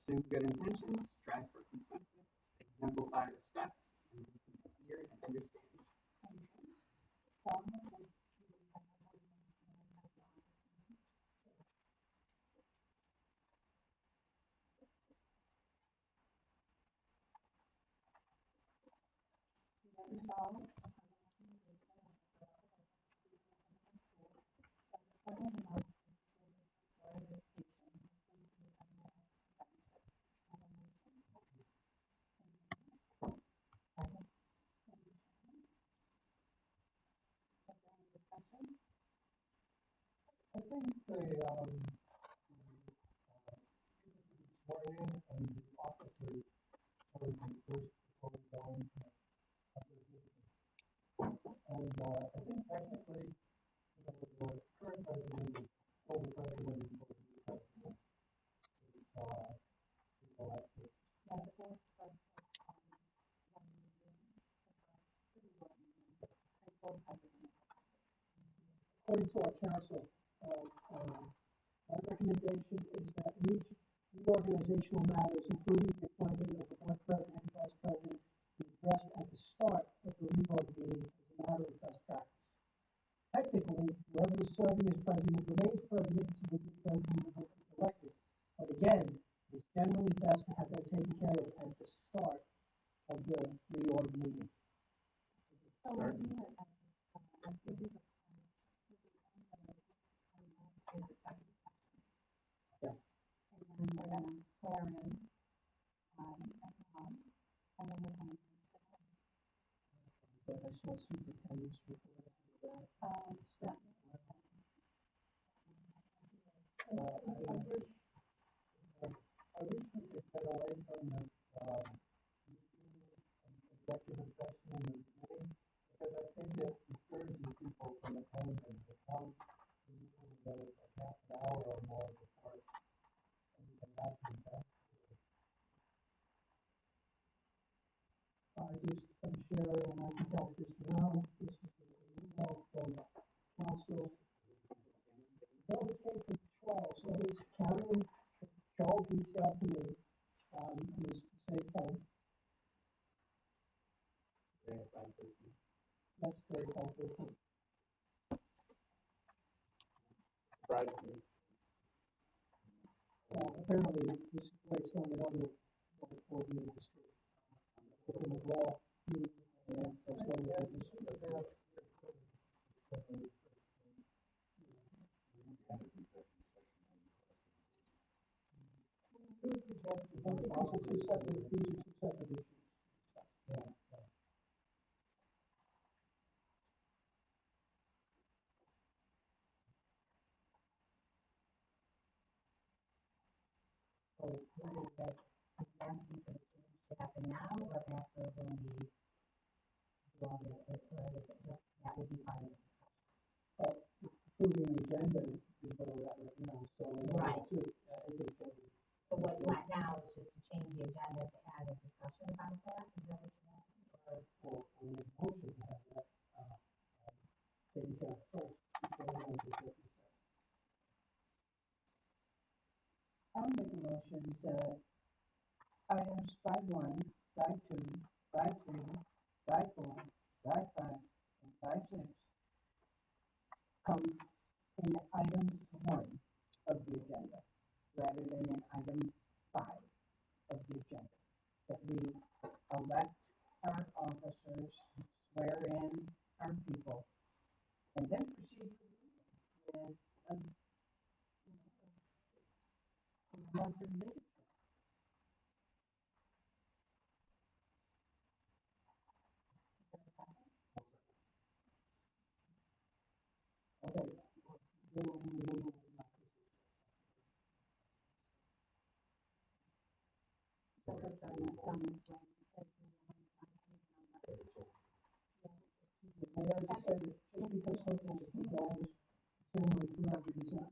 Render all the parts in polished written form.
pursue good intentions, strive for consensus, exemplify respect, and listen to hear and understand. I think swearing in and the officers are the first before we go into other business. And I think technically, the current president is still the president is supposed to be president. It's elected. According to our council, our recommendation is that reorganizational matters, including the appointment of the board president and vice president, be addressed at the start of the reorg meeting as a matter of best practice. Technically, whoever is serving as president remains president until the president is elected. But again, it's generally best to have that taken care of at the start of the reorg meeting. Yeah. And we're going to swear in, and then we're going to. But I saw superintendent's report after that. I wish we could get away from the executive session in the beginning, because I think it discourages people from attending. To come usually a half an hour or more before anything happens. I'm sure, and I can pass this around. This is an email from council. No, this came from Charles. So this Carolyn, Charles reached out to me. And it's the same thing. That's the 513. Apparently, this is based on another board meeting history. In the law meeting, and that's what we have this about. Also, these are two separate issues. Yeah. So we're going to get asking for the change to happen now, or after when we do all the, just that would be part of the discussion. Approving the agenda is where we're at right now. So right. So what you want now is just to change the agenda to add a discussion about that. Is that what you're asking? Or we make a motion to have that taken care of first. I'll make a motion that items 5.1, 5.2, 5.3, 5.4, 5.5, and 5.6 come in item 1 of the agenda, rather than in item 5 of the agenda. That we elect our officers, swear in our people, and then proceed with Okay. May I just say that just because something is involved, similar to that, it is not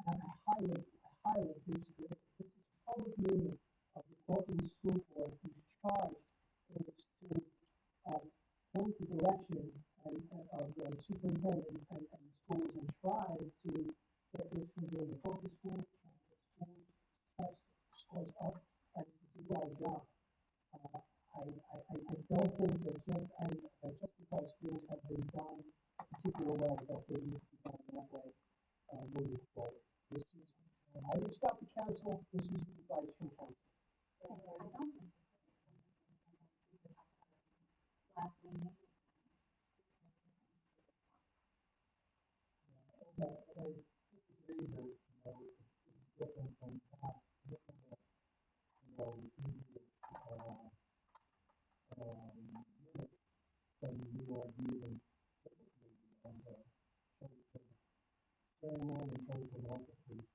I highly disagree. This is a public meeting of the Cortland enough. I don't think that just because things have been done a particular way, that they need to be done that way, moving forward. This is, I reached out to council, this is the advice from council. Last meeting. I agree that, it's different from past, different than, easier, minutes than you are using typically on the, ceremony in terms of offices.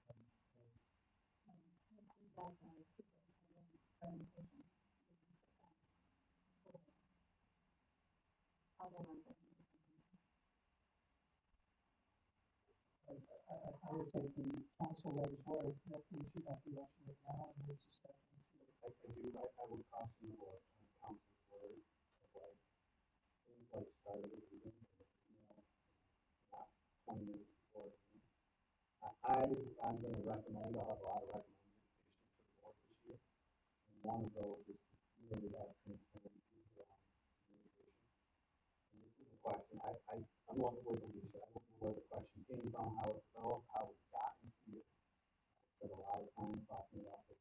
I would take the council at his word that we should not be rushing it now and move to second. I would caution the board on council's word, like, things like started at the beginning of the not 20 minutes before. I'm going to recommend, I'll have a lot of recommendations for the board this year. And one of those is to really have transparency around communication. And this is a question, I'm looking for the leadership. I don't know where the question came from, how it developed, how it got into here. I spent a lot of time talking about this.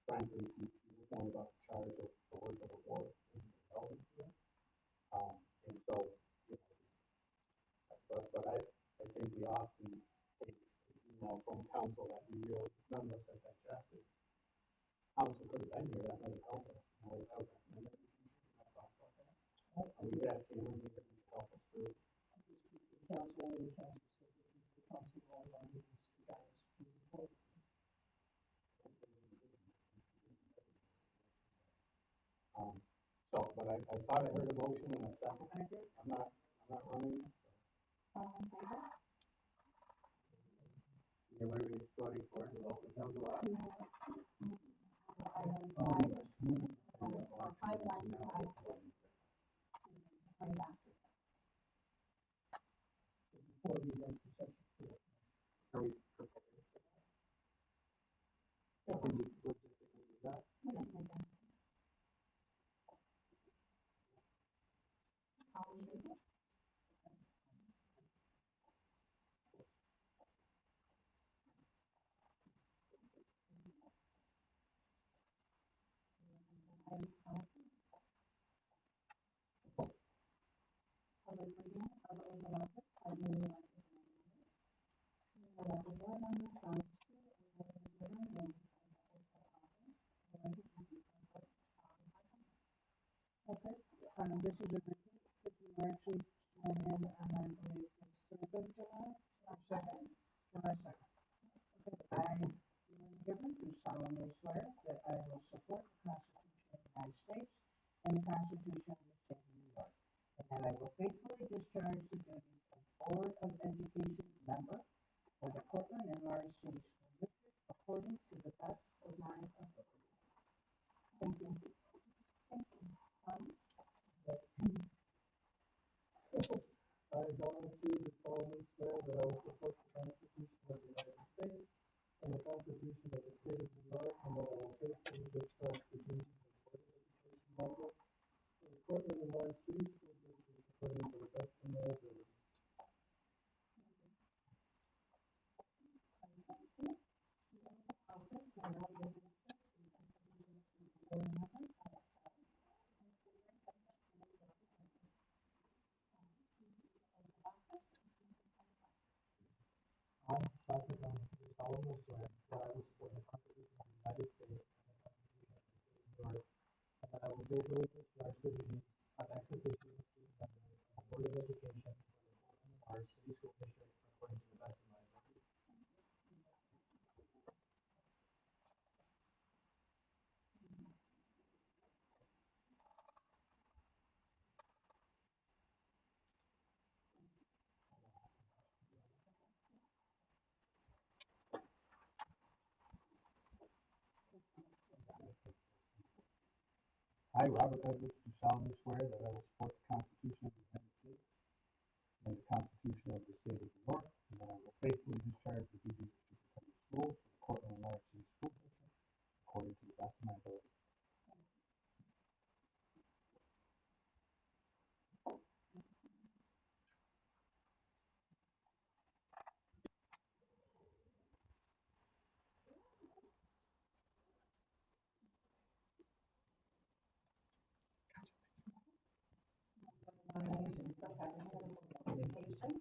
Frankly, to the point about the charge of the work of the board and relevant to it. And so, but I think we often take, from council that we really, none of us have digested. Council could have been here, that might have helped us. I would recommend that we talk about that. We have Cameron here to help us through. The council and the council, the council all of our meetings to guide us moving forward. But I thought I heard a motion and a second. I'm not running. Yeah, what are we voting for? The local council law? Before the intersection. Are we proposing for that? Yeah, can you logistically do that? Okay, this is a good, this is actually sworn in, and I believe it's third of July, or second, July 2nd. Okay, I, Gibbons, do solemnly swear that I will support the Constitution of the United States and the Constitution of the State of New York, and that I will faithfully discharge the duties of Board of Education member for the Cortland and Morris City School District according to the best of my ability. Thank you. I volunteer to solemnly swear that I will support the Constitution of the United States and the Constitution of the State of New York, and that I will faithfully discharge the duties of Board of Education member for the Cortland and Morris City School District according to the best of my ability. I, Sergeant John, do solemnly swear that I will support the Constitution of the United States and the Constitution of the State of New York, and that I will faithfully discharge the duties of ex officio student member of the Board of Education for the Cortland and Morris City School District according to the best of my ability. I, Robert Edwards, do solemnly swear that I will support the Constitution of the United States and the Constitution of the State of New York, and that I will faithfully discharge the duties of superintendent of schools for the Cortland and Morris City School District according to the best of my ability. Education.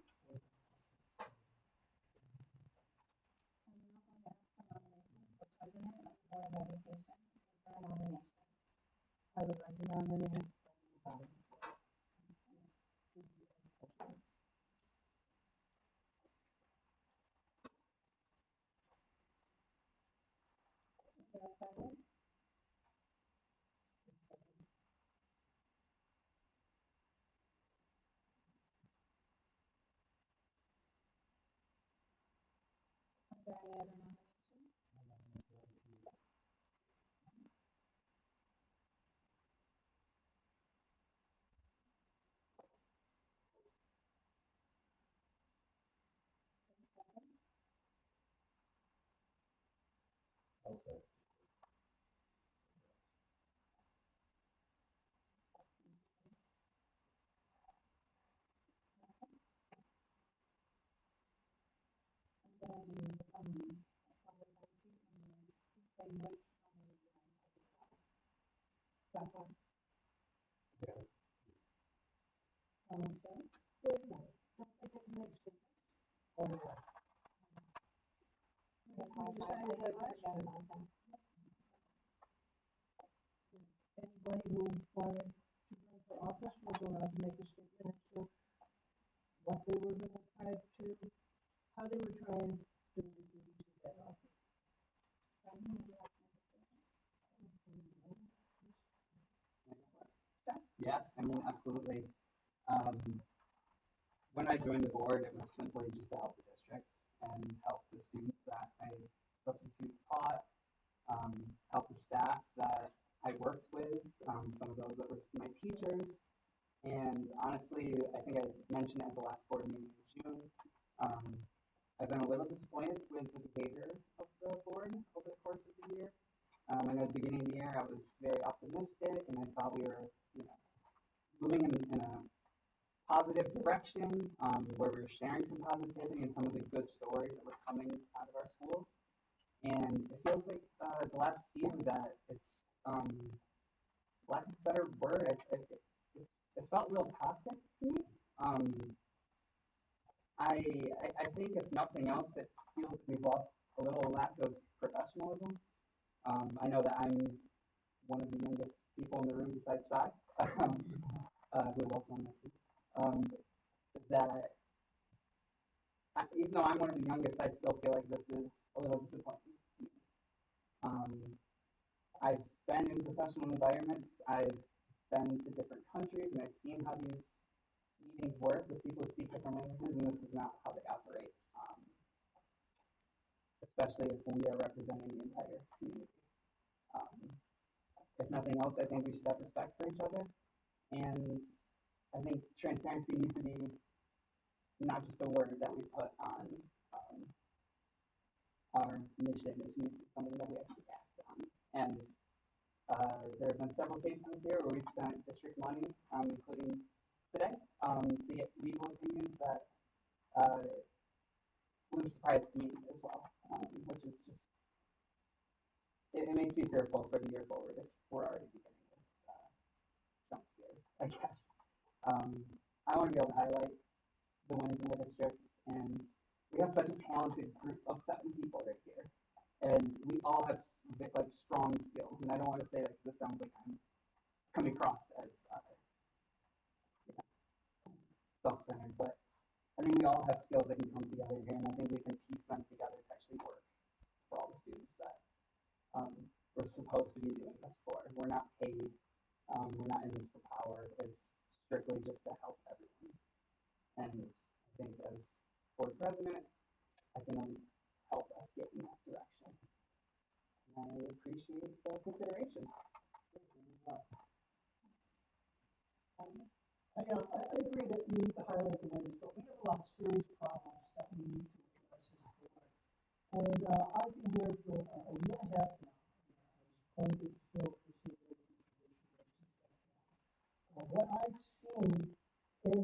President of the Board of Education, for a nomination. I would like to nominate Is there a second? Is there any other nominations? I'll say. Yeah. anybody who wanted to run for office was allowed to make a statement as to what they were going to try to, how they were trying to use that office. Yeah, I mean, absolutely. Um, when I joined the board, it was simply just to help the district and help the students that I substitute taught, help the staff that I worked with, some of those that were my teachers. And honestly, I think I mentioned at the last board meeting in June, I've been a little disappointed with the behavior of the board over the course of the year. I know at the beginning of the year I was very optimistic and I thought we were, moving in a positive direction, where we were sharing some positivity and some of the good stories that were coming out of our schools. And it feels like the last few that it's, lack of a better word, it felt real toxic to me. I think if nothing else, it feels like we've lost a little lack of professionalism. I know that I'm one of the youngest people in the room besides Sai, who is also on my team. That even though I'm one of the youngest, I still feel like this is a little disappointing to me. I've been in professional environments. I've been to different countries, and I've seen how these meetings work with people who speak different languages, and this is not how they operate. Especially if we are representing the entire community. If nothing else, I think we should have respect for each other, and I think transparency needs to be not just a word that we put on our mission. It needs to be something that we actually act on. And there have been several cases here where we spent district money, including today, to get legal opinions that was a surprise to me as well, which is just, it makes me fearful for the year forward if we're already beginning with jump scares, I guess. I want to be able to highlight the wins in the district, and we have such a talented group of 7 people right here, and we all have like strong skills. And I don't want to say like this sounds like I'm coming across as self-centered, but I think we all have skills that can come together here, and I think we can piece them together to actually work for all the students that we're supposed to be doing this for. We're not paid. We're not in this for power. It's strictly just to help everyone. And I think as board president, I can always help us get in that direction. And I appreciate the consideration. I agree that we need to highlight the winners, but we have a lot of serious problems that we need to address as a board. And I've been here for a year and a half now. I was appointed to fill the position. What I've seen in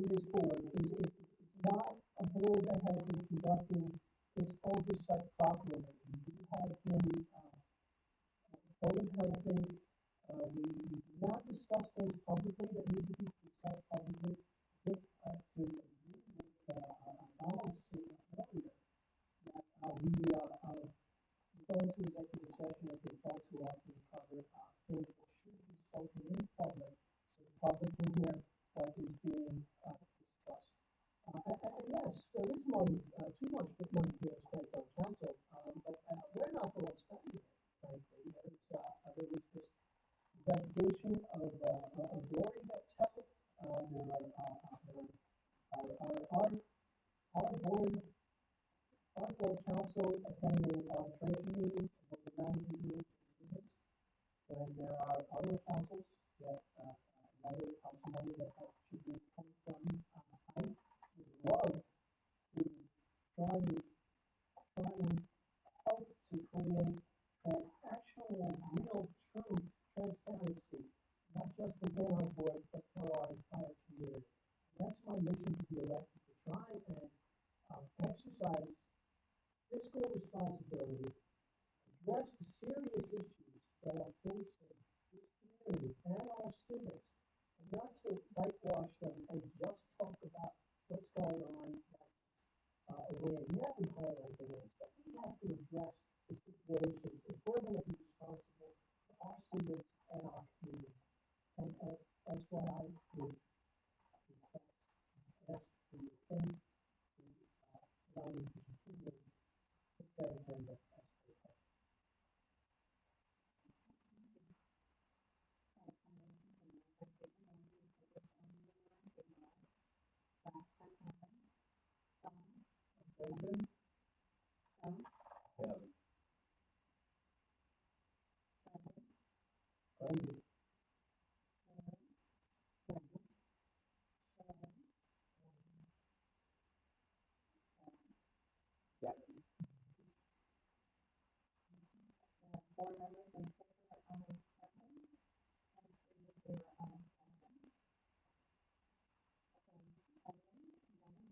this board is it's not a board that has been conducting its oversight properly. We have been helping. We do not discuss things publicly that need to be discussed publicly. I think investigation of a glory that's held. There are, our board council attended arbitration meetings, over 90 meetings. And there are other councils that, other council members that should be coming from. I would love to try and help to create an actual, real, true transparency, not just within our board, but for our entire community. And that's my mission to be elected, to try and exercise fiscal responsibility, address the serious issues that are facing this community and our students, and not to whitewash them and just talk about what's going on that's a win. Yeah, we highlight the wins, but we have to address the situations if we're going to be responsible for our students and our community. And that's why I would ask for your thing to allow me to continue with that agenda. Brendan? Brendan. Yeah. Board members in favor of Cortland, and three in favor of Cortland.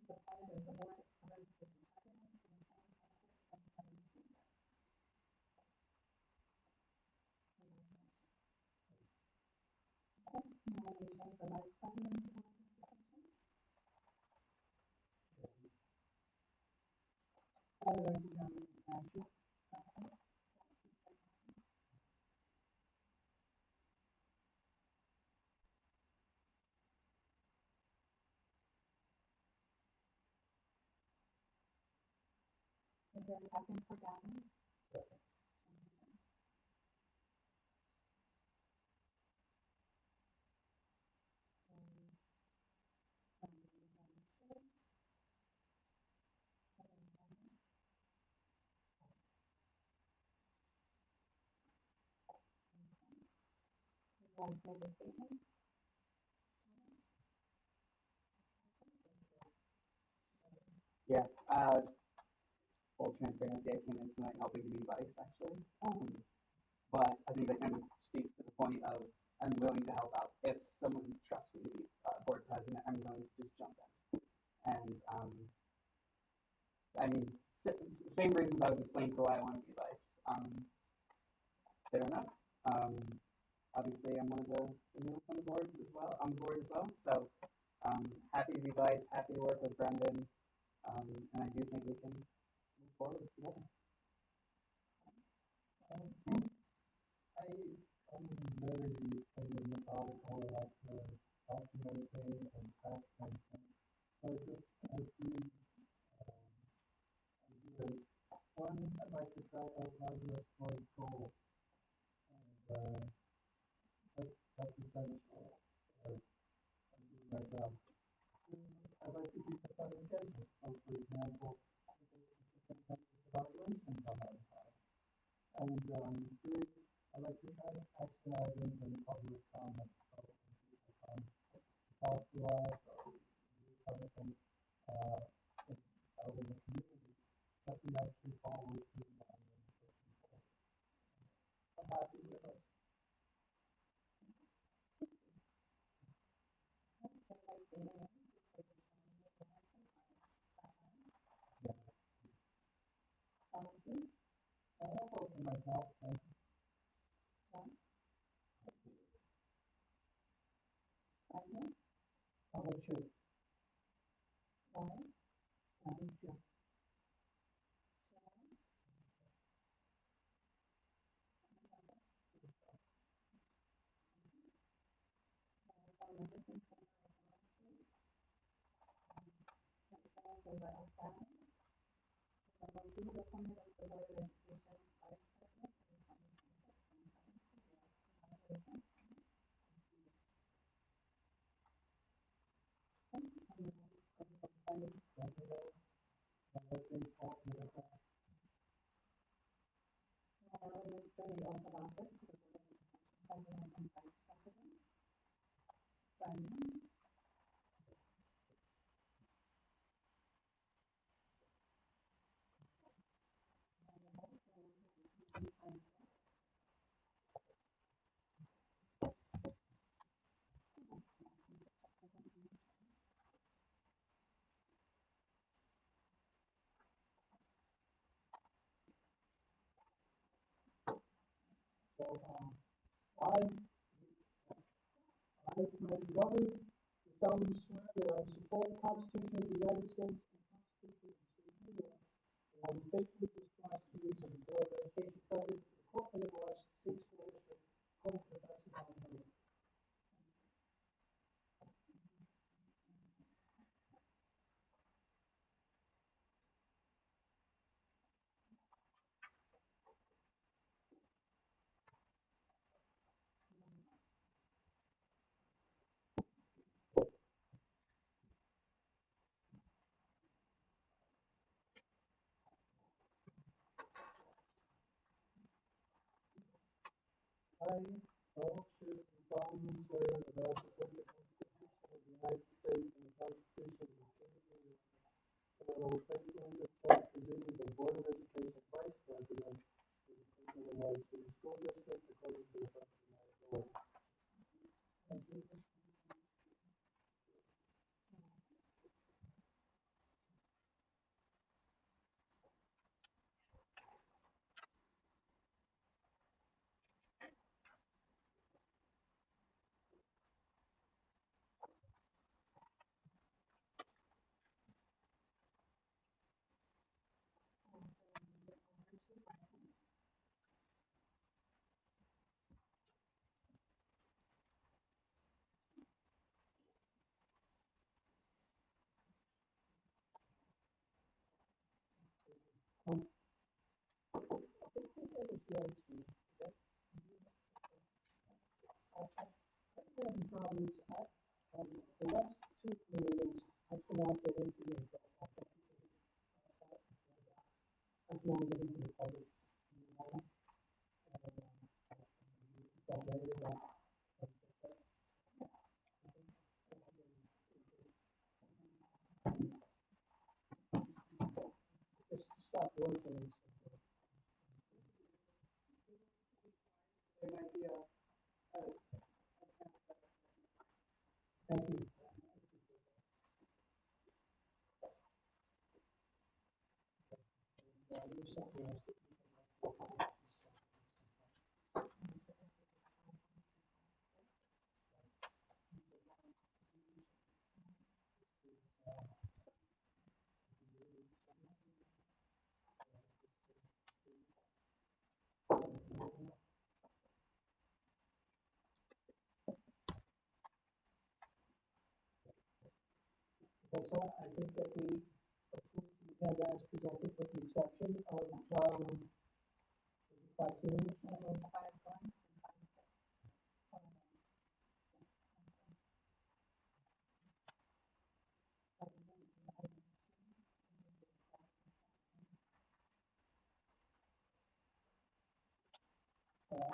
The pleasure of the board of president and nomination for vice president. I would like to nominate Ashley. Is there a second for Gavin? Like make a statement? Yeah. Full transparency, I came in tonight hoping to be vice, actually. But I think that kind of speaks to the point of I'm willing to help out. If someone trusts me to be board president, I'm willing to just jump in. And I mean, same reasons I was explaining for why I want to be vice. Fair enough. Obviously, I'm one of the newest on the boards as well. On the board as well. So happy to be vice. Happy to work with Brendan. And I do think we can move forward together. I'm very methodical, I like to document things and track things. So just a few ideas. One, I'd like to track our progress towards goals. And that's essential. I do my job. I'd like to keep us on schedule. So, for example, evaluations on our side. And three, I like to try to expedite in public comment. So when people come talk to us or do something out in the community, that we actually follow through on for people. I'm happy with us. Yeah. I'll vote for myself. Thank you. How about you? Why? How about you? It's the oath of office to the president and vice president. Sign. So, my governor, solemnly swear that I will support the Constitution of the United States and the Constitution of the State of New York, and I will faithfully discharge the duties of the Board of Education President for the Cortland and Orange State School District, according to the best of my ability. I, Donald Schiff, solemnly swear that I will support the Constitution of the United States and the Constitution of the State of New York, and I will faithfully discharge the duties of Board of Education Vice President for the Cortland and Orange City School District, according to the best of my ability. Thank you. Problems the last two meetings, I cannot get into the I cannot get into the public. Just stop working. There might be a Thank you. So I think that we have that as presented with the exception of, vaccine.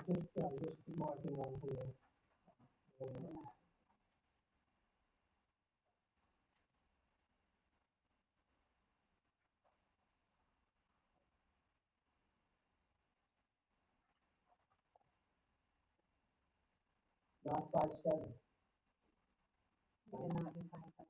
Just marking on here. Not 5-7. You cannot be 5-7.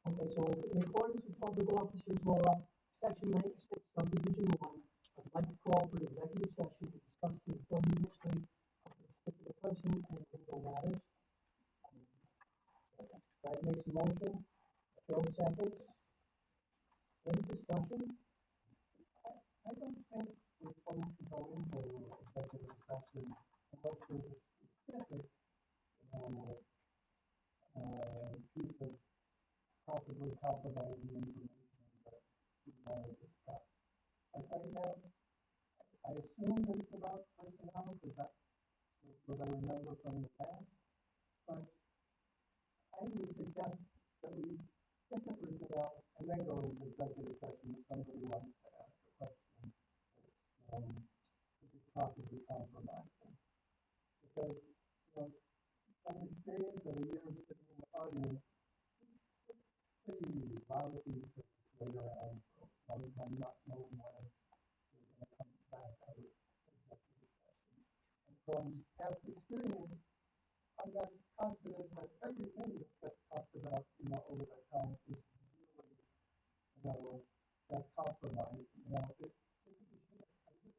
Okay, so in accordance with Public Officers Law, Section 96, Subdivision 1, I'd like to call for an executive session to discuss the employment history of a particular person and legal matters. Brad makes a motion, Joe seconds. Any discussion? I don't think we're supposed to go into executive session unless there's a specific, I assume that it's about personnel, because that's what I remember from the past. But I would suggest that we get the personnel and then go into executive session if somebody wants to ask a question. Which is possibly compromising. Because, from experience of a year of sitting in the audience, it's pretty lousy to play around for a long time, not knowing when you're going to come back out of executive session. And from past experience, I'm not confident that everything that gets talked about, over that time is really, that compromise. I just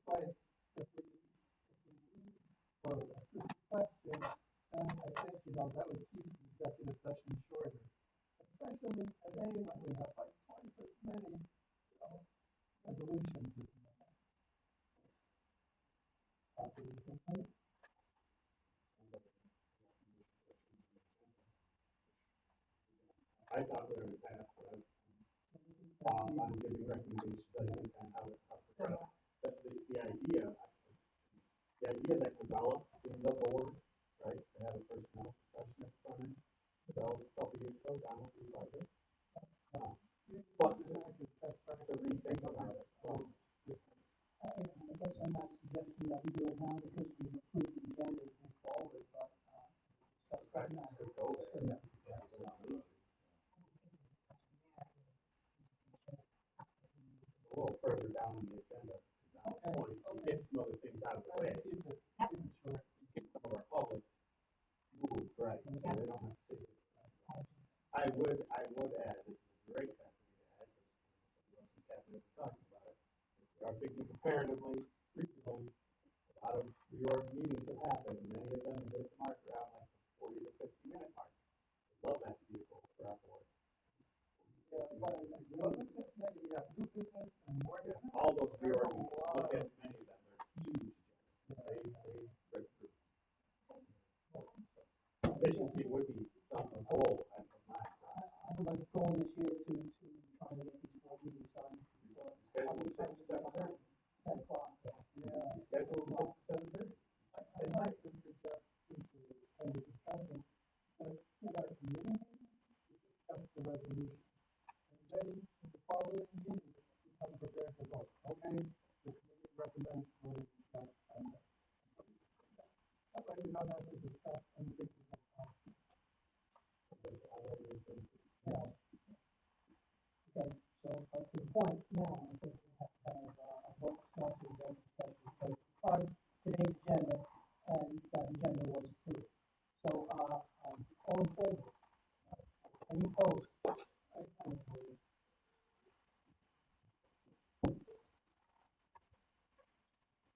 like if we leave for a specific question, then I think, that would keep the executive session shorter. Especially today when we have like twice as many, resolutions as we have. Property complaint. I thought we were in the past, but I'm giving recommendations that I think on how to progress. But the idea that developed in the board, right, to have a personnel specialist come in, developed a couple years ago, down with the budget. But to rethink about it. I guess I'm not suggesting that we do it now because we've approved the agenda to move forward, but, that's not now. Could go there. A little further down in the agenda. To get some other things out of the way. To get some of our public moved, right, so they don't have to sit here. I would add, this is a great time for me to add, because Captain was talking about it. We are thinking comparatively, recently, a lot of reorg meetings have happened, and many of them have hit the mark around like the 40 to 50-minute mark. I'd love that to be a goal for our board. New business and more business. All those reorg meetings, look at many of them, they're huge. They break through. Efficiency would be a goal at the time. I would like to go this year to try to get these board meetings done before. I would say 7:30. 10 o'clock. Yeah. Schedule at 7:30. I'd like to suggest in the discussion that in our committee meeting, we discuss the resolution. And then in the following meeting, we come prepared to vote. Okay, the committee recommends voting that time. That way we don't have to discuss anything. Yeah. Okay, so to the point now, I think we have to have a vote start to the executive session because part of today's agenda and that agenda was approved. So, all in favor? Any opposed?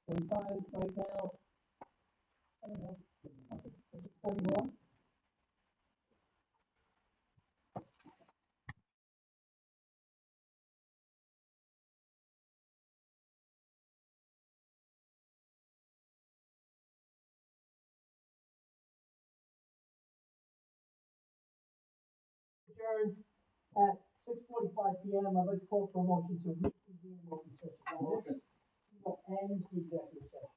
So the time right now, I don't know, 6:31. Adjourned at 6:45 p.m. I'd like to call for a motion to reconvene the open session. Now, this ends the executive session.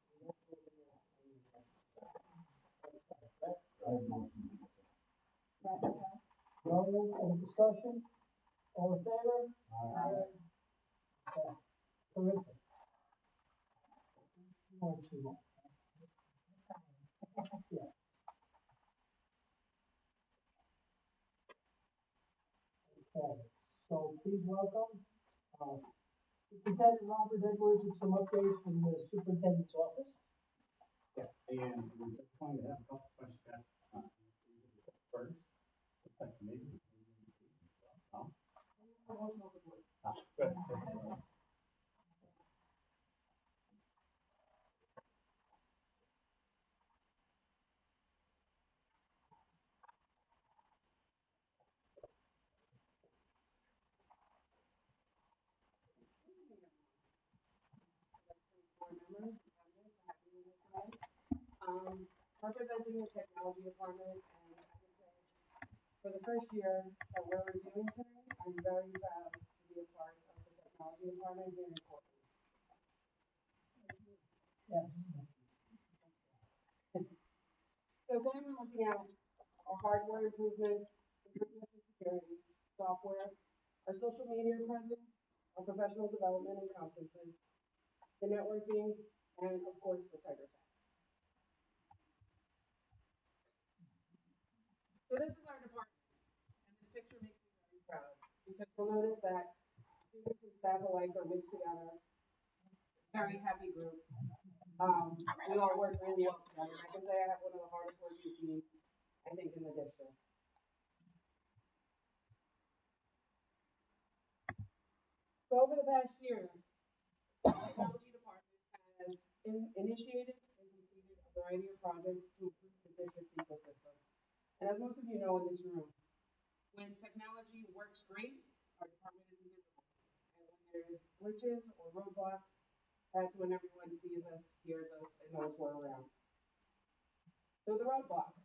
No, any discussion? All in favor? Aye. Okay. Terrific. More too long. Yeah. Okay, so please welcome, Superintendent Robert Edwards with some updates from the superintendent's office. Yes, and we're just going to have a couple special guests first. Looks like maybe good. Representing the technology department, and I can say for the first year that we're reviewing today, I'm very proud to be a part of the technology department here in Cortland. Yes. So today we're looking at our hardware improvements, improvements in security, software, our social media presence, our professional development and conferences, the networking, and of course the tiger tax. So this is our department, and this picture makes me very proud because you'll notice that students and staff alike are mixed together. Very happy group. We all work really well together. I can say I have one of the hardest working teams, I think, in the district. So over the past year, the technology department has initiated and completed a variety of projects to improve the district's ecosystem. And as most of you know in this room, when technology works great, our department is invisible. And when there's glitches or roadblocks, that's when everyone sees us, hears us, and knows we're around. So the roadblocks.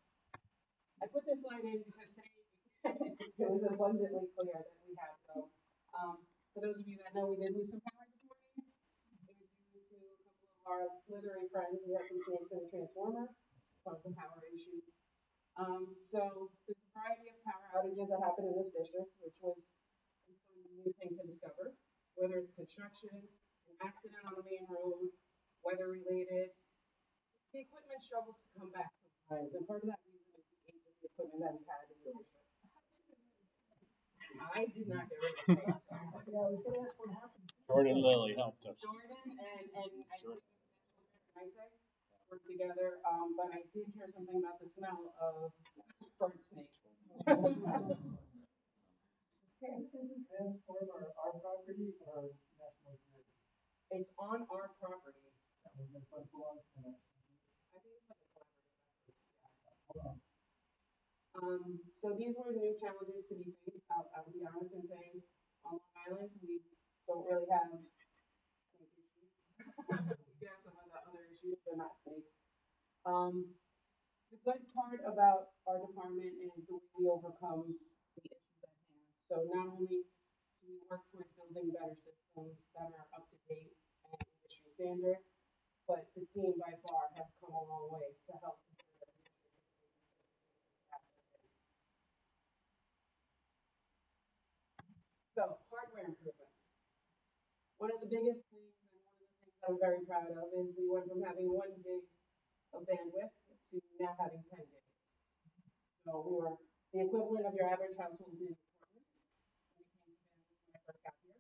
I put this slide in because today it was abundantly clear that we have some. For those of you that know, we did lose some power this morning. It was due to a couple of our slithery friends. We had some snakes in a transformer, caused a power issue. So there's a variety of power outages that happen in this district, which was a new thing to discover, whether it's construction, an accident on a main road, weather related. The equipment struggles to come back sometimes, and part of that reason is the age of the equipment that we had in the district. I did not get rid of the snakes. Yeah, I was gonna ask what happened. Jordan Lilly helped us. Jordan and I think I work together, but I did hear something about the smell of burnt snake. Transformer, our property or national grid? It's on our property. That was the front belongs to us. I think it's like a collaborative effort. So these were new challenges to be faced. I'll be honest in saying on Long Island, we don't really have snake issues. We have some of the other issues, but not snakes. The good part about our department is the way we overcome the issues at hand. So not only do we work towards building better systems that are up to date and industry standard, but the team by far has come a long way to help ensure that the district is So hardware improvements. One of the biggest things and one of the things that I'm very proud of is we went from having 1 gig of bandwidth to now having 10 gigs. So we were the equivalent of your average household in Cortland when it came to bandwidth when I first got here.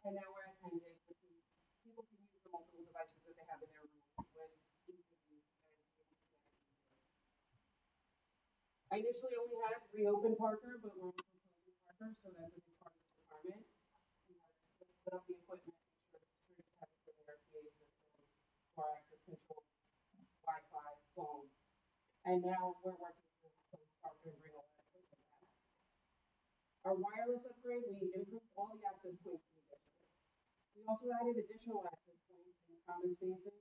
And now we're at 10 gigs, which means people can use the multiple devices that they have in their room with ease of use and be able to connect easily. I initially only had reopen Parker, but we're also closing Parker, so that's a big part of the department. We had to put up the equipment, make sure the security cameras are there, PA system, bar access control, Wi-Fi, phones. And now we're working to close Parker and bring all that equipment back. Our wireless upgrade, we improved all the access points in the district. We also added additional access points in common spaces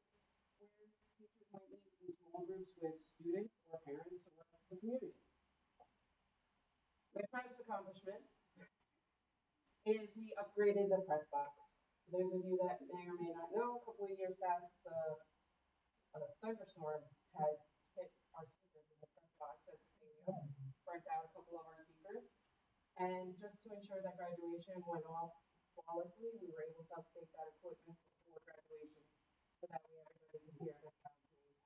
where teachers might meet in small groups with students or parents or the community. My proudest accomplishment is we upgraded the press box. For those of you that may or may not know, a couple of years past, the thunderstorm had hit our speakers in the press box at the stadium, burnt out a couple of our speakers. And just to ensure that graduation went off flawlessly, we were able to update that equipment before graduation so that way everybody could hear their child's name.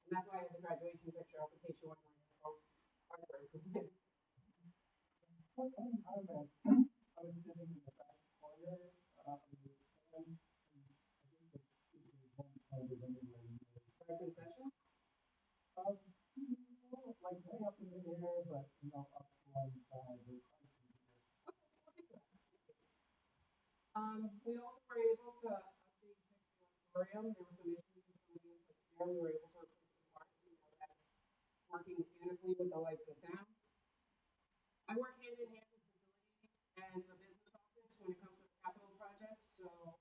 And that's why I have the graduation picture up in case you wonder hardware improvements. I was sitting in the back corner, and I think the speaker is one pointed anywhere in the Concession? like way up in the air, but up to one side. We also were able to update the auditorium. There were some issues with some of the inputs there. We were able to replace some parts. That's working beautifully with the lights and sound. I work hand in hand with facilities and the business office when it comes to the capital projects. So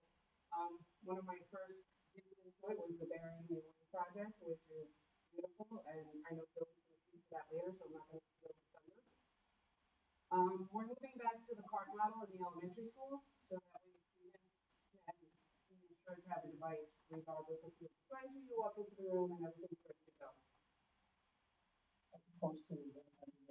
one of my first dips into it was the Barry New project, which is beautiful, and I know Bill's going to speak to that later, so I'm not going to steal his thunder. We're moving back to the cart model in the elementary schools, so that way students can ensure officer to have a device regardless of who it's assigned to. You walk into the room and everything's ready to go. As opposed to, taking it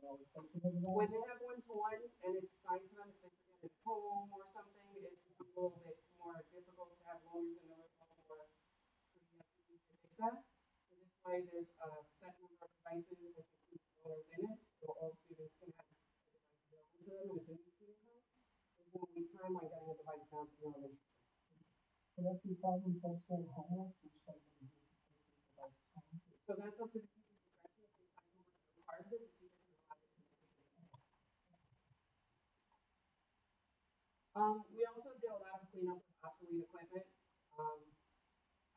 When they have one-to-one and it's assigned to them, if they forget it at home or something, it becomes a little bit more difficult to have lawyers in the room or for the FTE to take that. So this way, there's a set number of devices which include lawyers in it, so all students can have a device available to them, and if it needs to be in-house, there's no wait time on getting a device down to the elementary. Will that be a problem for saying homework, which some of them do to take these devices home? So that's up to the teacher's discretion. If they find homework that requires it, the teacher can allow it to be taken. We also did a lot of cleanup of obsolete equipment. I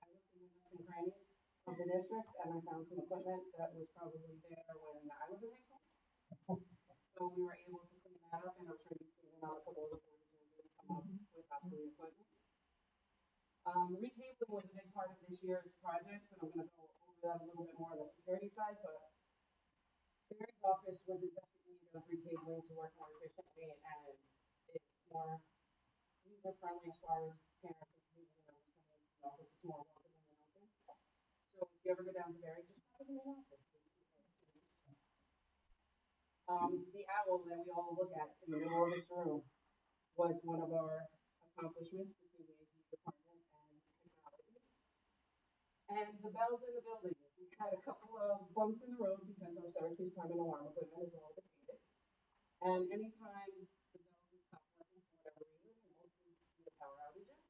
looked in the nooks and crannies of the district and I found some equipment that was probably there when I was in high school. So we were able to clean that up, and I'm sure you've seen it on a couple of the board agendas come up with obsolete equipment. Recabling was a big part of this year's projects, and I'm going to go over that a little bit more on the security side, but Barry's office was in desperate need of recabling to work more efficiently, and it's more user-friendly as far as parents and community members coming into the office. It's more welcoming and open. So if you ever go down to Barry, just stop at the main office. The owl that we all look at in the middle of this room was one of our accomplishments between the AV department and technology. And the bells in the building, we had a couple of bumps in the road because our Syracuse time and alarm equipment is all depleted. And anytime the bells would stop working for whatever reason, and mostly due to power outages,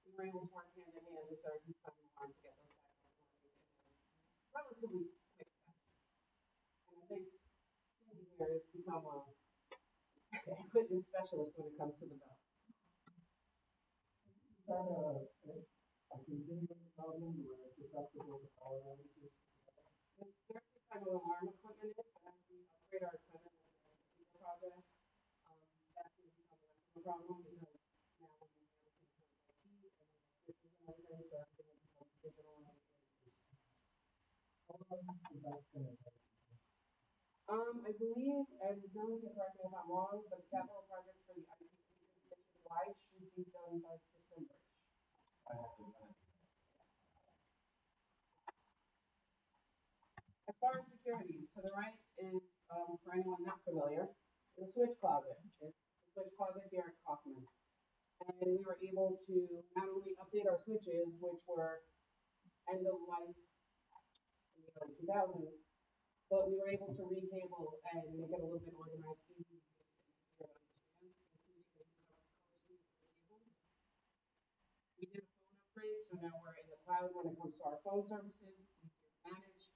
we were able to work hand in hand with Syracuse time and alarm to get those back up and working in a relatively quick fashion. And I think Cindy here has become a equipment specialist when it comes to the bells. Is that a continuing problem where it's susceptible to power outages? The Syracuse time and alarm equipment is, but as we upgrade our equipment with the particular project, that's going to become less of a problem because now we're going to be able to deploy IT and then switches and everything, so everything will become digital and automated. How long is that going to take? I believe, and Dylan can correct me if I'm wrong, but the capital project for the IT system nationwide should be done by December. As far as security, to the right is, for anyone not familiar, the switch closet. It's the switch closet here at Kaufman. And we were able to not only update our switches, which were end of life in the early 2000s, but we were able to recable and make it a little bit organized, easy to understand, including the color scheme for the cables. We did a phone upgrade, so now we're in the cloud when it comes to our phone services, easier to manage.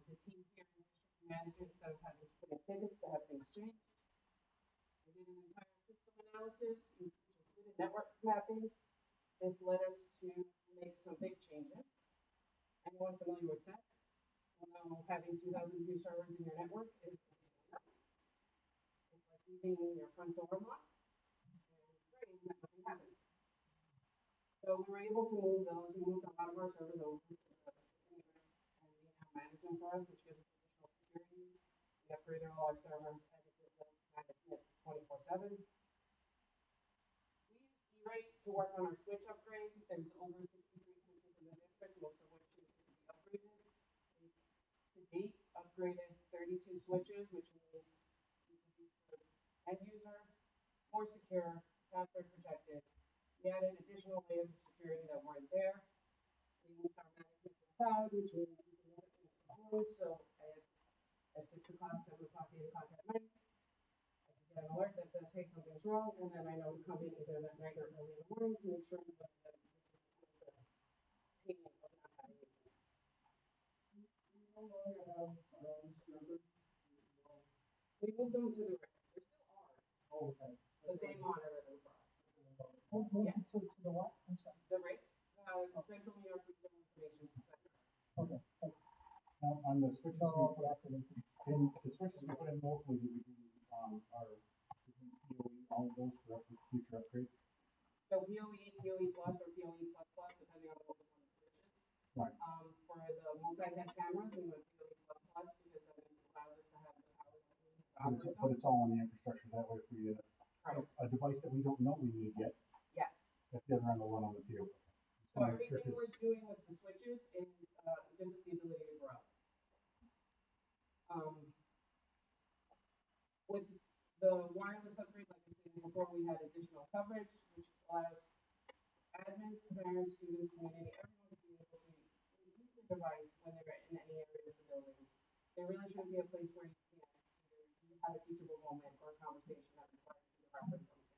The team here in the district can manage it instead of having to put in tickets to have things changed. We did an entire system analysis, which included network mapping. This led us to make some big changes. Anyone familiar with tech? Having 2,002 servers in your network is it's like leaving your front door locked and praying that nothing happens. So we were able to move those. We moved a lot of our servers over to the system and we now manage them for us, which gives us additional security. We upgraded all our servers and it gives us management 24/7. We use E-Rate to work on our switch upgrade. There's over 63 switches in the district, most of which need to be upgraded. To date, upgraded 32 switches, which means you can use for end user, more secure, password protected. We added additional layers of security that weren't there. We moved our management to the cloud, which means we can look at things from home. So at 6 o'clock, 7 o'clock, 8 o'clock at night, I can get an alert that says, hey, something's wrong, and then I know to come in either that night or early in the morning to make sure that the payment of not having it. No longer have servers? We moved them to the rig. They're still ours, Oh, okay. but they monitor them for us. Yes. To the what? I'm sorry. The rig, Central New York Regional Information Center. Okay. Now, on the switches, No, we after this. in the switches we put in locally, did we do, our PoE, all of those for future upgrades? So PoE Plus, or PoE Plus Plus, depending on what we want to switches. Right. For the multi-head cameras, we went PoE Plus Plus because that allows us to have the power that we need to operate But them. it's all on the infrastructure, that way if we, Right. a device that we don't know we need yet, Yes. if they ever run the one on the PoE. So wanna make sure, everything we're 'cause doing with the switches is, gives us the ability to grow. Um, with the wireless upgrade, like I said before, we had additional coverage, which allows admins, parents, students, community, everyone to be able to use the device when they're in any area of the building. There really shouldn't be a place where you can't either have a teachable moment or a conversation that requires you to reference something.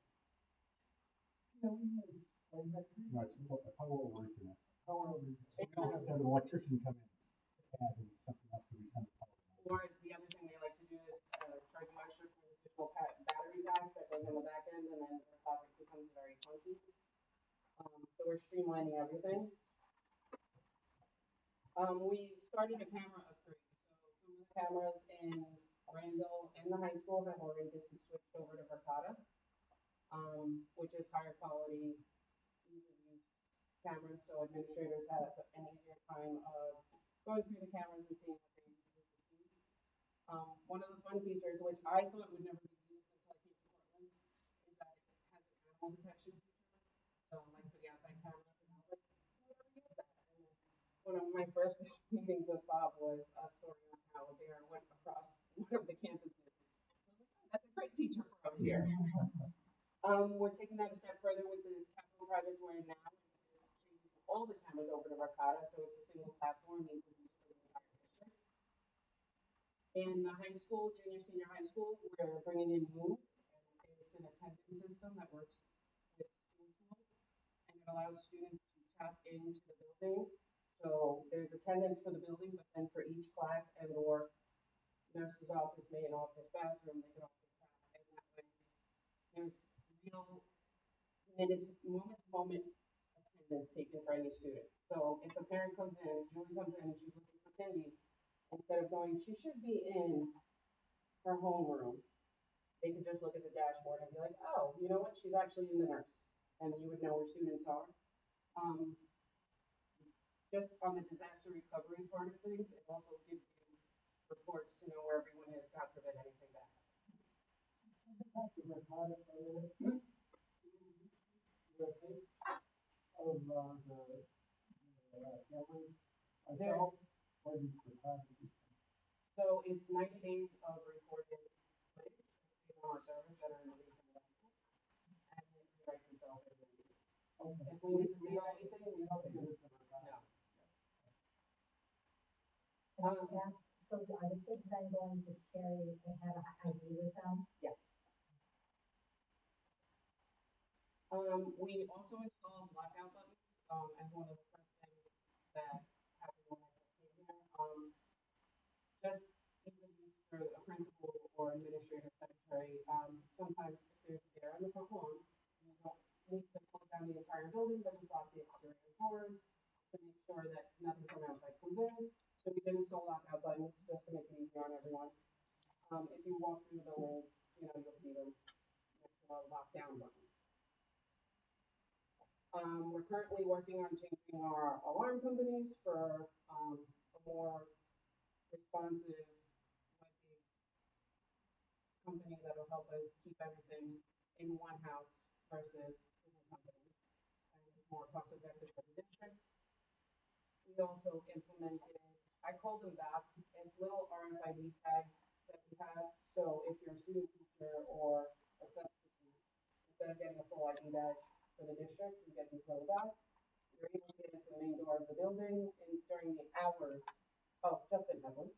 right, so how will we work in it? Or So we don't have to have an electrician come in and something else to be sent to power. Or the other thing they like to do is charge you extra for the digital battery pack that goes on the back end, and then the project becomes very funky. So we're streamlining everything. We started a camera upgrade. So some of the cameras in Randall and the high school have already just switched over to Verkada, which is higher quality, ease of use cameras. So administrators have an easier time of going through the cameras and seeing what they need to see. One of the fun features, which I thought would never be used until I came to Cortland, is that it has an animal detection feature. So like for the outside cameras, and I was like, who ever used that? And one of my first meetings with Bob was us sorting out how a bear went across one of the campuses. So I was like, oh, that's a great feature for us here. We're taking that a step further with the capital project we're in now. We're changing all the cameras over to Verkada, so it's a single platform easy to use for the entire district. In the high school, junior, senior high school, we're bringing in Move, and it's an attendance system that works with SchoolTool, and it allows students to tap into the building. So there's attendance for the building, but then for each class and or nurse's office, main office, bathroom, they can also tap, and that way there's real moment to moment attendance taken for any student. So if a parent comes in, if Julie comes in and she's looking for Cindy, instead of going, she should be in her homeroom, they could just look at the dashboard and be like, oh, you know what, she's actually in the nurse, and you would know where students are. Just on the disaster recovery part of things, it also gives you reports to know where everyone is, God forbid anything bad. So it's 90 days of recorded footage on our servers that are in the recent level, and it rewrites itself every 90 days. If we need to save anything, we don't save it. No. So are the kids then going to carry, they have an ID with them? Yes. We also installed blackout buttons as one of the first things that happened when I first came here. Just ease of use for a principal or administrative secretary. Sometimes if there's a bear on the front lawn, you don't need to close down the entire building, but just lock the exterior doors to make sure that nothing from outside comes in. So we did install lockout buttons just to make it easier on everyone. If you walk through the buildings, you'll see them next to the lockdown buttons. We're currently working on changing our alarm companies for a more responsive web-based company that will help us keep everything in one house versus different companies, and it's more cost effective for the district. We also implemented, I call them dots, it's little RFID tags that we have. So if you're a student teacher or a substitute, instead of getting a full ID badge for the district, you get these little dots. You're able to get into the main door of the building and during the hours. Oh, Justin has one.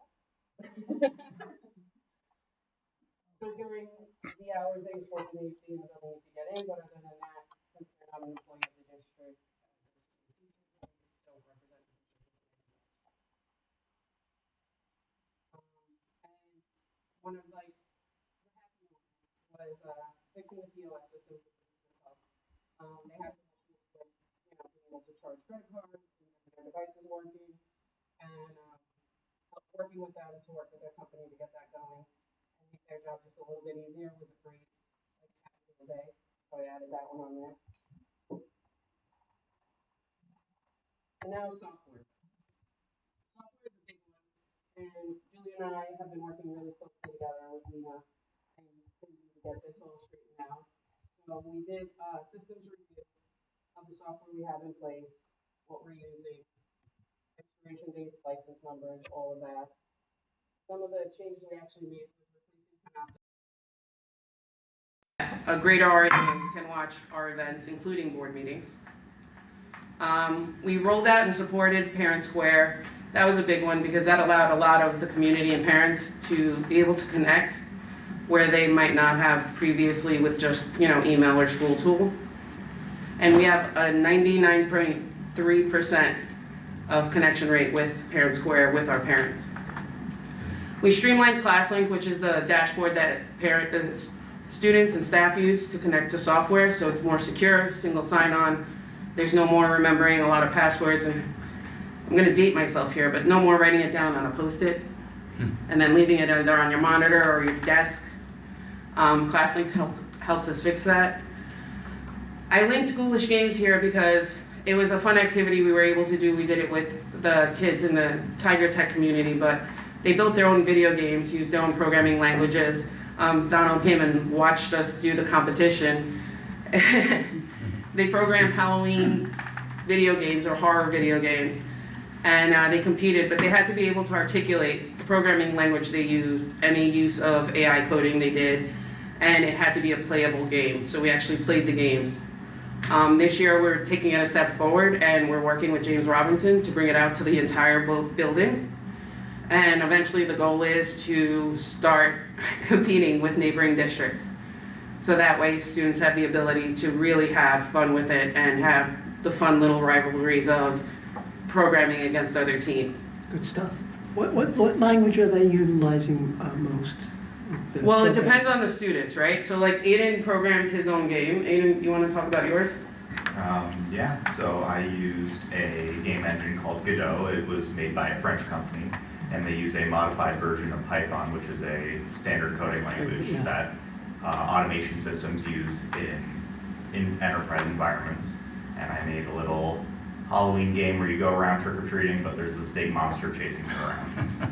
So during the hours that you're supposed to be in the building to get in, but other than that, since you're not an employee of the district, don't represent the district. And one of like the happy moments was fixing the POS system for the district. They have some issues with being able to charge credit cards and their devices working, and working with them to work with their company to get that going and make their job just a little bit easier was a great happy little day. So I added that one on there. And now software. Software is a big one, and Julie and I have been working really closely together with Lena and Cindy to get this all straightened out. So we did a systems review of the software we have in place, what we're using, expiration dates, license numbers, all of that. Some of the changes we actually made was replacing Canopy. A greater audience can watch our events, including board meetings. We rolled out and supported Parent Square. That was a big one because that allowed a lot of the community and parents to be able to connect where they might not have previously with just, email or school tool. And we have a 99.3% of connection rate with Parent Square with our parents. We streamlined ClassLink, which is the dashboard that students and staff use to connect to software, so it's more secure, single sign-on. There's no more remembering a lot of passwords, and I'm gonna date myself here, but no more writing it down on a Post-it and then leaving it either on your monitor or your desk. ClassLink helps us fix that. I linked Ghoulish Games here because it was a fun activity we were able to do. We did it with the kids in the Tiger Tech community, but they built their own video games, used their own programming languages. Donald came and watched us do the competition. They programmed Halloween video games or horror video games, and they competed, but they had to be able to articulate the programming language they used, any use of AI coding they did, and it had to be a playable game, so we actually played the games. This year we're taking it a step forward, and we're working with James Robinson to bring it out to the entire building. And eventually the goal is to start competing with neighboring districts. So that way students have the ability to really have fun with it and have the fun little rivalries of programming against other teams. Good stuff. What language are they utilizing most? Well, it depends on the students, right? So like Aiden programmed his own game. Aiden, you want to talk about yours? Yeah, so I used a game engine called Godot. It was made by a French company, and they use a modified version of Python, which is a standard coding language that automation systems use in enterprise environments. And I made a little Halloween game where you go around trick-or-treating, but there's this big monster chasing you around.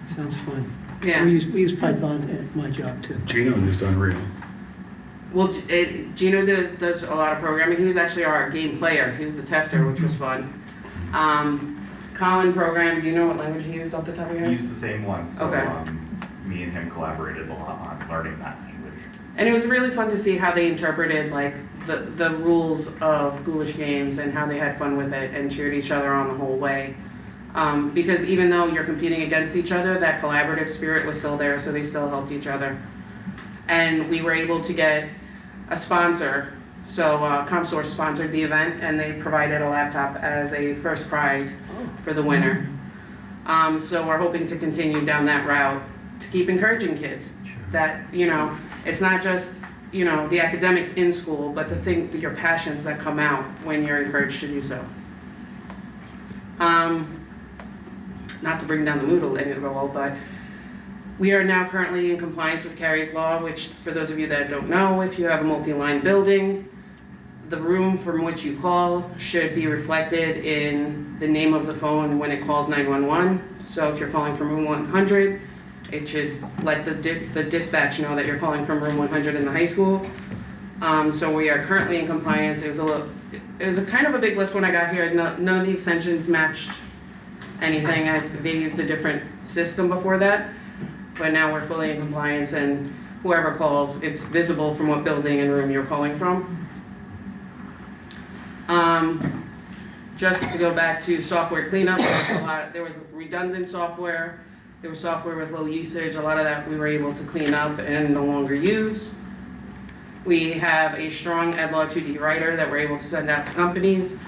Sounds fun. Yeah. We use Python at my job too. Gino used Unreal. Well, Gino does a lot of programming. He was actually our game player. He was the tester, which was fun. Colin programmed, do you know what language he used off the top of your We head? used the same one, so Okay. Me and him collaborated a lot on learning that language. And it was really fun to see how they interpreted like the rules of Ghoulish Games and how they had fun with it and cheered each other on the whole way. Because even though you're competing against each other, that collaborative spirit was still there, so they still helped each other. And we were able to get a sponsor, so ComSource sponsored the event, and they provided a laptop as a first prize for the winner. So we're hoping to continue down that route to keep encouraging kids that, it's not just, the academics in school, but your passions that come out when you're encouraged to do so. Not to bring down the mood a little, but we are now currently in compliance with Carrie's Law, which for those of you that don't know, if you have a multi-line building, the room from which you call should be reflected in the name of the phone when it calls 911. So if you're calling from room 100, it should let the dispatch know that you're calling from room 100 in the high school. So we are currently in compliance. It was a kind of a big lift when I got here. None of the extensions matched anything. They used a different system before that, but now we're fully in compliance, and whoever calls, it's visible from what building and room you're calling from. Just to go back to software cleanup, there was redundant software, there was software with low usage, a lot of that we were able to clean up and no longer use. We have a strong EdLaw 2D writer that we're able to send out to companies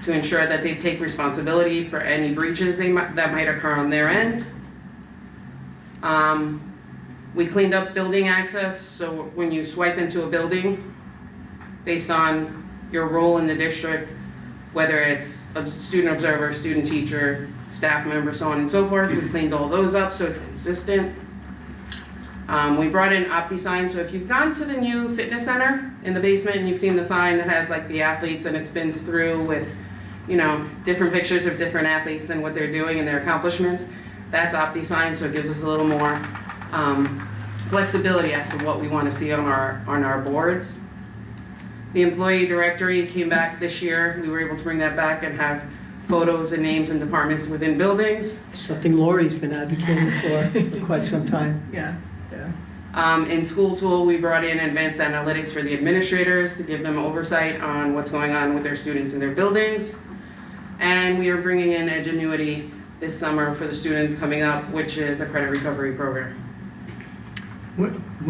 to ensure that they take responsibility for any breaches that might occur on their end. We cleaned up building access, so when you swipe into a building, based on your role in the district, whether it's a student observer, student teacher, staff member, so on and so forth, we cleaned all those up so it's consistent. We brought in OptiSign, so if you've gone to the new fitness center in the basement and you've seen the sign that has like the athletes and it spins through with, different pictures of different athletes and what they're doing and their accomplishments, that's OptiSign, so it gives us a little more flexibility as to what we want to see on our boards. The employee directory came back this year. We were able to bring that back and have photos and names and departments within buildings. Something Lori's been advocating for quite some time. Yeah. In School Tool, we brought in advanced analytics for the administrators to give them oversight on what's going on with their students in their buildings. And we are bringing in Edgenuity this summer for the students coming up, which is a credit recovery program.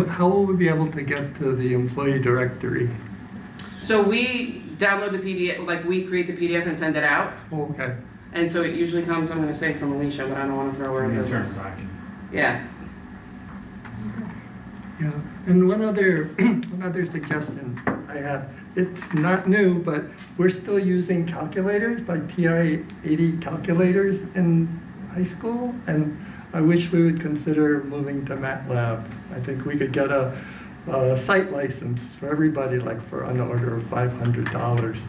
How will we be able to get to the employee directory? So we download the PDF, like we create the PDF and send it out. Okay. And so it usually comes, I'm gonna say from Alicia, but I don't wanna throw her under the bus. Yeah. Yeah, and one other suggestion I had, it's not new, but we're still using calculators, like TI-80 calculators in high school, and I wish we would consider moving to MATLAB. I think we could get a site license for everybody, like for on the order of $500,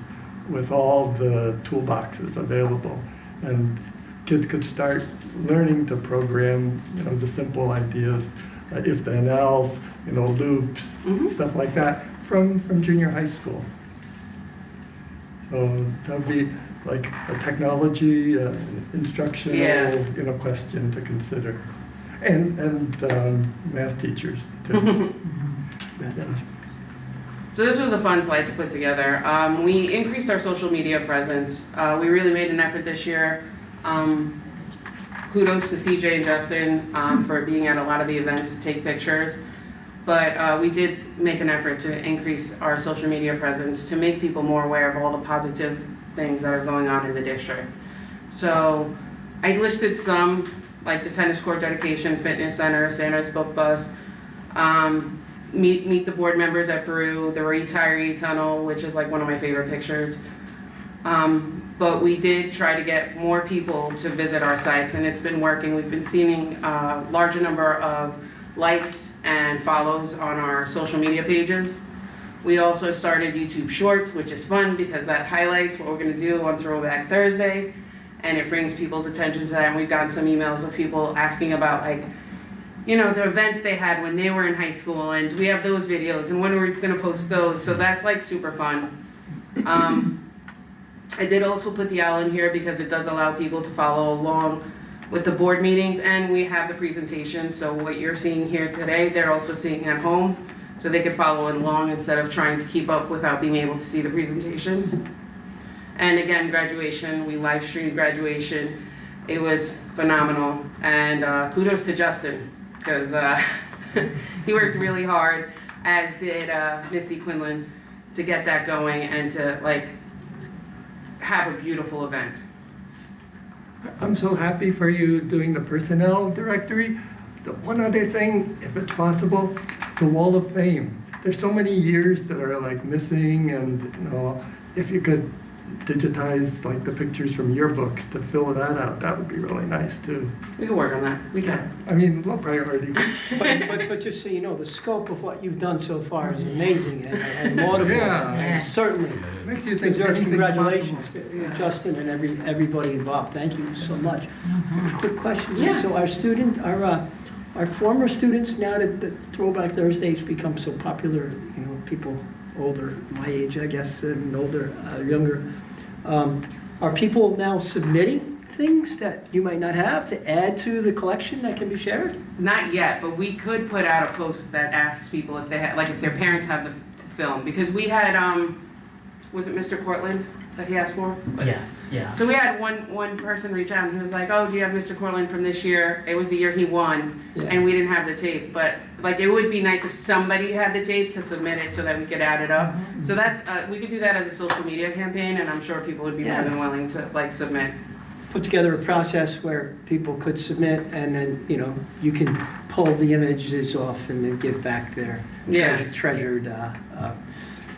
with all the toolboxes available. And kids could start learning to program, the simple ideas, if then else, loops, stuff like that, from junior high school. So that would be like a technology, instructional, question to consider. And math teachers too. So this was a fun slide to put together. We increased our social media presence. We really made an effort this year. Kudos to CJ and Justin for being at a lot of the events to take pictures. But we did make an effort to increase our social media presence to make people more aware of all the positive things that are going on in the district. So I listed some, like the tennis court dedication, fitness center, Santa's book bus, meet the board members at Brew, the retiree tunnel, which is like one of my favorite pictures. But we did try to get more people to visit our sites, and it's been working. We've been seeing a larger number of likes and follows on our social media pages. We also started YouTube Shorts, which is fun because that highlights what we're gonna do on Throwback Thursday, and it brings people's attention to that. And we've gotten some emails of people asking about the events they had when they were in high school, and do we have those videos, and when are we gonna post those? So that's like super fun. I did also put the owl in here because it does allow people to follow along with the board meetings, and we have the presentation. So what you're seeing here today, they're also seeing at home, so they could follow along instead of trying to keep up without being able to see the presentations. And again, graduation, we live streamed graduation. It was phenomenal, and kudos to Justin, because he worked really hard, as did Missy Quinlan, to get that going and to have a beautiful event. I'm so happy for you doing the personnel directory. The one other thing, if it's possible, the Wall of Fame. There's so many years that are missing, and if you could digitize the pictures from yearbooks to fill that out, that would be really nice too. We can work on that. We can. I mean, low priority. But just so you know, the scope of what you've done so far is amazing and laudable. Yeah. And certainly Makes you think deserves anything congratulations possible. to Justin and everybody involved. Thank you so much. Quick question. Yeah. So our former students, now that Throwback Thursdays become so popular, people older, my age, I guess, and older, younger, are people now submitting things that you might not have to add to the collection that can be shared? Not yet, but we could put out a post that asks people if they have, if their parents have the film, because we had, was it Mr. Cortland that he asked for? Yes, yeah. So we had one person reach out, and he was like, oh, do you have Mr. Cortland from this year? It was the year he won, and we didn't have the tape, but it would be nice if somebody had the tape to submit it so that we could add it up. So that's, we could do that as a social media campaign, and I'm sure people would be more than willing to submit. Put together a process where people could submit, and then, you can pull the images off and then give back their treasured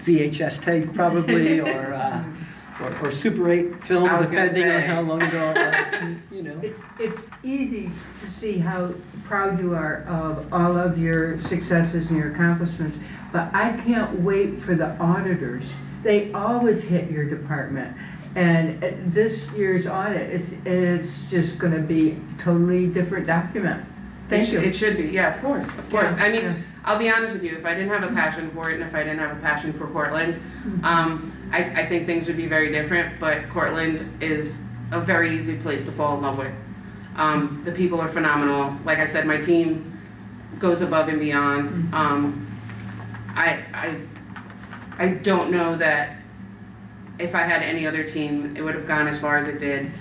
VHS tape probably, or Super 8 film, depending on how long ago it was, It's easy to see how proud you are of all of your successes and your accomplishments, but I can't wait for the auditors. They always hit your department. And this year's audit, it's just going to be a totally different document. Thank you. It should be, yeah, of course, of course. Yeah, I mean, I'll be honest with you, if I didn't have a passion for it, and if I didn't have a passion for Cortland, I think things would be very different, but Cortland is a very easy place to fall in love with. The people are phenomenal. Like I said, my team goes above and beyond. I don't know that if I had any other team, it would have gone as far as it did.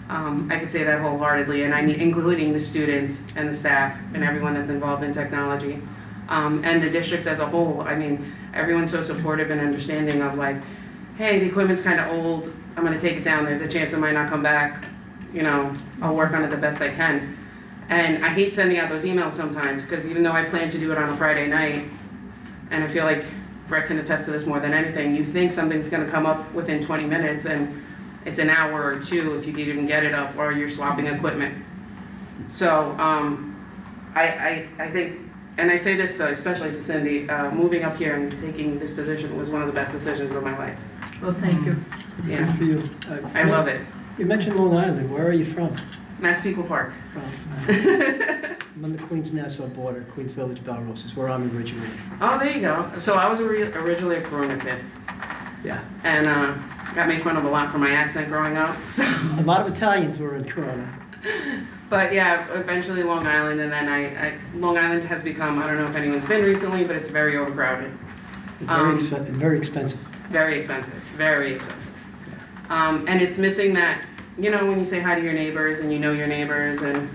I could say that wholeheartedly, and I mean, including the students and the staff and everyone that's involved in technology. And the district as a whole. I mean, everyone's so supportive and understanding of like, hey, the equipment's kind of old, I'm gonna take it down, there's a chance it might not come back, you know, I'll work on it the best I can. And I hate sending out those emails sometimes, because even though I plan to do it on a Friday night, and I feel like Brett can attest to this more than anything, you think something's gonna come up within 20 minutes, and it's an hour or two if you can even get it up, or you're swapping equipment. So, I think, and I say this especially to Cindy, moving up here and taking this position was one of the best decisions of my life. Well, thank you. Yeah, Good for you. I love it. You mentioned Long Island, where are you from? Massapequa Park. I'm on the Queens-Nassau border, Queens Village, Belrose is where I'm originally from. Oh, there you go. So I was originally a Corona kid, Yeah. and got made fun of a lot for my accent growing up. So, A lot of Italians were in Corona. but yeah, eventually Long Island, and then Long Island has become, I don't know if anyone's been recently, but it's very overcrowded. Very expensive. Very expensive, very expensive. And it's missing that, you know, when you say hi to your neighbors and you know your neighbors, and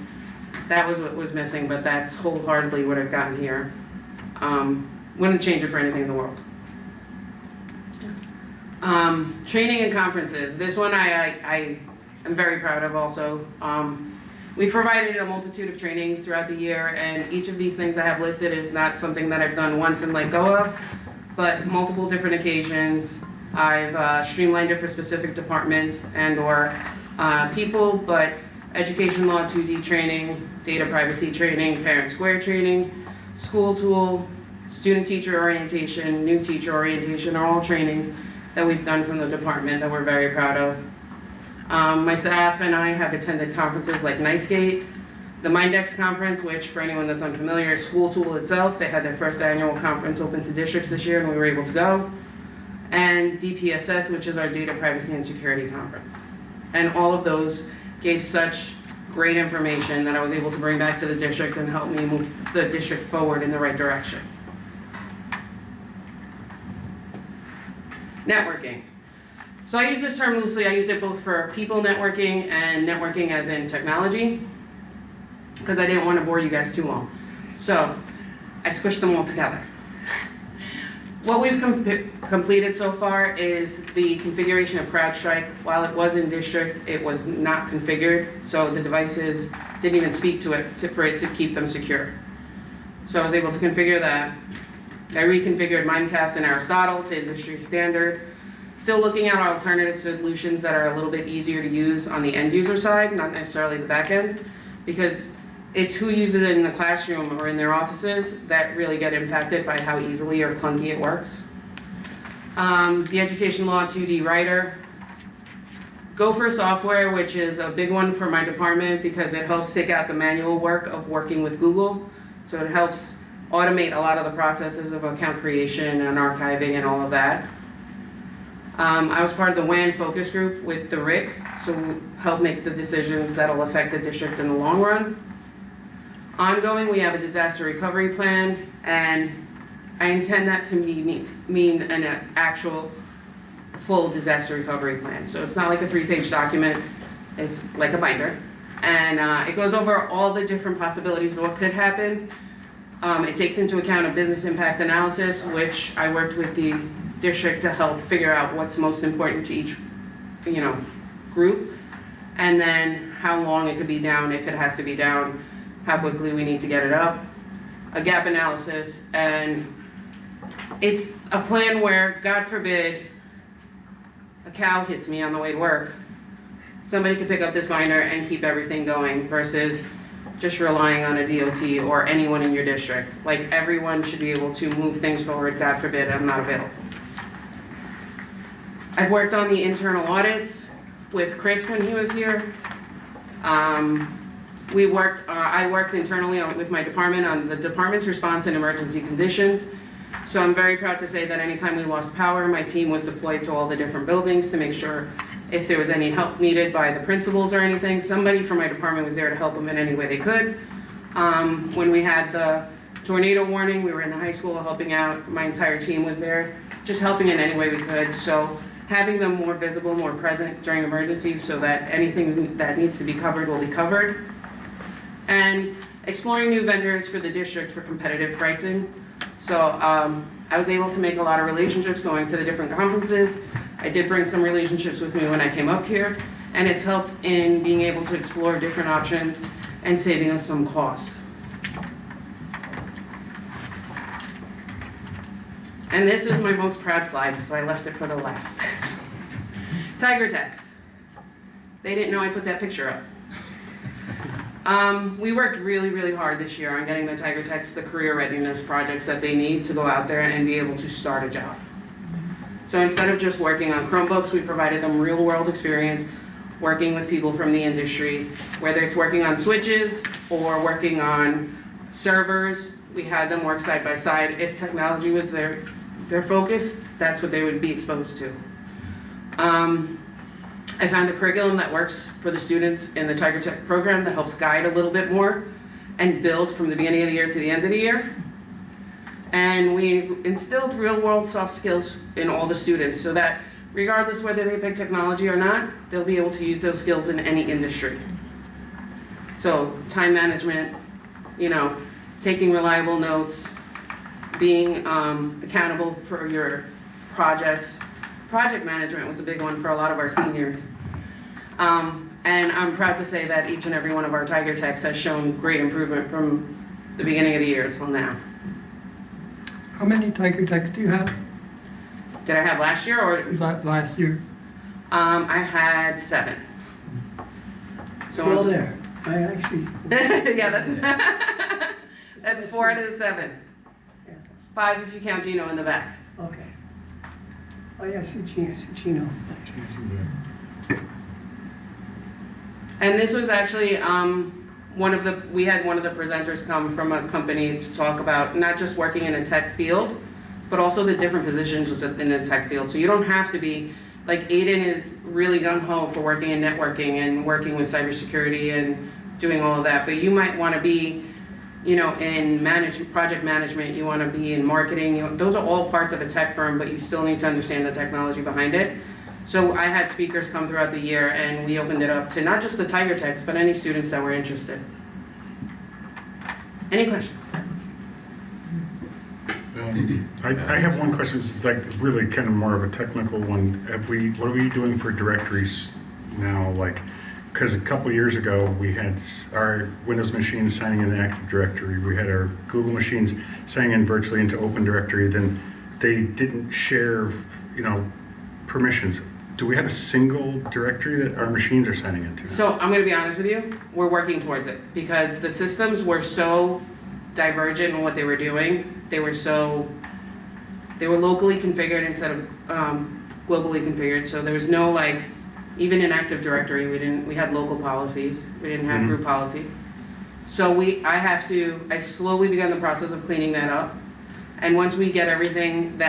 that was what was missing, but that's wholeheartedly what I've gotten here. Wouldn't change it for anything in the world. Training and conferences. This one I am very proud of also. We've provided a multitude of trainings throughout the year, and each of these things I have listed is not something that I've done once and let go of, but multiple different occasions. I've streamlined it for specific departments and or people, but education law 2D training, data privacy training, parent square training, school tool, student teacher orientation, new teacher orientation are all trainings that we've done from the department that we're very proud of. My staff and I have attended conferences like NICEGate, the Mindex conference, which for anyone that's unfamiliar, is School Tool itself. They had their first annual conference open to districts this year and we were able to go. And DPSS, which is our Data Privacy and Security Conference. And all of those gave such great information that I was able to bring back to the district and help me move the district forward in the right direction. Networking. So I use this term loosely. I use it both for people networking and networking as in technology, because I didn't want to bore you guys too long. So I squished them all together. What we've completed so far is the configuration of CrowdStrike. While it was in district, it was not configured, so the devices didn't even speak to it for it to keep them secure. So I was able to configure that. I reconfigured Mimecast and Aristotle to industry standard. Still looking at alternative solutions that are a little bit easier to use on the end user side, not necessarily the back end, because it's who uses it in the classroom or in their offices that really get impacted by how easily or clunky it works. The Education Law 2D Writer. Gopher software, which is a big one for my department because it helps take out the manual work of working with Google. So it helps automate a lot of the processes of account creation and archiving and all of that. I was part of the WAN focus group with the RIC, so we'll help make the decisions that'll affect the district in the long run. Ongoing, we have a disaster recovery plan, and I intend that to mean an actual full disaster recovery plan. So it's not like a 3-page document, it's like a binder. And it goes over all the different possibilities of what could happen. It takes into account a business impact analysis, which I worked with the district to help figure out what's most important to each, group. And then how long it could be down, if it has to be down, how quickly we need to get it up, a gap analysis, and it's a plan where, God forbid, a cow hits me on the way to work, somebody could pick up this binder and keep everything going versus just relying on a DOT or anyone in your district. Like, everyone should be able to move things forward, God forbid I'm not available. I've worked on the internal audits with Chris when he was here. I worked internally with my department on the department's response in emergency conditions. So I'm very proud to say that anytime we lost power, my team was deployed to all the different buildings to make sure If there was any help needed by the principals or anything, somebody from my department was there to help them in any way they could. When we had the tornado warning, we were in the high school helping out. My entire team was there, just helping in any way we could. So having them more visible, more present during emergencies so that anything that needs to be covered will be covered. And exploring new vendors for the district for competitive pricing. So I was able to make a lot of relationships going to the different conferences. I did bring some relationships with me when I came up here, and it's helped in being able to explore different options and saving us some costs. And this is my most proud slide, so I left it for the last. Tiger Techs. They didn't know I put that picture up. We worked really, really hard this year on getting the Tiger Techs the career readiness projects that they need to go out there and be able to start a job. So instead of just working on Chromebooks, we provided them real world experience working with people from the industry, whether it's working on switches or working on servers. We had them work side by side. If technology was their focus, that's what they would be exposed to. I found a curriculum that works for the students in the Tiger Tech program that helps guide a little bit more and build from the beginning of the year to the end of the year. And we instilled real-world soft skills in all the students so that regardless whether they pick technology or not, they'll be able to use those skills in any industry. So time management, taking reliable notes, being accountable for your projects. Project management was a big one for a lot of our seniors. And I'm proud to say that each and every one of our Tiger Techs has shown great improvement from the beginning of the year until now. How many Tiger Techs do you have? Did I have last year or? Last year. I had 7. So Well, there. I see. yeah, that's 4 out of the 7. Yeah. 5 if you count Gino in the back. Okay. Oh, yeah, I see Gino. And this was actually we had one of the presenters come from a company to talk about not just working in a tech field, but also the different positions in a tech field. So you don't have to be, like Aiden is really gung-ho for working in networking and working with cybersecurity and doing all of that, but you might want to be, in project management, you want to be in marketing, those are all parts of a tech firm, but you still need to understand the technology behind it. So I had speakers come throughout the year and we opened it up to not just the Tiger Techs, but any students that were interested. Any questions? I have one question. This is like really kind of more of a technical one. What are we doing for directories now? Because a couple years ago, we had our Windows machines signing in the Active Directory. We had our Google machines signing in virtually into Open Directory. Then they didn't share, permissions. Do we have a single directory that our machines are signing into? So I'm going to be honest with you. We're working towards it because the systems were so divergent in what they were doing. They were locally configured instead of globally configured. So there was no even in Active Directory, we had local policies. We didn't have group policy. So I slowly began the process of cleaning that up. And once we get everything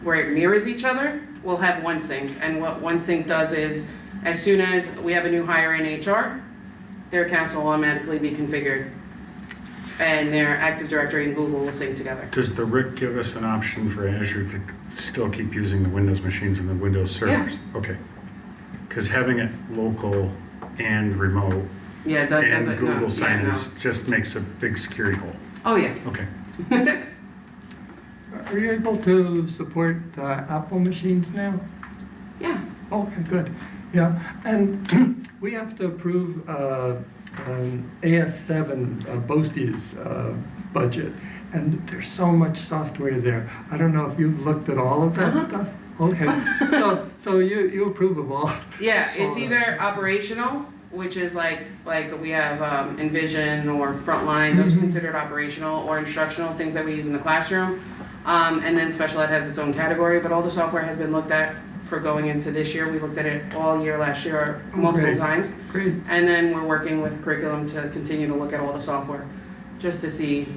where it mirrors each other, we'll have OneSync. And what OneSync does is, as soon as we have a new hire in HR, their accounts will automatically be configured. And their Active Directory and Google will sync together. Does the RIC give us an option for Azure to still keep using the Windows machines and the Windows servers? Yeah. Okay. Because having it local and remote and Google sign-ins just makes a big security hole. Oh, yeah. Okay. Are you able to support Apple machines now? Yeah. Okay, good. Yeah, and we have to approve AS7 Bosti's budget, and there's so much software there. I don't know if you've looked at all of that stuff. Okay, so you approve of all? Yeah, it's either operational, which is like we have Envision or Frontline, those are considered operational, or instructional, things that we use in the classroom. And then special ed has its own category, but all the software has been looked at for going into this year. We looked at it all year last year, multiple times. Great. And then we're working with curriculum to continue to look at all the software, just to see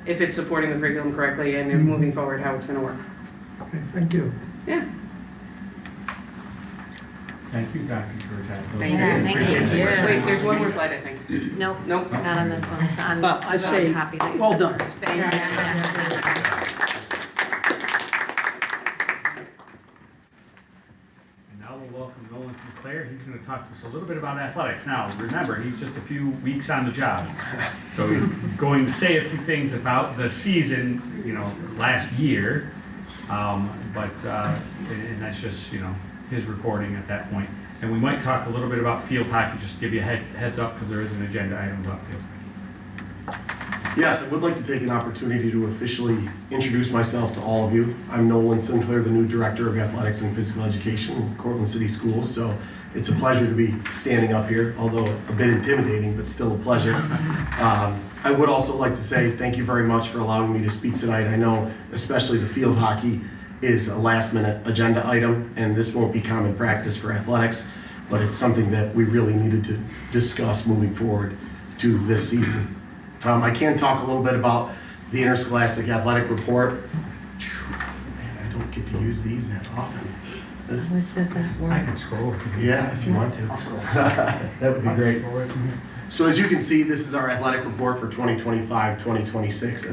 if it's supporting the curriculum correctly and if moving forward how it's going to work. Okay, thank you. Yeah. Thank you, Dr. Georgette. Thank Yeah, you. thank you. Wait, there's one more slide, I think. Nope, Nope. not on this one, it's on I the say, copy that you well sent. done. Same. And now we'll welcome Nolan Sinclair. He's going to talk to us a little bit about athletics. Now, remember, he's just a few weeks on the job. So he's going to say a few things about the season, last year. And that's just, his reporting at that point. And we might talk a little bit about field hockey, just to give you a heads up, because there is an agenda item about field hockey. Yes, I would like to take an opportunity to officially introduce myself to all of you. I'm Nolan Sinclair, the new Director of Athletics and Physical Education in Cortland City Schools, so it's a pleasure to be standing up here, although a bit intimidating, but still a pleasure. I would also like to say thank you very much for allowing me to speak tonight. I know especially the field hockey is a last-minute agenda item, and this won't be common practice for athletics, but it's something that we really needed to discuss moving forward to this season. I can talk a little bit about the Interscholastic Athletic Report. Man, I don't get to use these that often. I can scroll. Yeah, if you want to. That would be great. So as you can see, this is our athletic report for 2025-2026,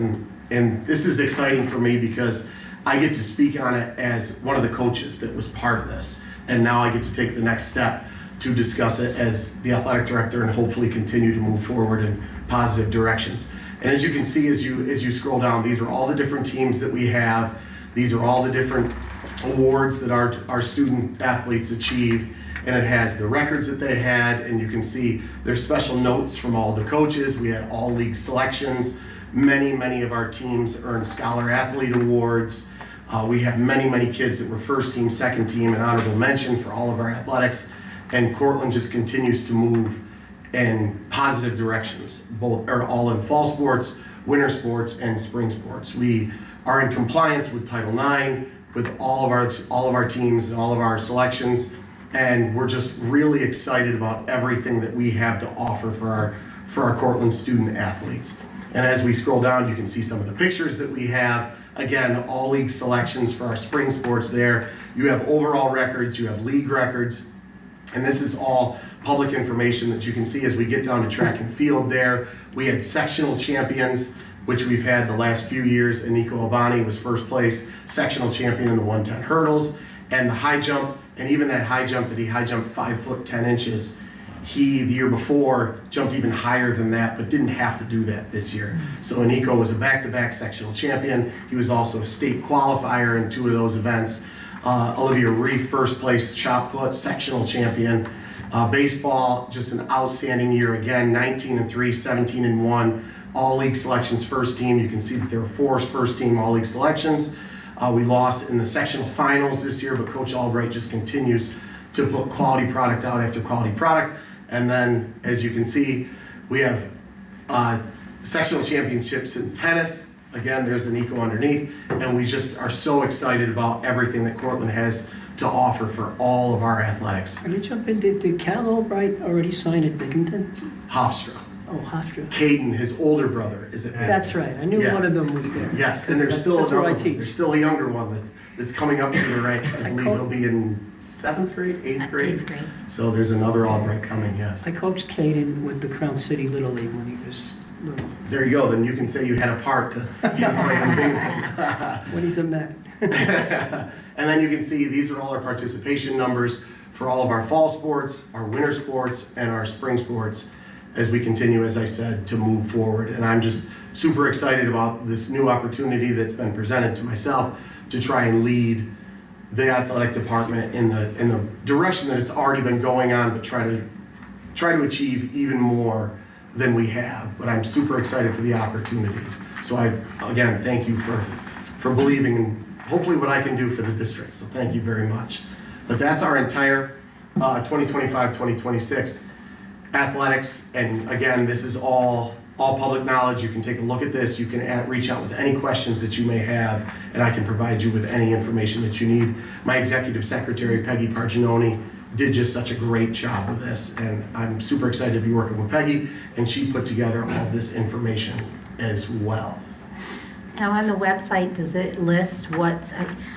and this is exciting for me because I get to speak on it as one of the coaches that was part of this, and now I get to take the next step to discuss it as the athletic director and hopefully continue to move forward in positive directions. And as you can see, as you scroll down, these are all the different teams that we have. These are all the different awards that our student athletes achieved, and it has the records that they had, and you can see there's special notes from all the coaches. We had all league selections. Many of our teams earned Scholar Athlete Awards. We have many kids that were first team, second team, and honorable mention for all of our athletics. And Cortland just continues to move in positive directions, all in fall sports, winter sports, and spring sports. We are in compliance with Title IX, with all of our teams and all of our selections, and we're just really excited about everything that we have to offer for our Cortland student athletes. And as we scroll down, you can see some of the pictures that we have. Again, all league selections for our spring sports there. You have overall records, you have league records, and this is all public information that you can see as we get down to track and field there. We had sectional champions, which we've had the last few years, and Nico Albani was first place sectional champion in the 110 hurdles, and the high jump, and even that high jump that he high jumped 5 foot 10 inches. He, the year before, jumped even higher than that, but didn't have to do that this year. So Nico was a back-to-back sectional champion. He was also a state qualifier in 2 of those events. Olivia Reef, first place shot put, sectional champion. Baseball, just an outstanding year again, 19-3, 17-1. All league selections first team. You can see that there were 4 first team all league selections. We lost in the sectional finals this year, but Coach Albright just continues to put quality product out after quality product. And then, as you can see, we have sectional championships in tennis. Again, there's an Nico underneath, and we just are so excited about everything that Cortland has to offer for all of our athletics. Can you jump in? Did Cal Albright already sign at Binghamton? Hofstra. Oh, Hofstra. Caden, his older brother, is at That's right. I knew one of them was there. Yes, and there's still that's where I another one. teach. There's still a younger one that's coming up through the ranks. I believe coach- he'll be in 7th grade, 8th grade. 8th grade. So there's another Albright coming, yes. I coached Caden with the Crown City Little League when he was little. There you go, then you can say you had a part to play in Binghamton. When he's a man. And then you can see these are all our participation numbers for all of our fall sports, our winter sports, and our spring sports as we continue, as I said, to move forward. And I'm just super excited about this new opportunity that's been presented to myself to try and lead the athletic department in the direction that it's already been going on, but try to achieve even more than we have. But I'm super excited for the opportunities. So I, again, thank you for believing in hopefully what I can do for the district. So thank you very much. But that's our entire 2025-2026 athletics. And again, this is all public knowledge. You can take a look at this. You can reach out with any questions that you may have, and I can provide you with any information that you need. My executive secretary, Peggy Parginoni, did just such a great job with this, and I'm super excited to be working with Peggy, and she put together all this information as well. Now, on the website, does it list what,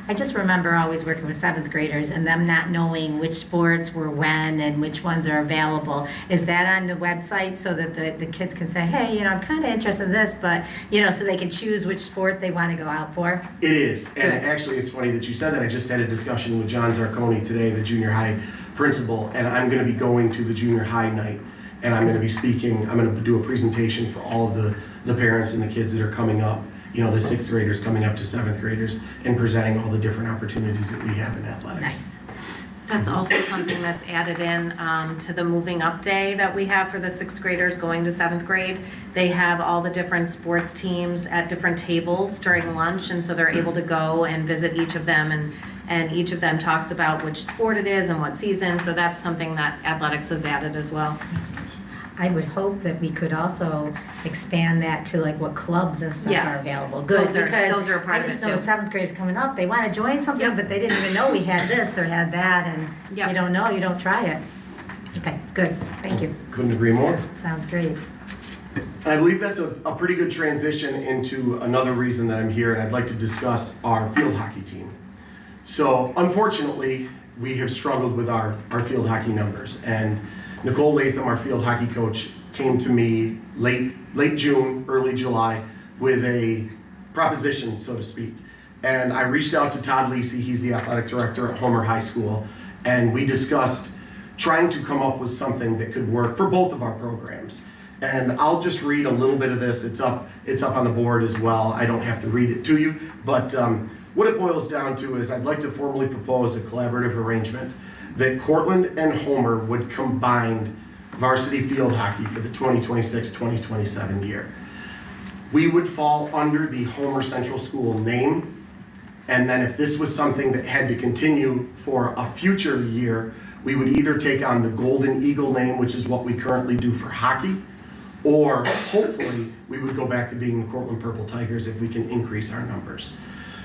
I just remember always working with seventh graders and them not knowing which sports were when and which ones are available. Is that on the website so that the kids can say, hey, you know, I'm kind of interested in this, but, you know, so they can choose which sport they want to go out for? It is, and Good. actually, it's funny that you said that. I just had a discussion with John Zarconi today, the junior high principal, and I'm going to be going to the junior high night, and I'm going to be speaking. I'm going to do a presentation for all of the parents and the kids that are coming up. You know, the sixth graders coming up to seventh graders, and presenting all the different opportunities that we have in athletics. Nice. That's also something that's added in to the moving up day that we have for the sixth graders going to seventh grade. They have all the different sports teams at different tables during lunch, and so they're able to go and visit each of them, and each of them talks about which sport it is and what season, so that's something that athletics has added as well. I would hope that we could also expand that to like what clubs and stuff Yeah. are available. Good, Those are because a part I of just it know too. seventh graders coming up, they want to join something, Yep. but they didn't even know we had this or had that, and Yep. you don't know, you don't try it. Okay, good, thank you. Couldn't agree more. Sounds great. I believe that's a pretty good transition into another reason that I'm here, and I'd like to discuss our field hockey team. So unfortunately, we have struggled with our field hockey numbers, and Nicole Latham, our field hockey coach, came to me late June, early July, with a proposition, so to speak. And I reached out to Todd Lisi, he's the athletic director at Homer High School, and we discussed trying to come up with something that could work for both of our programs. And I'll just read a little bit of this. It's up on the board as well. I don't have to read it to you, but what it boils down to is I'd like to formally propose a collaborative arrangement that Cortland and Homer would combine varsity field hockey for the 2026-2027 year. We would fall under the Homer Central School name, and then if this was something that had to continue for a future year, we would either take on the Golden Eagle name, which is what we currently do for hockey, or hopefully we would go back to being the Cortland Purple Tigers if we can increase our numbers.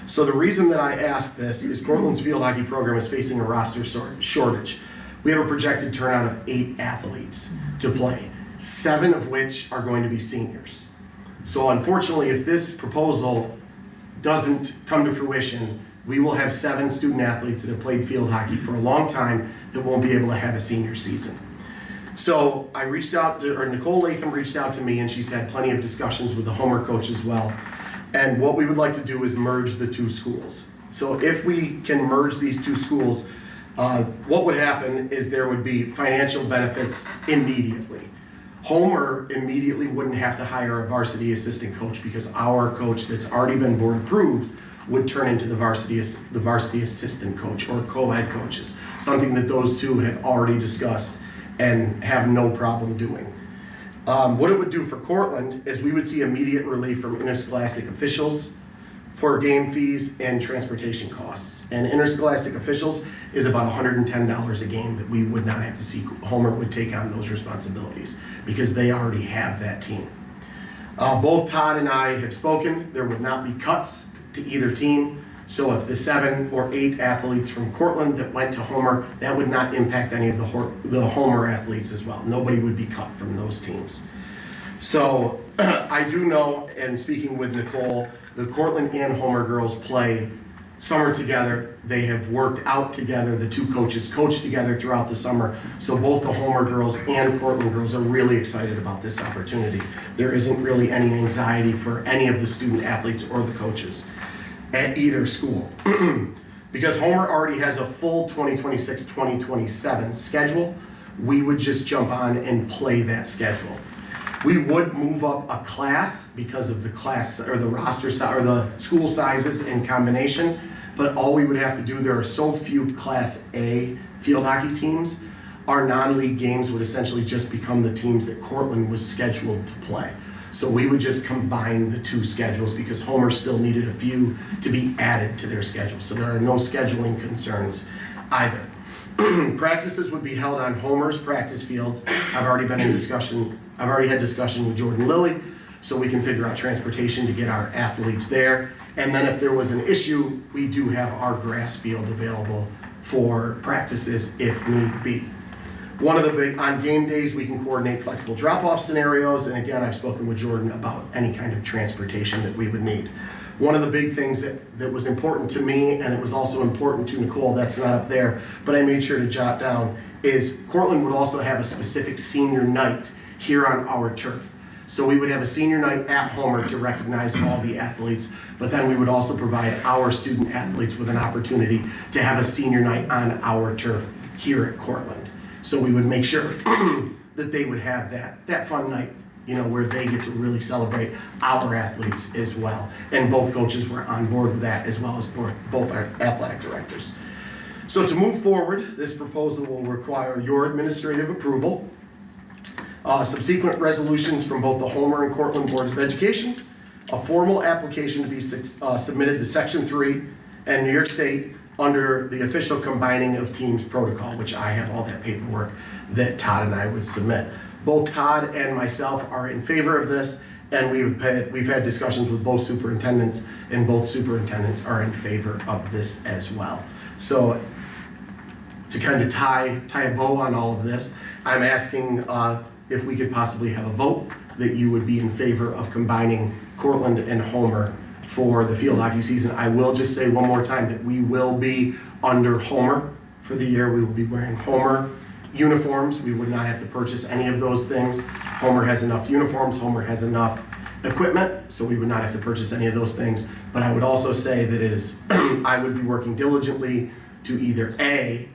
So the reason that I ask this is Cortland's field hockey program is facing a roster shortage. We have a projected turnout of 8 athletes to play, 7 of which are going to be seniors. So unfortunately, if this proposal doesn't come to fruition, we will have 7 student athletes that have played field hockey for a long time that won't be able to have a senior season. So I reached out to, or Nicole Latham reached out to me, and she's had plenty of discussions with the Homer coach as well. And what we would like to do is merge the 2 schools. So if we can merge these 2 schools, what would happen is there would be financial benefits immediately. Homer immediately wouldn't have to hire a varsity assistant coach because our coach that's already been board approved would turn into the varsity assistant coach or co-head coaches, something that those 2 have already discussed and have no problem doing. What it would do for Cortland is we would see immediate relief from interscholastic officials, per game fees, and transportation costs. And interscholastic officials is about $110 a game that we would not have to see. Homer would take on those responsibilities because they already have that team. Both Todd and I have spoken. There would not be cuts to either team. So if the 7 or 8 athletes from Cortland that went to Homer, that would not impact any of the Homer athletes as well. Nobody would be cut from those teams. So I do know, and speaking with Nicole, the Cortland and Homer girls play summer together. They have worked out together. The 2 coaches coach together throughout the summer. So both the Homer girls and Cortland girls are really excited about this opportunity. There isn't really any anxiety for any of the student athletes or the coaches at either school. Because Homer already has a full 2026-2027 schedule, we would just jump on and play that schedule. We would move up a class because of the class or the roster or the school sizes in combination, but all we would have to do, there are so few Class A field hockey teams, our non-league games would essentially just become the teams that Cortland was scheduled to play. So we would just combine the 2 schedules because Homer still needed a few to be added to their schedule. So there are no scheduling concerns either. Practices would be held on Homer's practice fields. I've already had discussion with Jordan Lilly, so we can figure out transportation to get our athletes there. And then if there was an issue, we do have our grass field available for practices if need be. One of the big, on game days, we can coordinate flexible drop-off scenarios. And again, I've spoken with Jordan about any kind of transportation that we would need. one of the big things that was important to me, and it was also important to Nicole, that's not up there, but I made sure to jot down, is Cortland would also have a specific senior night here on our turf. So we would have a senior night at Homer to recognize all the athletes, but then we would also provide our student athletes with an opportunity to have a senior night on our turf here at Cortland. So we would make sure that they would have that fun night, you know, where they get to really celebrate our athletes as well. And both coaches were on board with that, as well as both our athletic directors. So to move forward, this proposal will require your administrative approval, subsequent resolutions from both the Homer and Cortland Boards of Education, a formal application to be submitted to Section 3 and New York State under the official combining of teams protocol, which I have all that paperwork that Todd and I would submit. Both Todd and myself are in favor of this, and we've had discussions with both superintendents, and both superintendents are in favor of this as well. So to kind of tie a bow on all of this, I'm asking if we could possibly have a vote that you would be in favor of combining Cortland and Homer for the field hockey season. I will just say one more time that we will be under Homer for the year. We will be wearing Homer uniforms. We would not have to purchase any of those things. Homer has enough uniforms. Homer has enough equipment, so we would not have to purchase any of those things. But I would also say that it is, I would be working diligently to either A,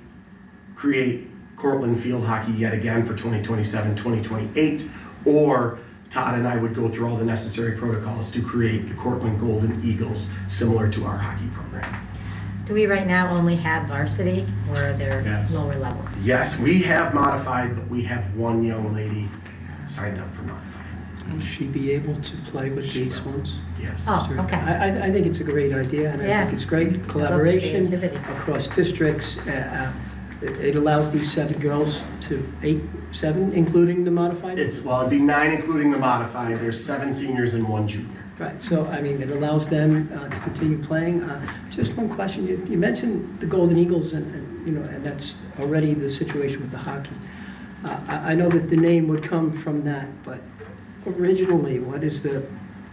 create Cortland field hockey yet again for 2027, 2028, or Todd and I would go through all the necessary protocols to create the Cortland Golden Eagles, similar to our hockey program. Do we right now only have varsity, or are there Yes. lower levels? Yes, we have modified, but we have one young lady signed up for modified. Will she be able to play with these ones? Yes. Oh, okay. I think it's a great idea, and I Yeah. think it's great I love the collaboration creativity. across districts. It allows these 7 girls to 7, including the modified? Well, it'd be 9 including the modified. There's 7 seniors and 1 junior. Right, so, I mean, it allows them to continue playing. Just one question, you mentioned the Golden Eagles, and you know, and that's already the situation with the hockey. I know that the name would come from that, but originally, what is the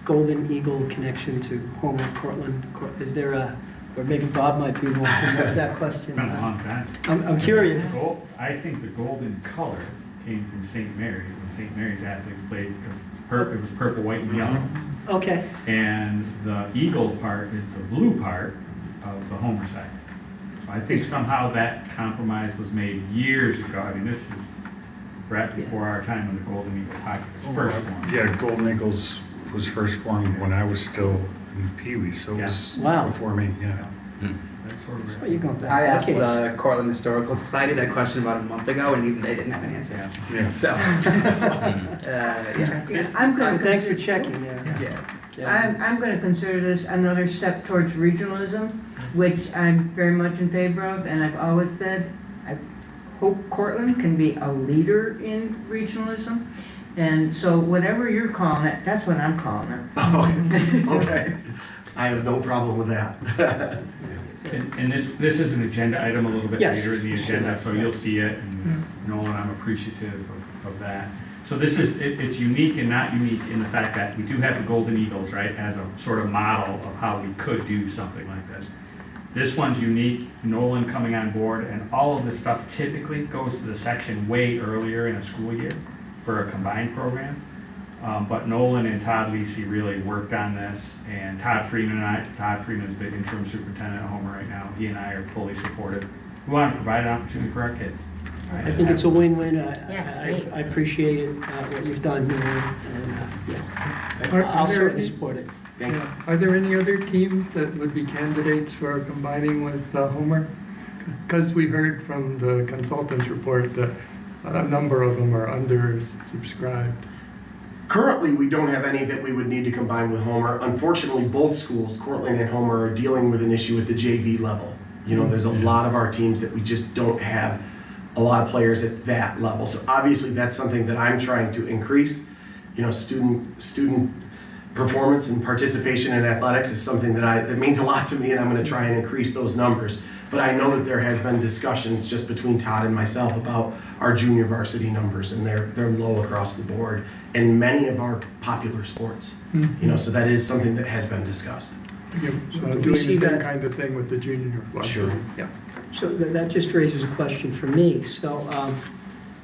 Golden Eagle connection to Homer, Cortland? Is there or maybe Bob might be the one who knows that question. It's been a long time. I'm curious. I think the golden color came from St. Mary's, when St. Mary's athletes played, because it was purple, white, and yellow. Okay. And the eagle part is the blue part of the Homer side. So I think somehow that compromise was made years ago. I mean, this is right before our time when the Golden Eagles hockey was first formed. Yeah, Golden Eagles was first formed when I was still in Pee Wee, so it was Wow. before me, yeah. That's sort of So you're going back. I asked decades. the Cortland Historical Society that question about a month ago, and even they didn't have an answer. Yeah. So, yeah. I'm going Thanks for checking, Yeah. I'm going to consider this another step towards regionalism, which I'm very much in favor of, and I've always said, I hope Cortland can be a leader in regionalism. And so whatever you're calling it, that's what I'm calling it. Okay. I have no problem with that. And this is an agenda item a little bit Yes. later in the agenda, so you'll see it, and Nolan, I'm appreciative of that. So this is, it's unique and not unique in the fact that we do have the Golden Eagles, right, as a sort of model of how we could do something like this. This one's unique, Nolan coming on board, and all of this stuff typically goes to the section way earlier in a school year for a combined program. But Nolan and Todd Lisi really worked on this, and Todd Freeman is the interim superintendent at Homer right now. He and I are fully supportive. We want to provide an opportunity for our kids. Right? I think it's a win-win. Yeah, it's great. I appreciate it, what you've done, and I'll certainly support it. Thank you. Are there any other teams that would be candidates for combining with Homer? Because we heard from the consultants report that a number of them are undersubscribed. Currently, we don't have any that we would need to combine with Homer. Unfortunately, both schools, Cortland and Homer, are dealing with an issue at the JV level. You know, there's a lot of our teams that we just don't have a lot of players at that level. So obviously, that's something that I'm trying to increase. You know, student performance and participation in athletics is something that means a lot to me, and I'm going to try and increase those numbers. But I know that there has been discussions just between Todd and myself about our junior varsity numbers, and they're low across the board in many of our popular sports. You know, so that is something that has been discussed. we Doing see the same that- kind of thing with the junior varsity. Sure. Yeah. So that just raises a question for me. So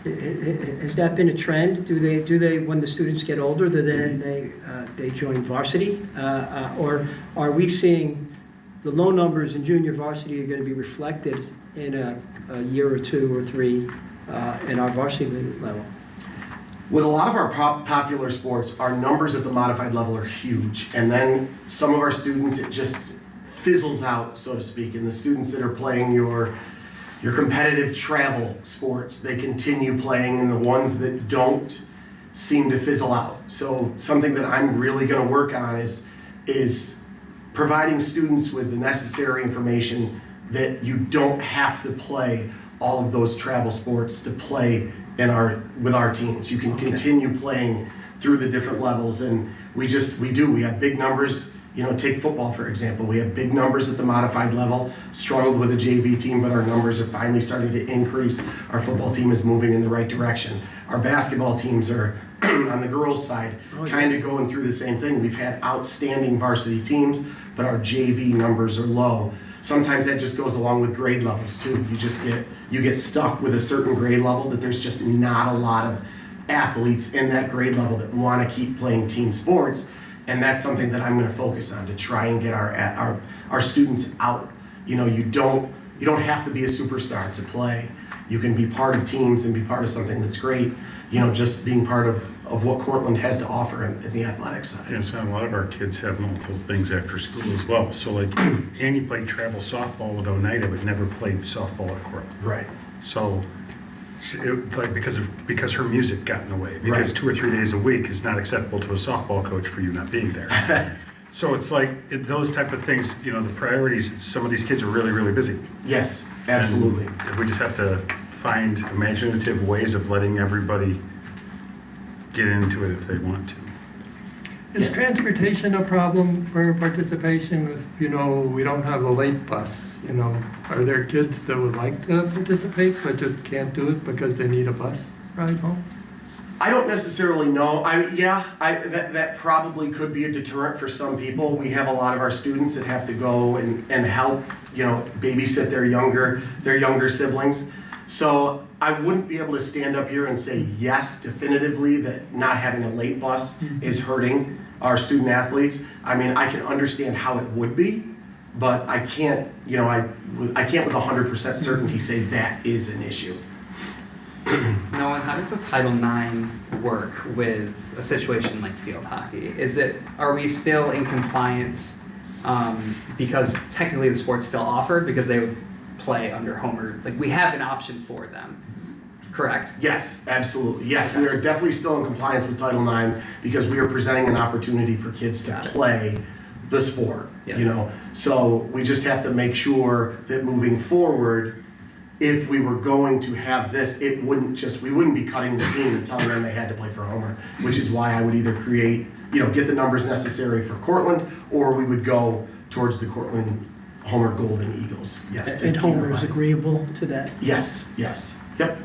has that been a trend? Do they when the students get older, then they join varsity? Or are we seeing the low numbers in junior varsity are going to be reflected in a year or two or three in our varsity level? With a lot of our popular sports, our numbers at the modified level are huge. And then some of our students, it just fizzles out, so to speak. And the students that are playing your competitive travel sports, they continue playing, and the ones that don't seem to fizzle out. So something that I'm really going to work on is providing students with the necessary information that you don't have to play all of those travel sports to play with our teams. You can continue playing through the different levels, and we have big numbers. Take football, for example. We have big numbers at the modified level, struggled with a JV team, but our numbers are finally starting to increase. Our football team is moving in the right direction. Our basketball teams are, on the girls' side, kind of going through the same thing. We've had outstanding varsity teams, but our JV numbers are low. Sometimes that just goes along with grade levels, too. You get stuck with a certain grade level that there's just not a lot of athletes in that grade level that want to keep playing team sports. And that's something that I'm going to focus on to try and get our students out. You don't have to be a superstar to play. You can be part of teams and be part of something that's great. Just being part of what Cortland has to offer in the athletics side. Yeah, so a lot of our kids have multiple things after school as well. So like Annie played travel softball with Oneida, but never played softball at Cortland. Right. So because her music got in the way, because Right. 2 or 3 days a week is not acceptable to a softball coach for you not being there. So it's those type of things, the priorities, some of these kids are really, really busy. Yes, absolutely. And we just have to find imaginative ways of letting everybody get into it if they want to. Is Yes. transportation a problem for participation if, we don't have a late bus? Are there kids that would like to participate but just can't do it because they need a bus ride home? I don't necessarily know. That probably could be a deterrent for some people. We have a lot of our students that have to go and help, babysit their younger siblings. So I wouldn't be able to stand up here and say yes definitively that not having a late bus is hurting our student athletes. I mean, I can understand how it would be, but I can't, I can't with 100% certainty say that is an issue. Nolan, how does the Title IX work with a situation like field hockey? Are we still in compliance because technically the sport's still offered because they would play under Homer? We have an option for them, correct? Yes, absolutely. Yes, we are definitely still in compliance with Title IX because we are presenting an opportunity for kids to play the sport, So we just have to make sure that moving forward, if we were going to have this, we wouldn't be cutting the team and telling them they had to play for Homer, which is why I would either create, get the numbers necessary for Cortland, or we would go towards the Cortland Homer Golden Eagles. Yes. And Homer is agreeable to that? Yes. Yep.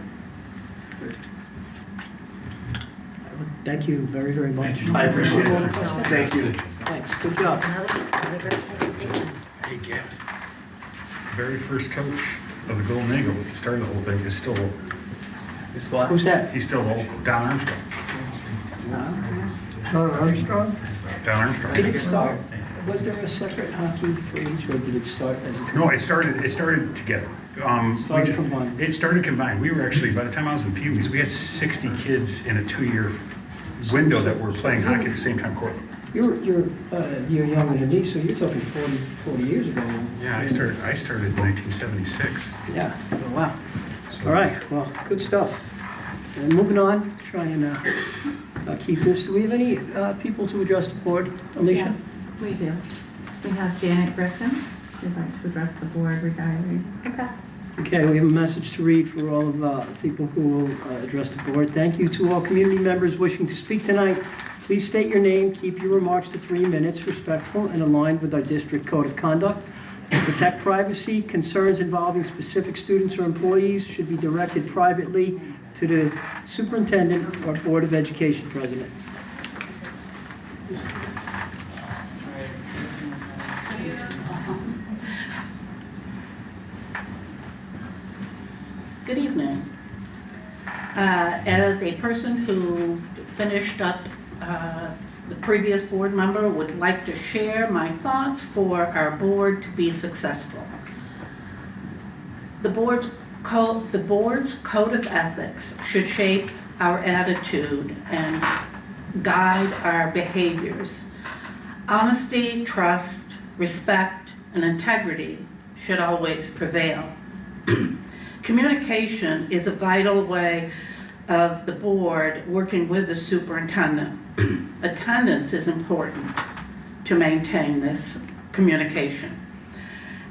Thank you very, very much. I appreciate it. Thank you. Thanks, good job. Another great presentation. Hey, Gavin. Very first coach of the Golden Eagles, he started the whole thing, is still, Who's that? he's still Don Armstrong. Armstrong? Don Armstrong. Did it start? Was there a separate hockey for each, or did it start as a? No, it started together. Started combined. It started combined. We were actually, by the time I was in Pee-wees, we had 60 kids in a 2-year window that were playing hockey at the same time Cortland. You're younger than me, so you're talking 40 years ago. Yeah, I started in 1976. Yeah, oh, wow. All right, well, good stuff. And moving on, try and keep this. Do we have any people to address the board? Alicia? Yes, we do. We have Janet Griffin, who'd like to address the board regarding the past. Okay, we have a message to read for all of the people who will address the board. Thank you to all community members wishing to speak tonight. Please state your name, keep your remarks to 3 minutes, respectful and aligned with our district code of conduct. To protect privacy, concerns involving specific students or employees should be directed privately to the superintendent or Board of Education president. Good evening. As a person who finished up the previous board member, would like to share my thoughts for our board to be successful. The board's code of ethics should shape our attitude and guide our behaviors. Honesty, trust, respect, and integrity should always prevail. Communication is a vital way of the board working with the superintendent. Attendance is important to maintain this communication,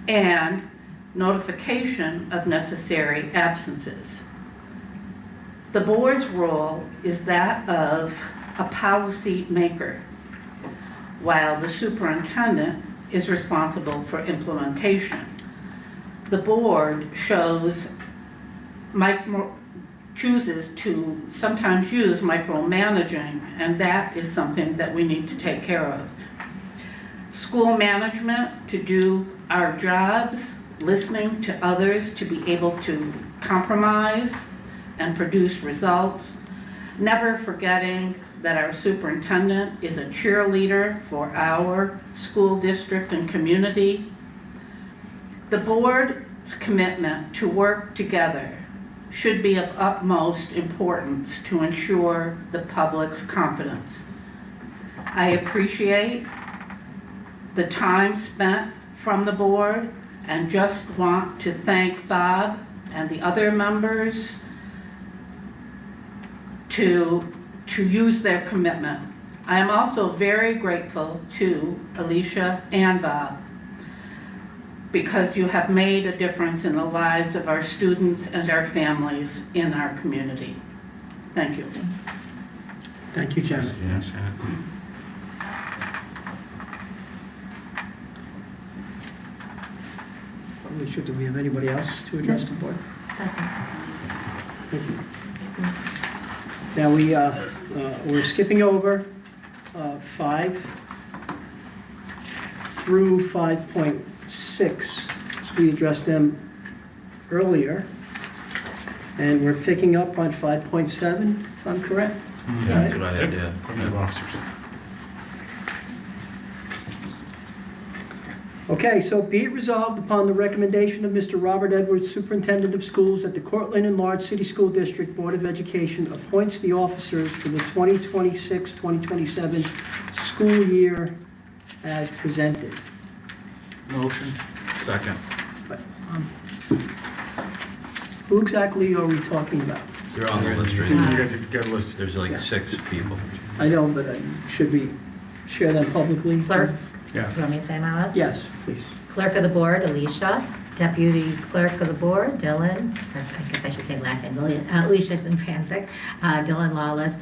and notification of necessary absences. The board's role is that of a policy maker, while the superintendent is responsible for implementation. The board chooses to sometimes use micromanaging, and that is something that we need to take care of. School management to do our jobs, listening to others to be able to compromise and produce results, never forgetting that our superintendent is a cheerleader for our school district and community. The board's commitment to work together should be of utmost importance to ensure the public's confidence. I appreciate the time spent from the board and just want to thank Bob and the other members to use their commitment. I am also very grateful to Alicia and Bob because you have made a difference in the lives of our students and our families in our community. Thank you. Thank you, Janet. Yes, Janet. Alicia, do we have anybody else to address the board? That's it. Thank you. Now, we're skipping over 5 through 5.6. We addressed them earlier. And we're picking up on 5.7, if I'm correct? Yeah, that's what I had, yeah. Appointment of officers. Okay, so be it resolved upon the recommendation of Mr. Robert Edwards, Superintendent of Schools, that the Cortland Enlarged City School District Board of Education appoints the officers for the 2026-2027 school year as presented. Motion. Second. Who exactly are we talking about? They're on the list right You now. got a list. There's like Yeah. 6 people. I know, but should we share them publicly? Clerk, Yeah. you want me to say them out loud? Yes, please. Clerk of the Board, Alicia. Deputy Clerk of the Board, Dylan. I guess I should say last names, Alicia Pancic. Dylan Lawless.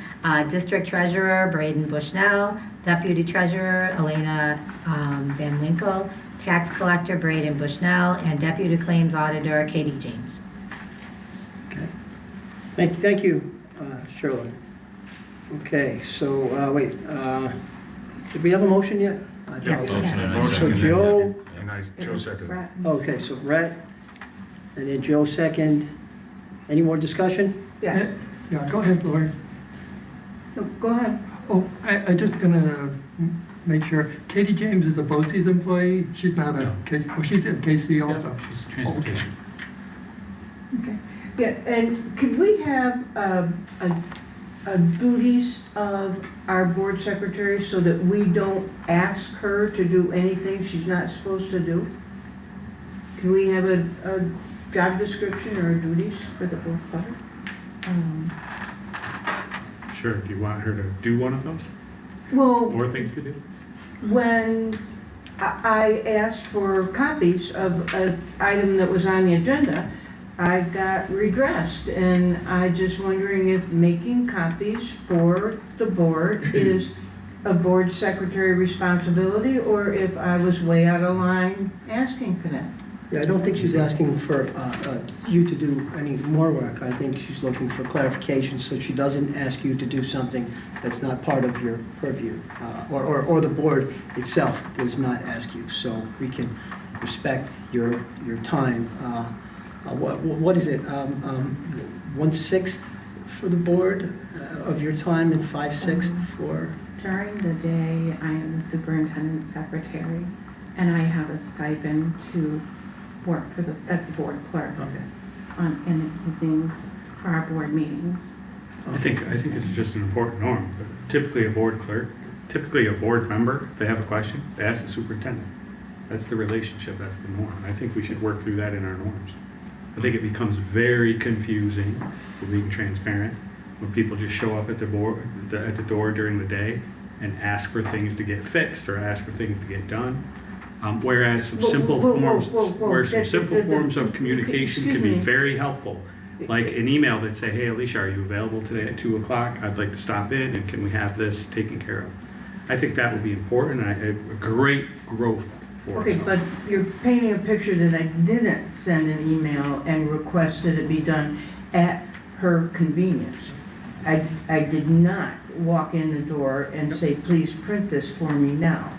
District Treasurer, Braden Bushnell. Deputy Treasurer, Elena Van Winkle. Tax Collector, Braden Bushnell. And Deputy Claims Auditor, Katie James. Okay. Thank you, Shirley. Okay, so, wait, did we have a motion yet? Yeah. So Joe, And Joe seconded. okay, so Brett, and then Joe second. Any more discussion? Yeah, Yeah, go ahead, Lori. no, go ahead. Oh, I just gonna make sure, Katie James is a BOCES employee, she's not a No. KC, oh, she's in KC also? She's transportation. Okay, yeah, and could we have a duties of our board secretary so that we don't ask her to do anything she's not supposed to do? Can we have a job description or duties for the board clerk? Sure. Do you want her to do one of those? Well, More things to do? when I asked for copies of an item that was on the agenda, I got regressed, and I just wondering if making copies for the board is a board secretary responsibility, or if I was way out of line asking for that. Yeah, I don't think she's asking for you to do any more work. I think she's looking for clarification, so she doesn't ask you to do something that's not part of your purview, or the board itself does not ask you. So we can respect your time. what is it, 1/6 for the board of your time and 5/6 for? During the day, I am the superintendent's secretary, and I have a stipend to work as the board clerk Okay. in the evenings for our board meetings. I think it's just an important norm, but typically a board clerk, typically a board member, if they have a question, they ask the superintendent. That's the relationship, that's the norm. I think we should work through that in our norms. I think it becomes very confusing, for being transparent, when people just show up at the door during the day and ask for things to get fixed or ask for things to get done. Whereas some simple forms of communication can be very helpful. Like an email that say, hey, Alicia, are you available today at 2 o'clock? I'd like to stop in and can we have this taken care of? I think that would be important and a great growth for us. Okay, but you're painting a picture that I didn't send an email and requested it be done at her convenience. I did not walk in the door and say, please print this for me now.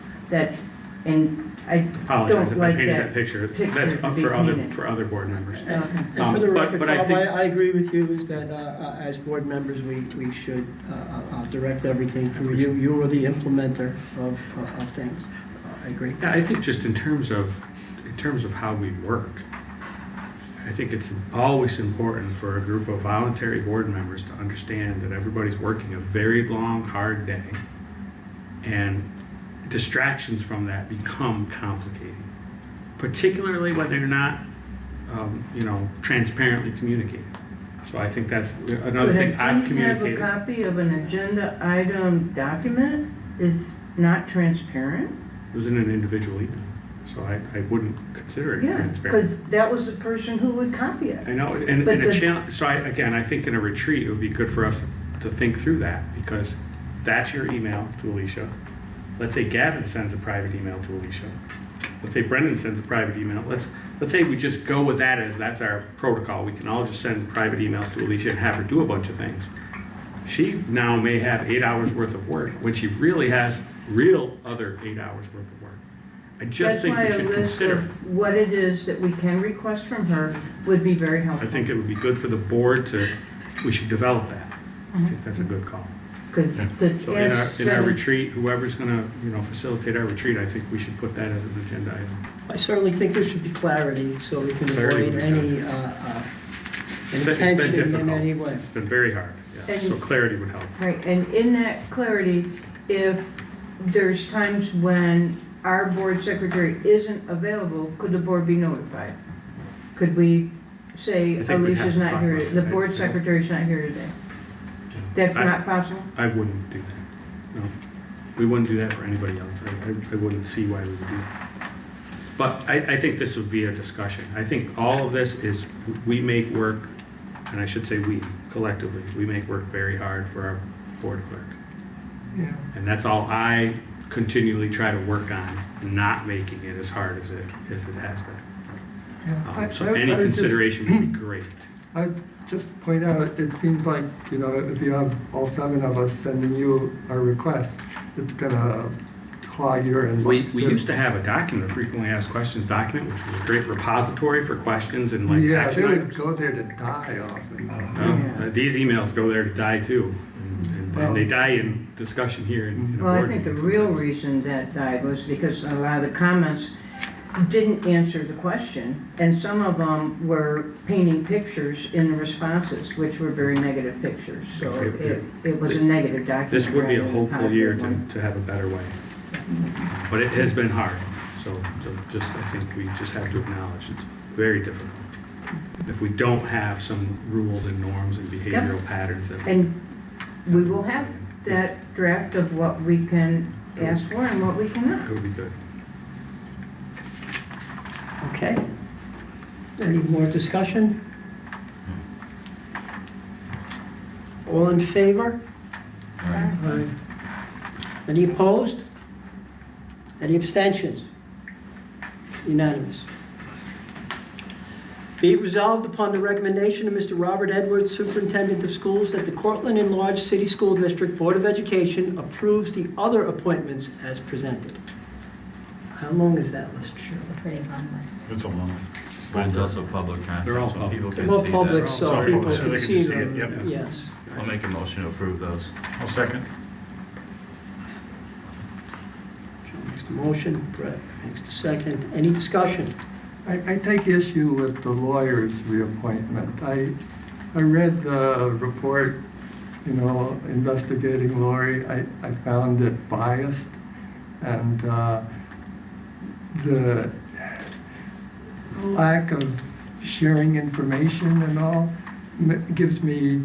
I Apologize if I like painted that picture. That's to up be for painted. other board members. And for the record, but I Bob, think- I agree with you, is that as board members, we should direct everything through you. You are the implementer of things. I agree. Yeah, I think just in terms of how we work, I think it's always important for a group of voluntary board members to understand that everybody's working a very long, hard day, and distractions from that become complicated, particularly when they're not, transparently communicated. So I think that's another thing I've communicated. Please have a copy of an agenda item document is not transparent? It was in an individual email, so I wouldn't consider it Yeah, transparent. because that was the person who would copy it. I know, and But a challenge, so I think in a retreat, it would be good for us to think through that, because that's your email to Alicia. Let's say Gavin sends a private email to Alicia. Let's say Brendan sends a private email. Let's say we just go with that as that's our protocol. We can all just send private emails to Alicia and have her do a bunch of things. She now may have 8 hours worth of work when she really has real other 8 hours worth of work. I just think we should That's why a list consider. of what it is that we can request from her would be very helpful. I think it would be good for the board we should develop that. I think that's a good call. Because So in our retreat, whoever's gonna, facilitate our retreat, I think we should put that as an agenda item. I certainly think there should be clarity, so we can Clarity avoid would be any It's been tension in difficult. any way. It's been very hard, yeah. And- So clarity would help. Right, and in that clarity, if there's times when our board secretary isn't available, could the board be notified? Could we say I think we'd have Alicia's to not talk here, about the that. board secretary's not here today? That's not possible? I wouldn't do that, no. We wouldn't do that for anybody else. I wouldn't see why we would do that. But I think this would be a discussion. I think all of this is, we make work, and I should say we, collectively, we make work very hard for our board clerk. Yeah. And that's all I continually try to work on, not making it as hard as it has been. Yeah. So any I just- consideration would be great. I just point out, it seems like, if you have all 7 of us sending you a request, it's gonna clog your inbox. We used to have a document, a frequently asked questions document, which was a great repository for questions and like Yeah, action they would items. go there to die often. These emails go there to die too. And they die in discussion here in a Well, I board think the meeting real sometimes. reason that died was because a lot of the comments didn't answer the question, and some of them were painting pictures in the responses, which were very negative pictures. So it was a negative document. This would be a rather than hopeful year positive one. to have a better way. But it has been hard, so just, I think we just have to acknowledge it's very difficult. If we don't have some rules and norms and behavioral patterns that. And we will have that draft of what we can ask for and what we cannot. It would be good. Okay. Any more discussion? All in favor? Aye. Any opposed? Any abstentions? Unanimous. Be it resolved upon the recommendation of Mr. Robert Edwards, Superintendent of Schools, that the Cortland Enlarged City School District Board of Education approves the other appointments as presented. How long is that list, Cheryl? It's a pretty long list. It's a long one. Mine's also public They're all content, so people They're can all see public, that. so Sorry, people so can they can see just see it, them, yep. yes. I'll make a motion to approve those. I'll second. John makes the motion, Brett makes the second. Any discussion? I take issue with the lawyer's reappointment. I read the report, you know, investigating Lori. I found it biased, and the lack of sharing information and all gives me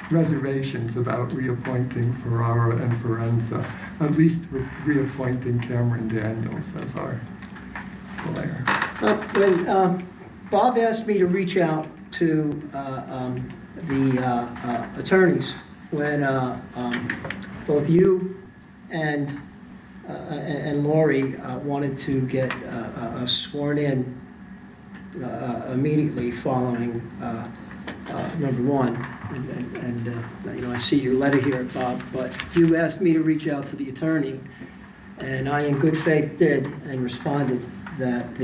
reservations about reappointing Ferrara and Forenza, at least reappointing Cameron Daniels as our lawyer. When Bob asked me to reach out to the attorneys, when both you and Lori wanted to get sworn in immediately following number one, and you know, I see your letter here, Bob, but you asked me to reach out to the attorney, and I in good faith did and responded that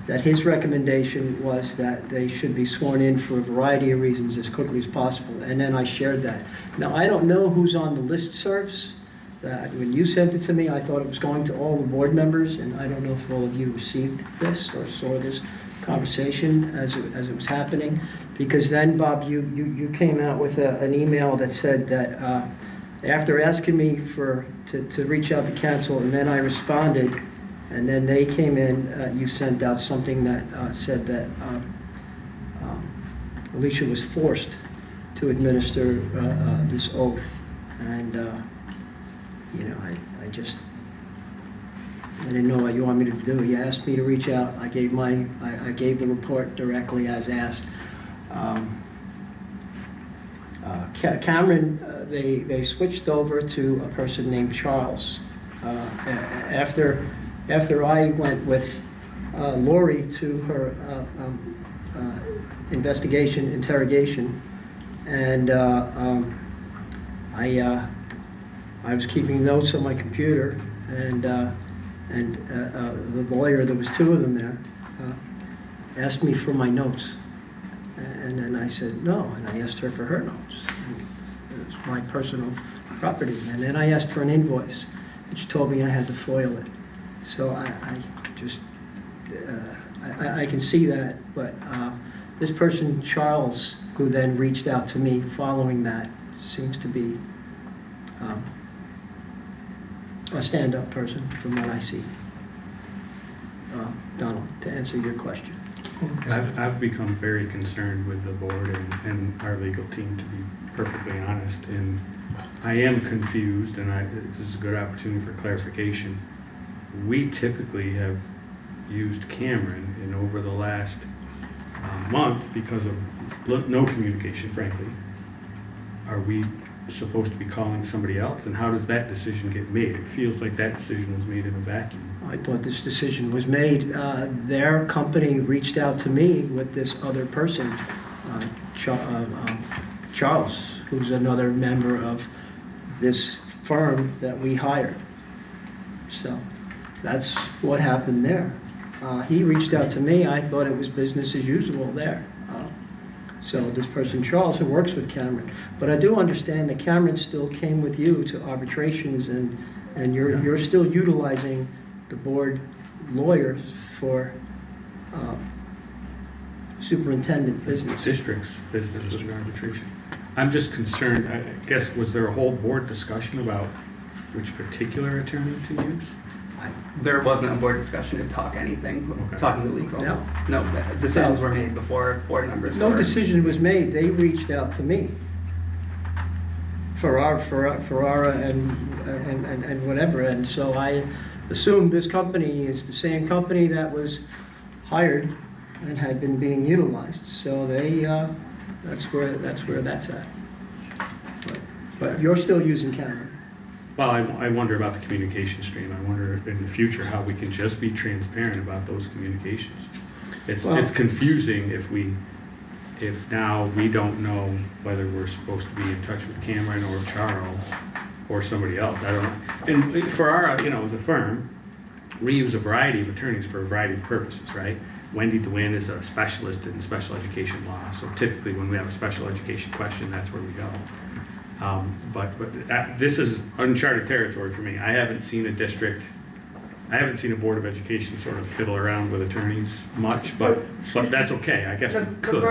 that his recommendation was that they should be sworn in for a variety of reasons as quickly as possible, and then I shared that. Now, I don't know who's on the listservs. That when you sent it to me, I thought it was going to all the board members, and I don't know if all of you received this or saw this conversation as it was happening, because then, Bob, you came out with an email that said that after asking me to reach out to council, and then I responded, and then they came in, you sent out something that said that Alicia was forced to administer this oath, and you know, I didn't know what you want me to do. You asked me to reach out. I gave the report directly as asked. Cameron, they switched over to a person named Charles. After I went with Lori to her interrogation, and I was keeping notes on my computer, and the lawyer, there was two of them there, asked me for my notes. And then I said no, and I asked her for her notes. It was my personal property. And then I asked for an invoice, and she told me I had to FOIL it. So I can see that, but this person, Charles, who then reached out to me following that, seems to be a stand-up person from what I see. Donald, to answer your question. I've become very concerned with the board and our legal team, to be perfectly honest, and I am confused, and this is a good opportunity for clarification. We typically have used Cameron, and over the last month, because of no communication, frankly, are we supposed to be calling somebody else, and how does that decision get made? It feels like that decision was made in a vacuum. I thought this decision was made. Their company reached out to me with this other person, Charles, who's another member of this firm that we hired. So that's what happened there. He reached out to me. I thought it was business as usual there. So this person, Charles, who works with Cameron. But I do understand that Cameron still came with you to arbitrations, and you're still utilizing the board lawyers for superintendent business. The district's business was an arbitration. I'm just concerned, I guess, was there a whole board discussion about which particular attorney to use? There wasn't a board discussion to talk anything, Okay. talking to legal. No. Decisions were made before board members. No were- decision was made. They reached out to me. Ferrara and whatever, and so I assumed this company is the same company that was hired and had been being utilized. So that's where that's at. But you're still using Cameron. Well, I wonder about the communication stream. I wonder in the future how we can just be transparent about those communications. It's confusing if now we don't know whether we're supposed to be in touch with Cameron or Charles or somebody else. I don't know. And for our, as a firm, we use a variety of attorneys for a variety of purposes, right? Wendy DeWin is a specialist in special education law, so typically when we have a special education question, that's where we go. But this is uncharted territory for me. I haven't seen a Board of Education sort of fiddle around with attorneys much, but that's okay, I guess we could.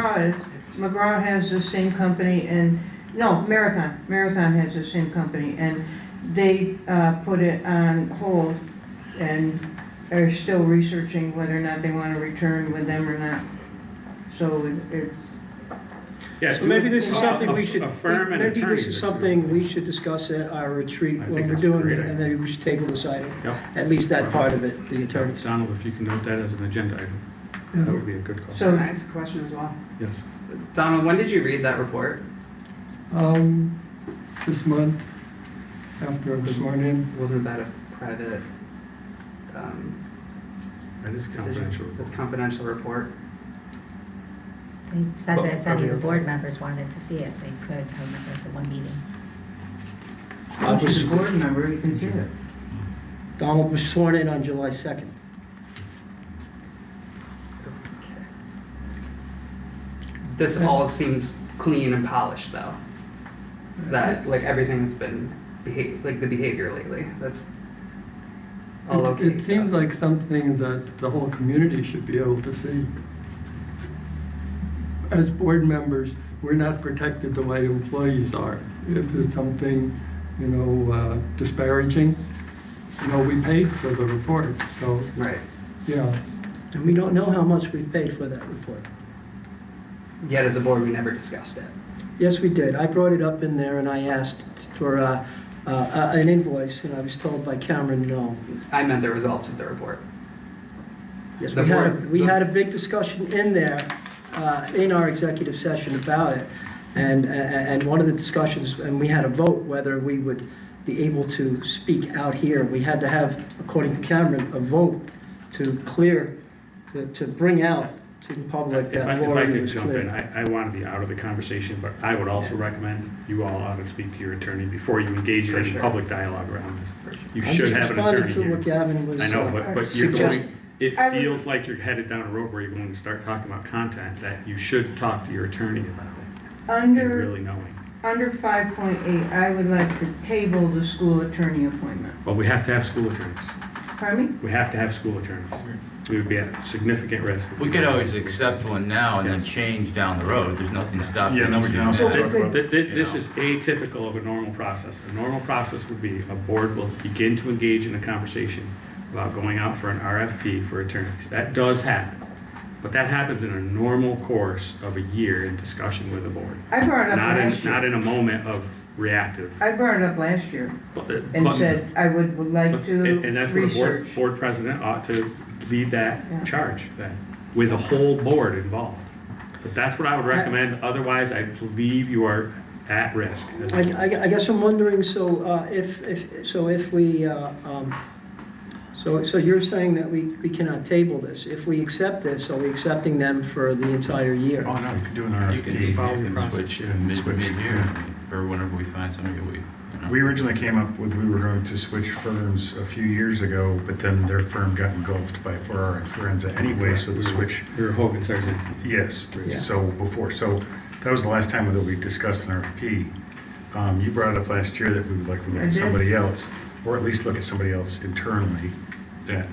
McGraw has the same company, and, no, Marathon has the same company, and they put it on hold and are still researching whether or not they want to return with them or not. So it's. Yeah, So maybe this is something we should, affirm an maybe attorney this is that's something we should discuss at our retreat I when think we're that's a doing great it, and maybe we should table this item. Yep. At least that part of it, the attorneys. Donald, if you can note that as an agenda item, that would be a good call. So- Can I ask a question as well? Yes. Donald, when did you read that report? This month, after I was sworn in. Wasn't that a private, That is decision? confidential. It's confidential report. They said Well, that if any of the okay. board members wanted to see it, they could. I remember the one meeting. If he's a board member, you can see it. Donald was sworn in on July 2nd. This all seems clean and polished, though. That, like, everything that's been, like, the behavior lately, that's all okay. It seems like something that the whole community should be able to see. As board members, we're not protected the way employees are. If there's something, disparaging, we paid for the report, so, Right. yeah. And we don't know how much we paid for that report. Yet as a board, we never discussed it. Yes, we did. I brought it up in there and I asked for an invoice, and I was told by Cameron, no. I meant the results of the report. Yes, The we board- had a big discussion in there, in our executive session about it. And one of the discussions, and we had a vote whether we would be able to speak out here. We had to have, according to Cameron, a vote to clear, to bring out to the public If that I Lori could was jump in, clear. I want to be out of the conversation, but I would also recommend you all ought to speak to your attorney before you engage in For any sure. public dialogue around this. You I'm should just have an responding attorney to here. what Gavin was, I know, but you're suggesting. going, it I would- feels like you're headed down a road where you're going to start talking about content that you should talk to your attorney about it and Under, really knowing. under 5.8, I would like to table the school attorney appointment. But we have to have school attorneys. Pardon me? We have to have school attorneys. We would be at significant risk. We could always accept one now and then change down the road. There's nothing stopping Yeah, us no, we from can also doing that. talk about This is atypical of a normal process. A normal process would be a board will begin to engage in a conversation about going out for an RFP for attorneys. That does happen. But that happens in a normal course of a year in discussion with the board. I brought it up Not last in year. a moment of reactive. I brought it up last year But- and but- said I would like to And that's where the research. board president ought to lead that Yeah. charge then, with a whole board involved. But that's what I would recommend, otherwise I believe you are at risk. I guess I'm wondering, so you're saying that we cannot table this. If we accept this, are we accepting them for the entire year? Oh, no, you could do an You can, RFP. you can switch mid-year, or whenever we find somebody We originally came up with, we were going to switch firms a few years ago, but then their firm got engulfed by Farrar and Forenza anyway, so the switch. Your Hogan Sargent. Yes, Yeah. so that was the last time that we discussed an RFP. You brought it up last year that we would like to look I at did. somebody else, or at least look at somebody else internally that,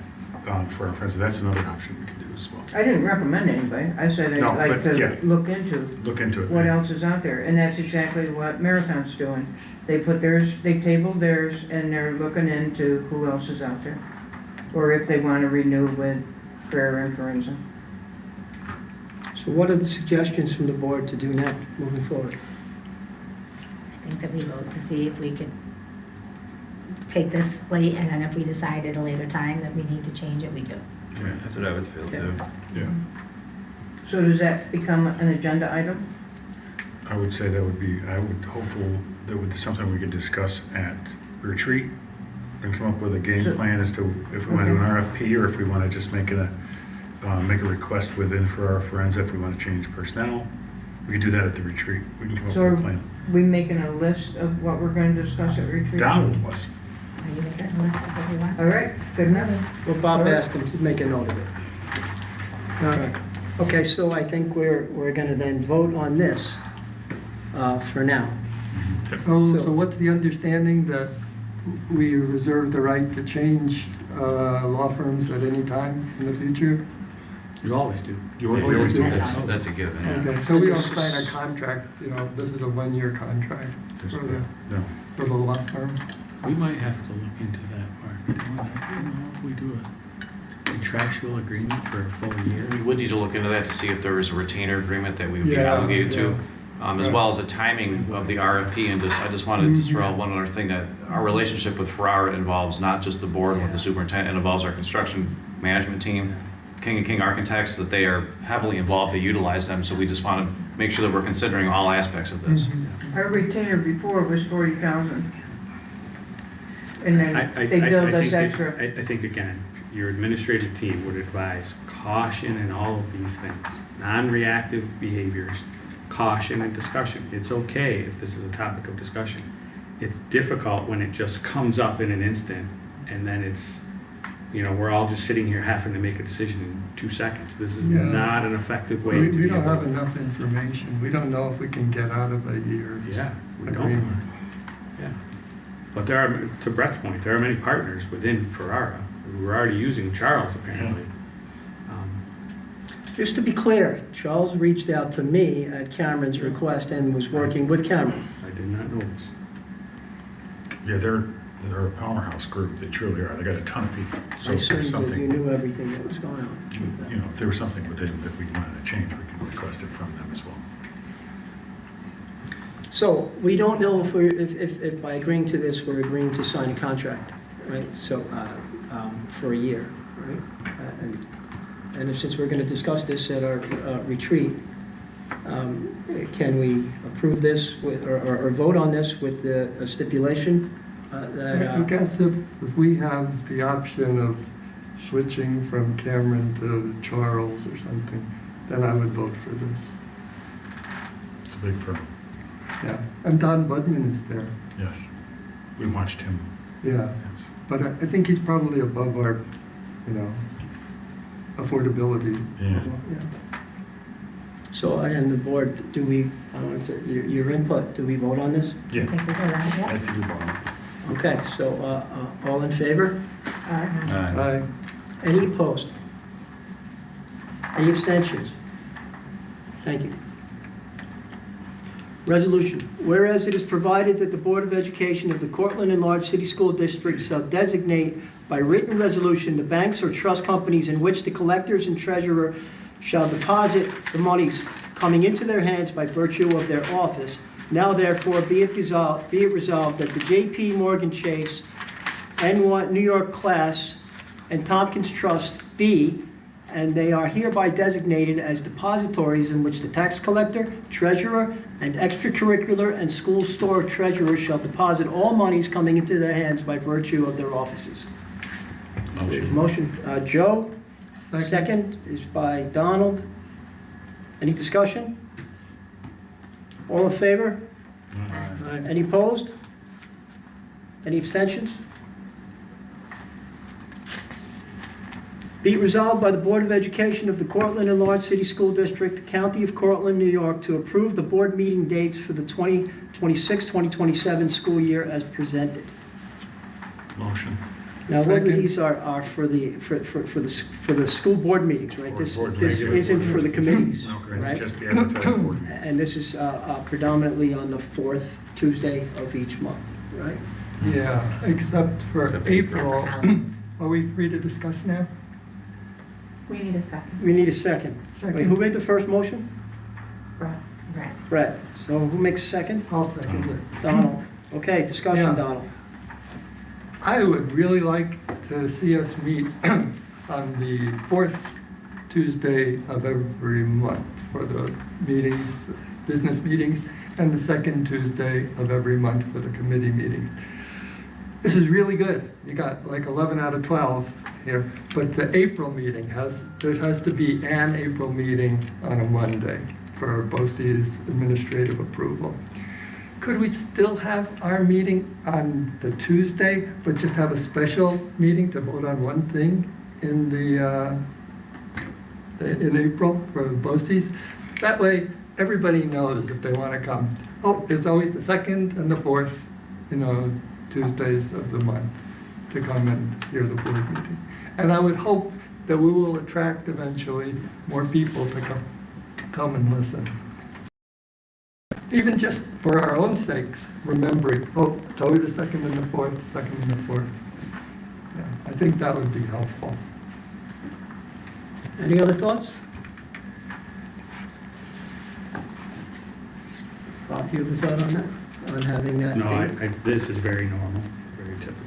for our friends, that's another option we could do as well. I didn't recommend anybody. I said No, I'd like but, yeah. to look into Look into it. what else is out there, and that's exactly what Marathon's doing. They put theirs, they tabled theirs, and they're looking into who else is out there, or if they want to renew with Farrar and Forenza. So what are the suggestions from the board to do now, moving forward? I think that we vote to see if we could take this slate, and then if we decide at a later time that we need to change it, we do. Yeah, that's what I would feel too. Yeah, So does that become an agenda item? I would say that would be, I would hopeful that would be something we could discuss at retreat and come up with a game So- plan as to if we want to do an RFP or if we want to just make a request within for our Forenza if we want to change personnel. We could do that at the retreat. We can come up So with are a plan. we making a list of what we're going to discuss at retreat? Donald was. Are you making a list of what we want? All right, good enough. Well, Bob asked him to make a note of it. All right. Okay, so I think we're gonna then vote on this, for now. So what's the understanding that we reserve the right to change law firms at any time in the future? You always do. We always do. That's a given, yeah. Okay, so we don't sign a contract, this is a one-year contract for the law firm? We might have to look into that part. I don't know if we do a contractual agreement for a full year. We would need to look into that to see if there was a retainer agreement that we would be Yeah, obligated to, as Right. well as the timing of the RFP. And I just wanted to throw out one other thing, that our relationship with Ferrara involves not just the board with the superintendent, it involves our construction management team, King and King Architects, that they are heavily involved, they utilize them, so we just want to make sure that we're considering all aspects of this. Our retainer before was 40,000. And then I they billed us think that- extra. I think, again, your administrative team would advise caution in all of these things. Non-reactive behaviors, caution and discussion. It's okay if this is a topic of discussion. It's difficult when it just comes up in an instant, and then it's, we're all just sitting here having to make a decision in 2 seconds. This is Yeah. not an effective way to We be don't able have to. enough information. We don't know if we can get out of a year. Yeah, we don't. agreement. Yeah. But there are, to Brett's point, there are many partners within Ferrara who are already using Charles apparently. Just to be clear, Charles reached out to me at Cameron's request and was working with Cameron. I did not know this. Yeah, they're a powerhouse group, they truly are, they got a ton of people. So I if assumed there's that you something, knew everything that was going on. if there was something within that we wanted to change, we can request it from them as well. So we don't know if by agreeing to this, we're agreeing to sign a contract, right? So, for a year, right? And if, since we're going to discuss this at our retreat, can we approve this with, or vote on this with the stipulation that? I guess if we have the option of switching from Cameron to Charles or something, then I would vote for this. It's a big firm, Yeah, and Don Budman is there. yes. We watched him. Yeah, Yes. but I think he's probably above our, affordability. Yeah. So, and the board, do we, I want to say, your input, do we vote on this? Yeah, I think we did that, I yeah. think we're on. Okay, so, all in favor? Aye. Any opposed? Any abstentions? Thank you. Resolution, whereas it is provided that the Board of Education of the Cortland Enlarged City School District shall designate by written resolution the banks or trust companies in which the collectors and treasurer shall deposit the monies coming into their hands by virtue of their office. Now therefore be it resolved that the J.P. Morgan Chase, N1 New York Class, and Tompkins Trust be, and they are hereby designated as depositories in which the tax collector, treasurer, and extracurricular and school store treasurer shall deposit all monies coming into their hands by virtue of their offices. Motion, Joe. Second is by Donald. Any discussion? All in favor? Any opposed? Any abstentions? Be it resolved by the Board of Education of the Cortland Enlarged City School District, County of Cortland, New York, to approve the board meeting dates for the 2026-2027 school year as presented. Motion. Now, what of Second. these are for the school board meetings, right? This Board isn't regular for the board committees, Okay, right? it's just the advertised board. And this is predominantly on the fourth Tuesday of each month, right? Yeah, except for April. Are we free to discuss now? We need a second. We need a second. Wait, who made the first motion? Right. Brett. So who makes second? I'll second it. Donald. Okay, discussion, Yeah. Donald. I would really like to see us meet on the fourth Tuesday of every month for the meetings, business meetings, and the second Tuesday of every month for the committee meetings. This is really good. You got like 11 out of 12 here, but the April meeting there has to be an April meeting on a Monday for BOCES administrative approval. Could we still have our meeting on the Tuesday, but just have a special meeting to vote on one thing in the in April for BOCES. That way, everybody knows if they want to come. Oh, it's always the second and the fourth, Tuesdays of the month to come and hear the board meeting. And I would hope that we will attract eventually more people to come and listen. Even just for our own sakes, remembering, it's always the second and the fourth, second and the fourth. Yeah, I think that would be helpful. Any other thoughts? Bob, do you have a thought on that, on having that? No, date? this is very normal, very typical.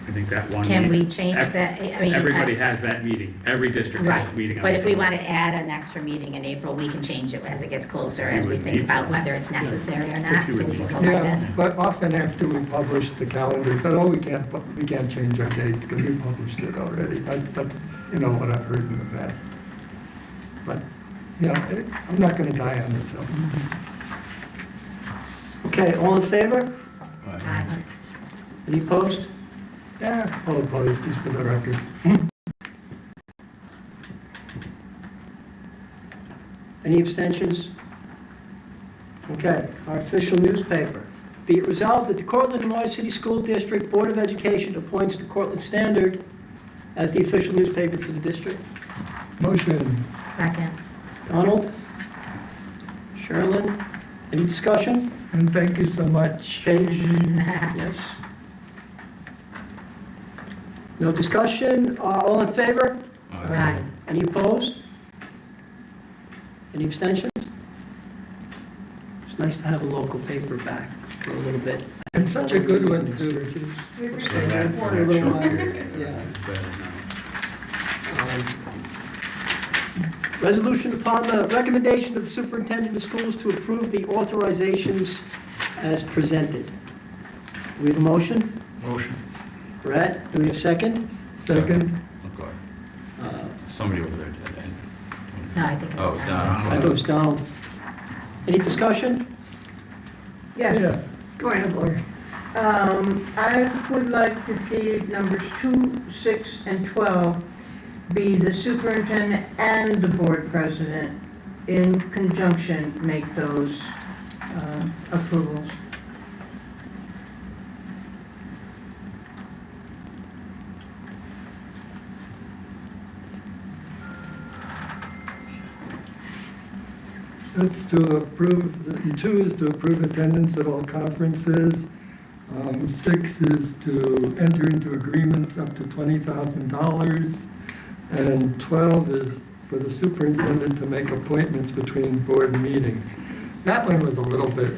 I think that one. Can we meeting- change that? I mean, Everybody has that meeting. Every district has Right, a meeting on but the if we same want day. to add an extra meeting in April, we can change it as it gets closer, as we would think need about to. whether it's necessary or If not, you so would we need can to. go by Yeah, this. but often after we publish the calendar, we said, we can't change our dates because we published it already. That's what I've heard in the past. But, I'm not going to die on this hill. Okay, all in favor? Aye. Any opposed? Yeah, all opposed, just for the record. Any abstentions? Okay, our official newspaper. Be it resolved that the Cortland and Large City School District Board of Education appoints the Cortland Standard as the official newspaper for the district. Motion. Second. Donald? Sherilyn? Any discussion? And thank you so much. Yes. No discussion? All in favor? Aye. Any opposed? Any abstentions? It's nice to have a local paper back for a little bit. And such a good one, too. So that for that short period, Yeah. it's better now. Resolution upon the recommendation of the superintendent of schools to approve the authorizations as presented. Do we have a motion? Motion. Brett, do we have a second? Second. Okay. Somebody over there did that. No, I think Oh, it's it's done. I down. vote down. Any discussion? Yeah. Go ahead, Lori. I would like to see numbers 2, 6, and 12 be the superintendent and the board president in conjunction make those approvals. It's to approve, 2 is to approve attendance at all conferences. 6 is to enter into agreements up to $20,000. And 12 is for the superintendent to make appointments between board meetings. That one was a little bit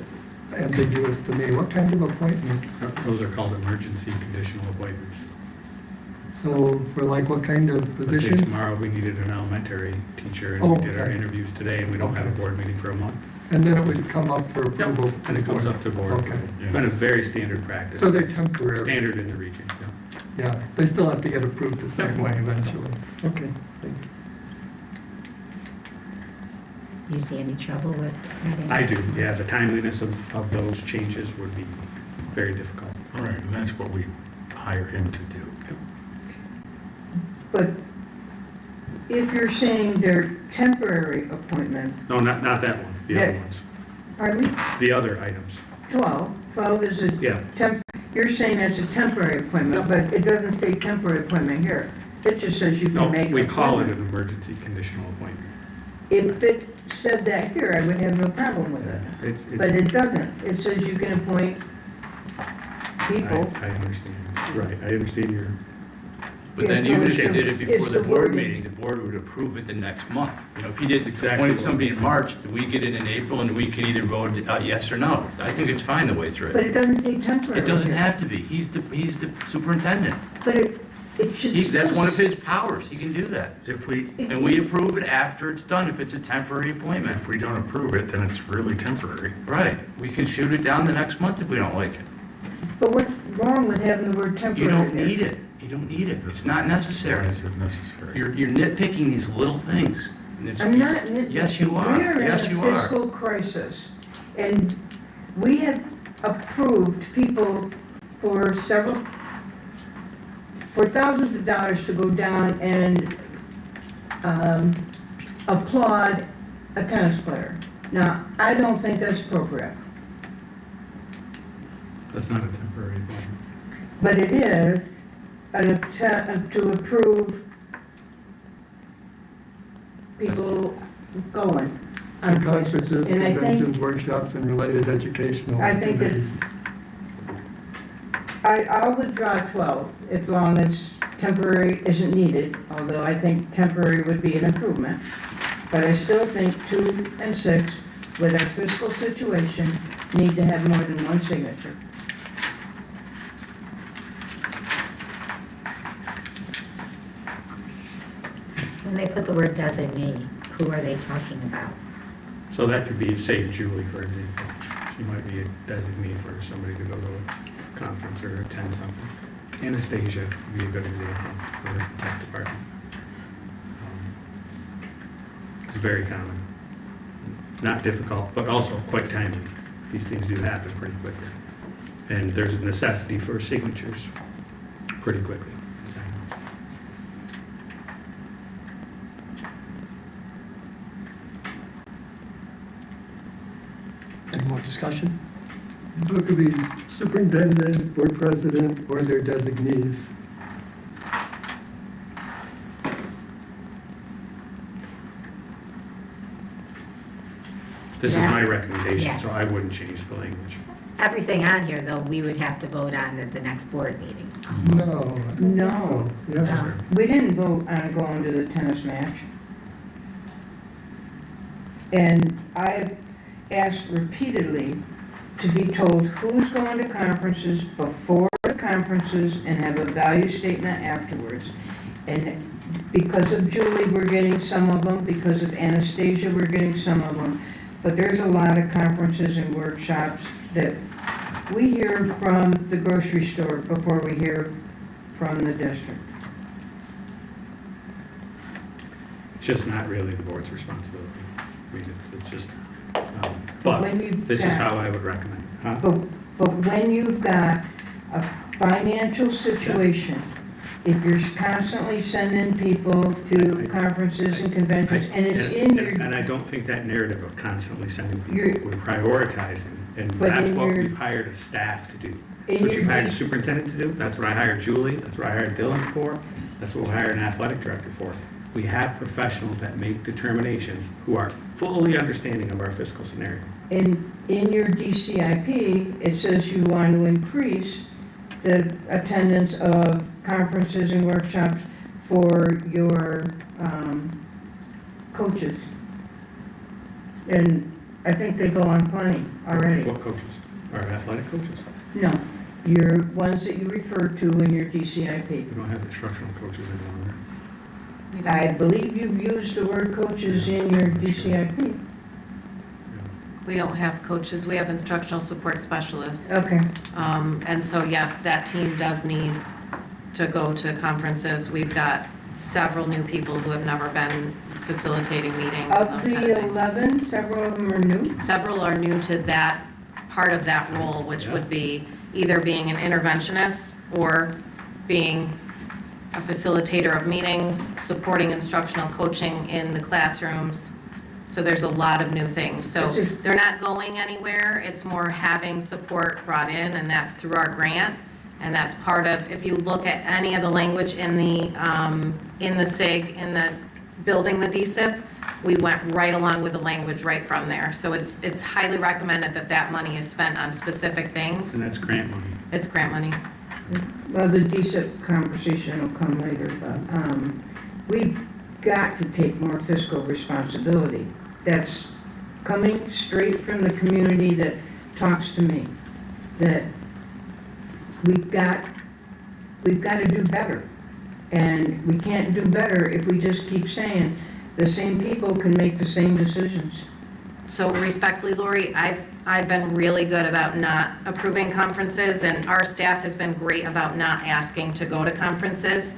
ambiguous to me. What kind of appointments? Those are called emergency conditional appointments. So for like what kind of Let's say position? tomorrow we needed an elementary teacher and Oh, we did our okay. interviews today and we don't have a board meeting for a month. And then it would come up for approval. And it comes up to board. Okay. It's been a very standard practice. So they're temporary. Standard in the region, yeah. Yeah, they still have to get approved the same way eventually. Okay, thank you. You see any trouble with having? I do, yeah, the timeliness of those changes would be very difficult. All right, and that's what we hire him to do. But if you're saying they're temporary appointments, No, not that one, the other Yeah. ones, pardon me, the other items. 12 is a Yeah. you're saying that's a temporary appointment, but it doesn't say temporary appointment here. It just says you No, can make. we call it appointment. an emergency conditional appointment. If it said that here, I would have no problem with it. It's, But it doesn't. It says you can appoint people. I understand, right, I understand your, But then Yeah, even so if they it's did the- it before it's the the board wording. meeting, the board would approve it the next month. If you did exactly appoint what- somebody in March, we get it in April and we can either vote yes or no. I think it's fine the way it's But written. it doesn't say temporary. It doesn't here. have to be. He's the superintendent. But it should. That's one of his powers. He can do that. If we, And we approve it after it's done if it's a temporary appointment. if we don't approve it, then it's really temporary. Right. We can shoot it down the next month if we don't like it. But what's wrong with having the word temporary? You don't there? need it. You don't need it. It's not Why necessary. is it necessary? You're nitpicking these little things. And it's- I'm not nitpicking. Yes, you are. We are Yes, in you a are. fiscal crisis, and we have approved people for thousands of dollars to go down and applaud a tennis player. Now, I don't think that's appropriate, That's not a temporary thing. but it is an attempt to approve people going on places. Conferences, And I think, conventions, workshops, and related educational I think activities. I'll withdraw 12 as long as temporary isn't needed, although I think temporary would be an improvement. But I still think 2 and 6, with our fiscal situation, need to have more than one signature. When they put the word designee, who are they talking about? So that could be, say, Julie, for example. She might be a designee for somebody to go to a conference or attend something. Anastasia would be a good example for the tech department. It's very common. Not difficult, but also quite timely. These things do happen pretty quickly. And there's a necessity for signatures pretty quickly. Any more discussion? So it could be superintendent, board president, or their designees. This is Yeah. my recommendation, Yeah. so I wouldn't change the language. Everything on here, though, we would have to vote on at the next board meeting. No. Yeah. We didn't vote on going to the tennis match. And I've asked repeatedly to be told who's going to conferences before the conferences and have a value statement afterwards. And because of Julie, we're getting some of them. Because of Anastasia, we're getting some of them. But there's a lot of conferences and workshops that we hear from the grocery store before we hear from the district. It's just not really the board's responsibility. I mean, it's just, When but you've this is got- how I would recommend. Huh? But when you've got a financial situation, if you're constantly sending people to conferences and conventions, and it's in your, And I don't think that narrative of constantly sending You're- people, we're prioritizing, and But that's in what your- we've hired a staff to do. in That's what your you hired a D- superintendent to do, that's what I hired Julie, that's what I hired Dylan for, that's what we hired an athletic director for. We have professionals that make determinations who are fully understanding of our fiscal scenario. in your DCIP, it says you want to increase the attendance of conferences and workshops for your coaches. And I think they go on plenty already. What coaches? Our athletic coaches? No, your ones that you refer to in your DCIP. We don't have instructional coaches any longer. I believe you've used the word coaches in your DCIP. We don't have coaches, we have instructional support specialists. Okay. And so, yes, that team does need to go to conferences. We've got several new people who have never been facilitating meetings and Of those kind of the things. 11, several of them are new. Several are new to that part of that role, which would be either being an interventionist or being a facilitator of meetings, supporting instructional coaching in the classrooms. So there's a lot of new things. So they're not going anywhere. It's more having support brought in, and that's through our grant. And that's part of, if you look at any of the language in the SIG, in the building the DSIP, we went right along with the language right from there. So it's highly recommended that that money is spent on specific things. And that's grant money. It's grant money. Well, the DSIP conversation will come later, but we've got to take more fiscal responsibility. That's coming straight from the community that talks to me, that we've got to do better. And we can't do better if we just keep saying the same people can make the same decisions. So respectfully, Lori, I've been really good about not approving conferences, and our staff has been great about not asking to go to conferences.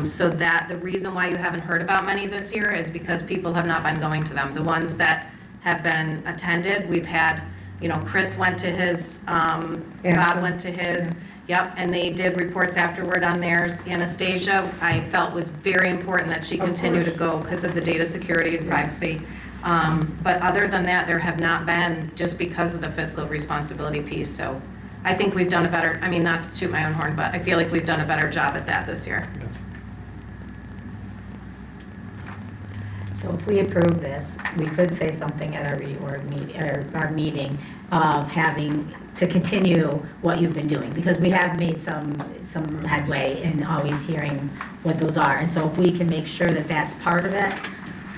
So that the reason why you haven't heard about many this year is because people have not been going to them. The ones that have been attended, we've had you know, Chris went to his, Bob went to his, yep, and they did reports afterward on theirs. Anastasia, I felt was very important that she continue to go because of the data security and privacy. But other than that, there have not been, just because of the fiscal responsibility piece, so I think we've done a better, I mean, not to toot my own horn, but I feel like we've done a better job at that this year. So if we approve this, we could say something at our reorg meeting, or our meeting of having to continue what you've been doing, because we have made some headway in always hearing what those are. And so if we can make sure that that's part of it,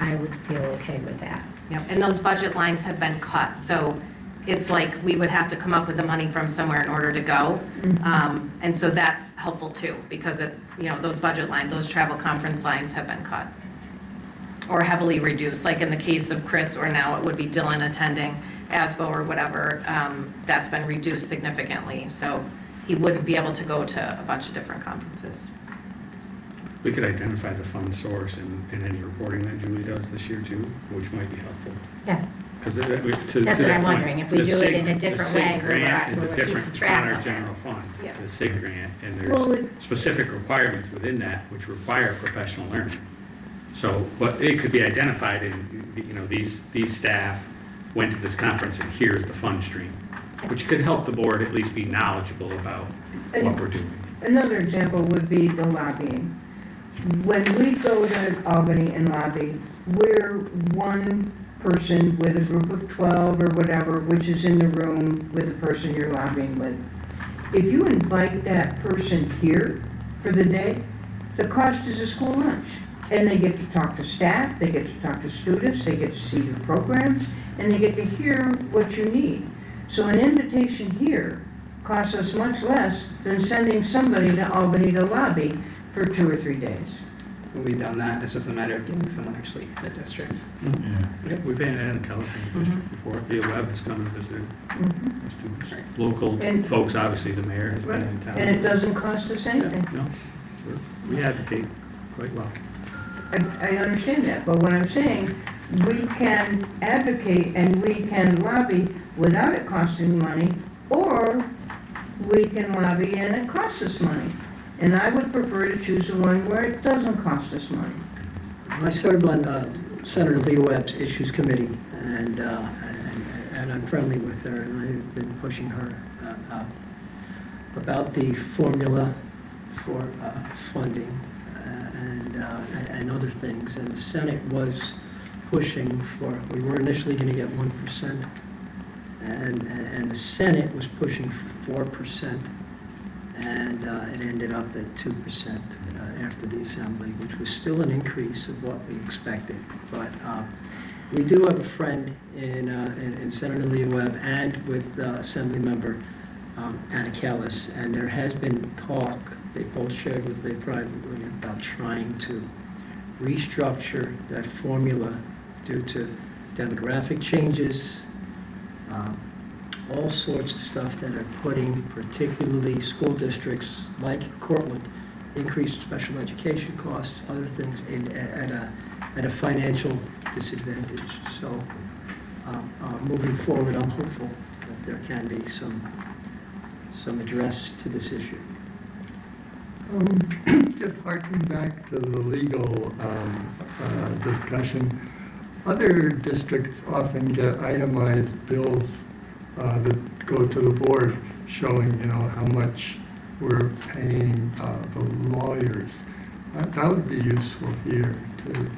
I would feel okay with that. Yep, and those budget lines have been cut, so it's like we would have to come up with the money from somewhere in order to go. And so that's helpful too, because it, you know, those budget lines, those travel conference lines have been cut or heavily reduced, like in the case of Chris, or now it would be Dylan attending ASBO or whatever, that's been reduced significantly. So he wouldn't be able to go to a bunch of different conferences. We could identify the fund source in any reporting that Julie does this year too, which might be helpful. Yeah. Because That's what I'm wondering, if we do it in a different way, The SIG grant is we're a different, keeping it's track not our of general it. fund, Yeah. the SIG grant, and Well, there's specific requirements within that which require professional learning. So, but it could be identified in, you know, these staff went to this conference and here's the fund stream, which could help the board at least be knowledgeable about what we're doing. Another example would be the lobbying. When we go to Albany and lobby, we're one person with a group of 12 or whatever, which is in the room with the person you're lobbying with. If you invite that person here for the day, the cost is a school lunch. And they get to talk to staff, they get to talk to students, they get to see the programs, and they get to hear what you need. So an invitation here costs us much less than sending somebody to Albany to lobby for 2 or 3 days. We've done that, it's just a matter of getting someone actually in the district. Yeah, we've had Anna Kelly before, Via Webb has come and visited students. Local folks, obviously the mayor has been in town. And it doesn't cost us anything. No, we advocate quite well. I understand that, but what I'm saying, we can advocate and we can lobby without it costing money, or we can lobby and it costs us money. And I would prefer to choose the one where it doesn't cost us money. I serve on Senator Leah Webb's Issues Committee, and I'm friendly with her, and I've been pushing her about the formula for funding and other things. And the Senate was pushing for, we were initially going to get 1%, and the Senate was pushing for 4%, and it ended up at 2% after the Assembly, which was still an increase of what we expected. But we do have a friend in Senator Leah Webb and with Assembly Member Anna Kellis, and there has been talk, they both shared with me privately, about trying to restructure that formula due to demographic changes, all sorts of stuff that are putting particularly school districts like Cortland, increased special education costs, other things at a financial disadvantage. So moving forward, I'm hopeful that there can be some address to this issue. Just harking back to the legal discussion, other districts often get itemized bills that go to the board showing, how much we're paying the lawyers. That would be useful here too.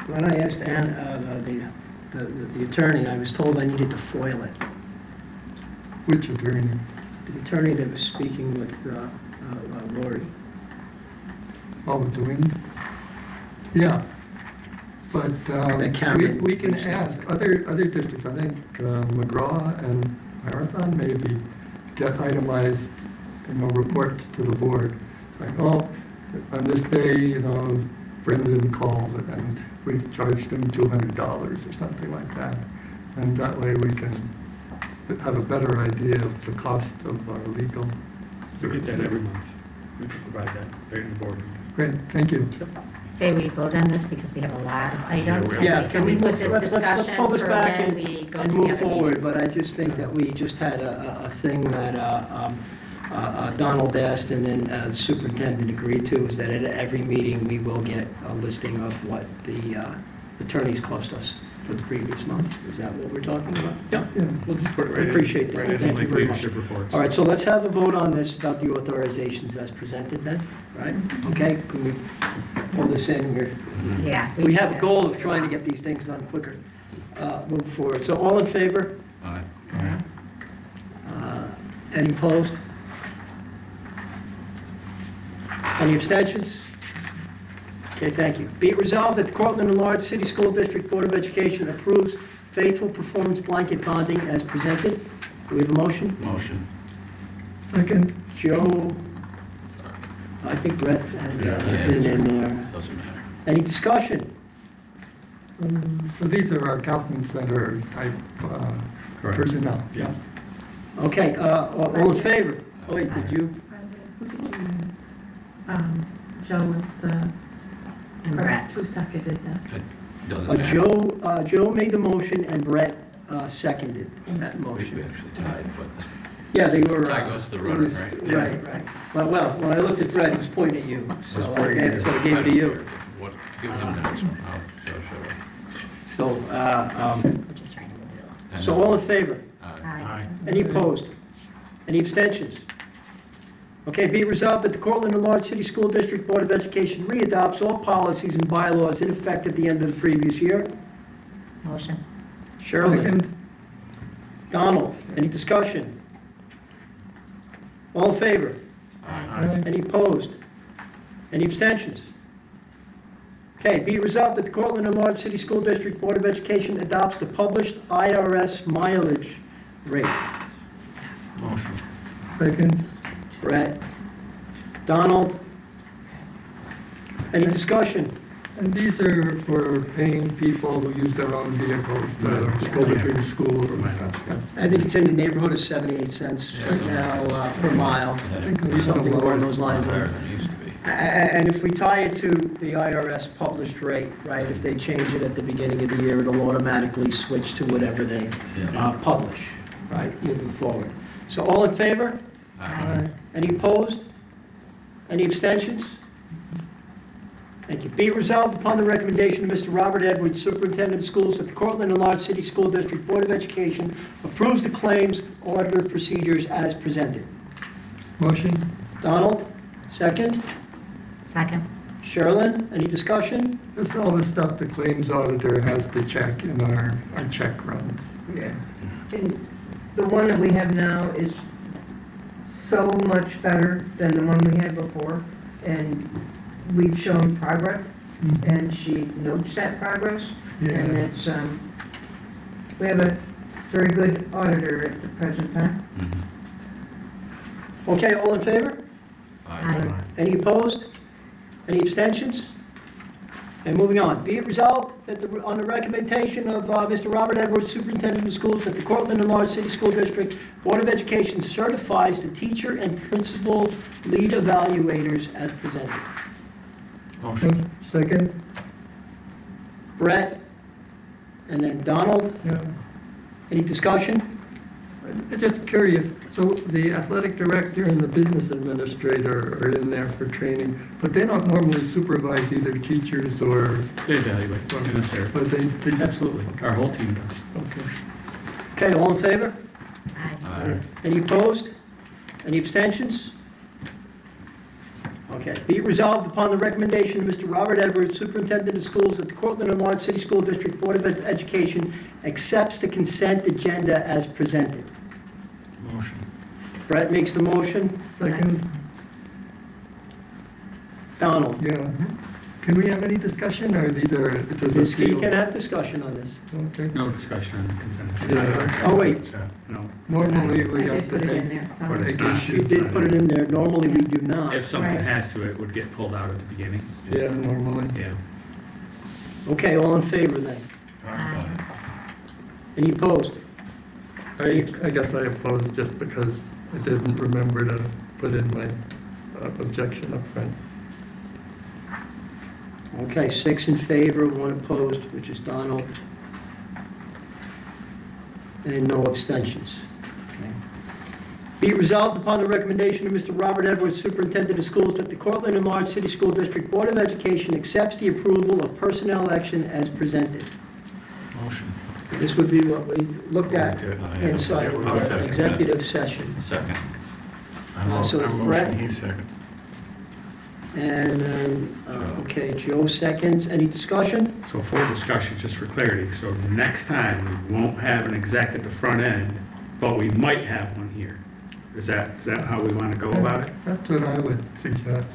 When I asked the attorney, I was told I needed to foil it. Which attorney? The attorney that was speaking with Lori. Oh, doing? Yeah. But we can ask other districts. I think McGraw and Marathon maybe get itemized, report to the board. Like, oh, on this day, Brendan called and we charged him $200 or something like that. And that way we can have a better idea of the cost of our legal. We get that every month. We can provide that right in the board. Great, thank you. Say we vote on this because we have a lot of items. and Yeah, can we put this let's discussion pull this for back when and, we go and to the move other forward, meetings? but I just think that we just had a thing that Donald asked and then the superintendent agreed to, is that at every meeting, we will get a listing of what the attorneys cost us for the previous month. Is that what we're talking about? Yeah, we'll just put it right in. Appreciate that. Right in Thank you like very much. leadership reports. All right, so let's have a vote on this about the authorizations as presented then, right? Okay, can we pull this in here? Yeah. We have a goal of trying to get these things done quicker, move forward. So all in favor? Aye. Any opposed? Any abstentions? Okay, thank you. Be it resolved that the Cortland and Large City School District Board of Education approves faithful performance blanket bonding as presented. Do we have a motion? Motion. Second. Joe? I think Brett had been in there. Doesn't matter. Any discussion? So these are our Kaufman Center type personnel, yeah. Okay, all in favor? Oh, wait, did you? Who did you use? Joe was the And Brett. first who seconded that. Doesn't matter. Joe made the motion and Brett seconded that We motion. actually tied, but Yeah, they were. tie goes to the it runner, was- right? Right. Well, when I looked at Brett, he was pointing at you, so I pointing at gave it to you. What, give him the next one. I'll show it. So, We're just right in the middle. And, so all in favor? Aye. Any opposed? Any abstentions? Okay, be it resolved that the Cortland and Large City School District Board of Education readopts all policies and bylaws in effect at the end of the previous year. Motion. Shirley? Donald, any discussion? All in favor? Any opposed? Any abstentions? Okay, be it resolved that the Cortland and Large City School District Board of Education adopts the published IRS mileage rate. Motion. Second. Brett? Donald? Any discussion? And these are for paying people who use their own vehicles to go between schools and stuff. I think it's in the neighborhood of 78 cents right now per mile, something along those lines. Higher than it used to be. And if we tie it to the IRS published rate, right, if they change it at the beginning of the year, it'll automatically switch to whatever they publish, right, moving forward. So all in favor? Aye. Any opposed? Any abstentions? Thank you. Be it resolved upon the recommendation of Mr. Robert Edwards, Superintendent of Schools, that the Cortland and Large City School District Board of Education approves the claims auditor procedures as presented. Motion? Donald, second. Second. Sherilyn, any discussion? This is all the stuff the claims auditor has to check in our check runs. Yeah. And the one that we have now is so much better than the one we had before, and we've shown progress, and she notes that progress, and Yeah. it's, we have a very good auditor at the present time. Okay, all in favor? Aye. Any opposed? Any abstentions? And moving on, be it resolved that on the recommendation of Mr. Robert Edwards, Superintendent of Schools, that the Cortland and Large City School District Board of Education certifies the teacher and principal lead evaluators as presented. Motion. Second? Brett, and then Donald, Yeah. any discussion? I'm just curious, so the athletic director and the business administrator are in there for training, but they don't normally supervise either teachers or, They evaluate, and that's there. but they Absolutely, our whole team does. okay. Okay, all in favor? Aye. Any opposed? Any abstentions? Okay. Be it resolved upon the recommendation of Mr. Robert Edwards, Superintendent of Schools, that the Cortland and Large City School District Board of Education accepts the consent agenda as presented. Motion. Brett makes the motion. Second? Donald. Yeah. Can we have any discussion, or these are, it's as a Ms. Key field? can have discussion on this. Okay. No discussion on the consent agenda. Yeah. Oh, wait. It's, No. Normally, we I have did to put it in take. there But somewhere. it's not. You did put it in there. Normally, we do not. If something Right. has to, it would get pulled out at the beginning. Yeah, normally. Yeah. Okay, all in favor then? Aye. Any opposed? I guess I opposed just because I didn't remember to put in my objection up front. Okay, 6 in favor, 1 opposed, which is Donald. And no abstentions. Okay. Be it resolved upon the recommendation of Mr. Robert Edwards, Superintendent of Schools, that the Cortland Enlarged City School District Board of Education accepts the approval of personnel action as presented. Motion. This would be what we looked at Yeah. inside I'll of second our executive session. Second. So I'm Brett- motion, he's second. And, okay, Joe seconds. Any discussion? So for discussion, just for clarity, so next time, we won't have an exec at the front end, but we might have one here. Is that how we want to go about it? That's what I would suggest.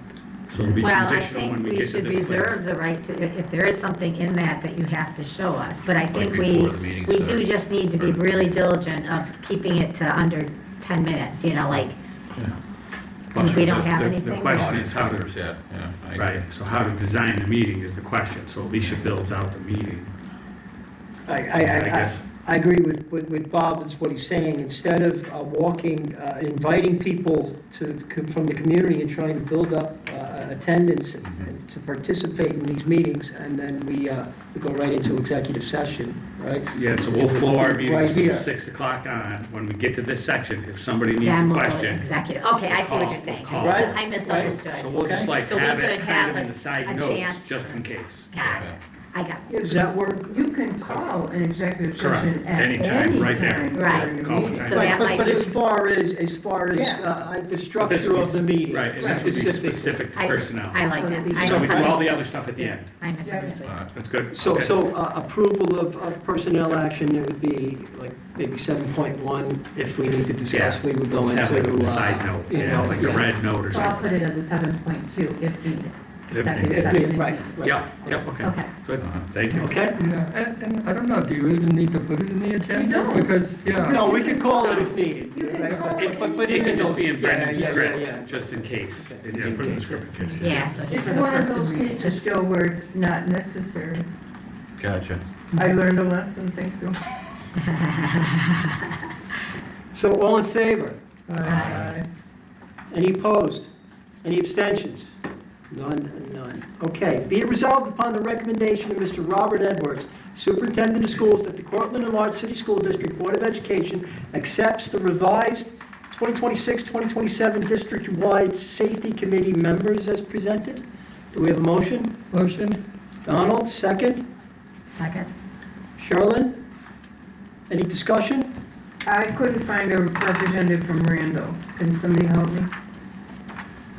So it'll be Well, I conditional when think we we get to should this place. reserve the right to, if there is something in that you have to show us. But I think before the meeting we do starts. just need to be really diligent of keeping it to under 10 minutes, like, Plus, if we don't the- have the- anything. The question is how to, Yeah, I agree. right, so how to design the meeting is the question, so Alicia builds out the meeting. I guess. I agree with Bob, is what he's saying. Instead of inviting people from the community and trying to build up attendance and to participate in these meetings, and then we go right into executive session, right? Yeah, so we'll flow our Right meetings from here. 6 o'clock on. When we get to this section, if somebody needs Then a we'll go question. executive. Okay, I see what you're saying. We'll call. Right. I misunderstood. So we'll just like So we have could it kind have of in a the side chance. notes, just in case. Got it. I got it. Does that work? You can call an executive Correct. session at any Anytime, right there. time Right. during the Call it meeting. time. So that might But be- as far as Yeah. the But this structure would of the meeting. Right, and this would be specific to I- personnel. I like that. I So we do all misunderstood. the other stuff at the end. I misunderstood. That's good. So, Okay. approval of personnel action, it would be like maybe 7.1, if we need to discuss, we would go Just have into. like a side note, you yeah, know, like a red note or So I'll something. put it as a 7.2 if needed. If Executive needed. session. Right, right. Yep, okay, Okay. good, thank you. Okay? Yeah, and I don't know, do you even need to put it in the agenda? don't. Because, yeah. No, we can call it if needed. You can right? call it. But It in can the just be in notes, yeah, Brendan's yeah, script, yeah. just in case. Yeah, put it in the script in case. Yeah, so he It's can. one of those cases, Joe, where it's not necessary. Gotcha. I learned a lesson, thank you. So all in favor? Aye. Any opposed? Any abstentions? None. Okay. Be it resolved upon the recommendation of Mr. Robert Edwards, Superintendent of Schools, that the Cortland Enlarged City School District Board of Education accepts the revised 2026-2027 district-wide safety committee members as presented. Do we have a motion? Motion? Donald, second. Second. Sherilyn? Any discussion? I couldn't find a representative from Randall. Can somebody help me?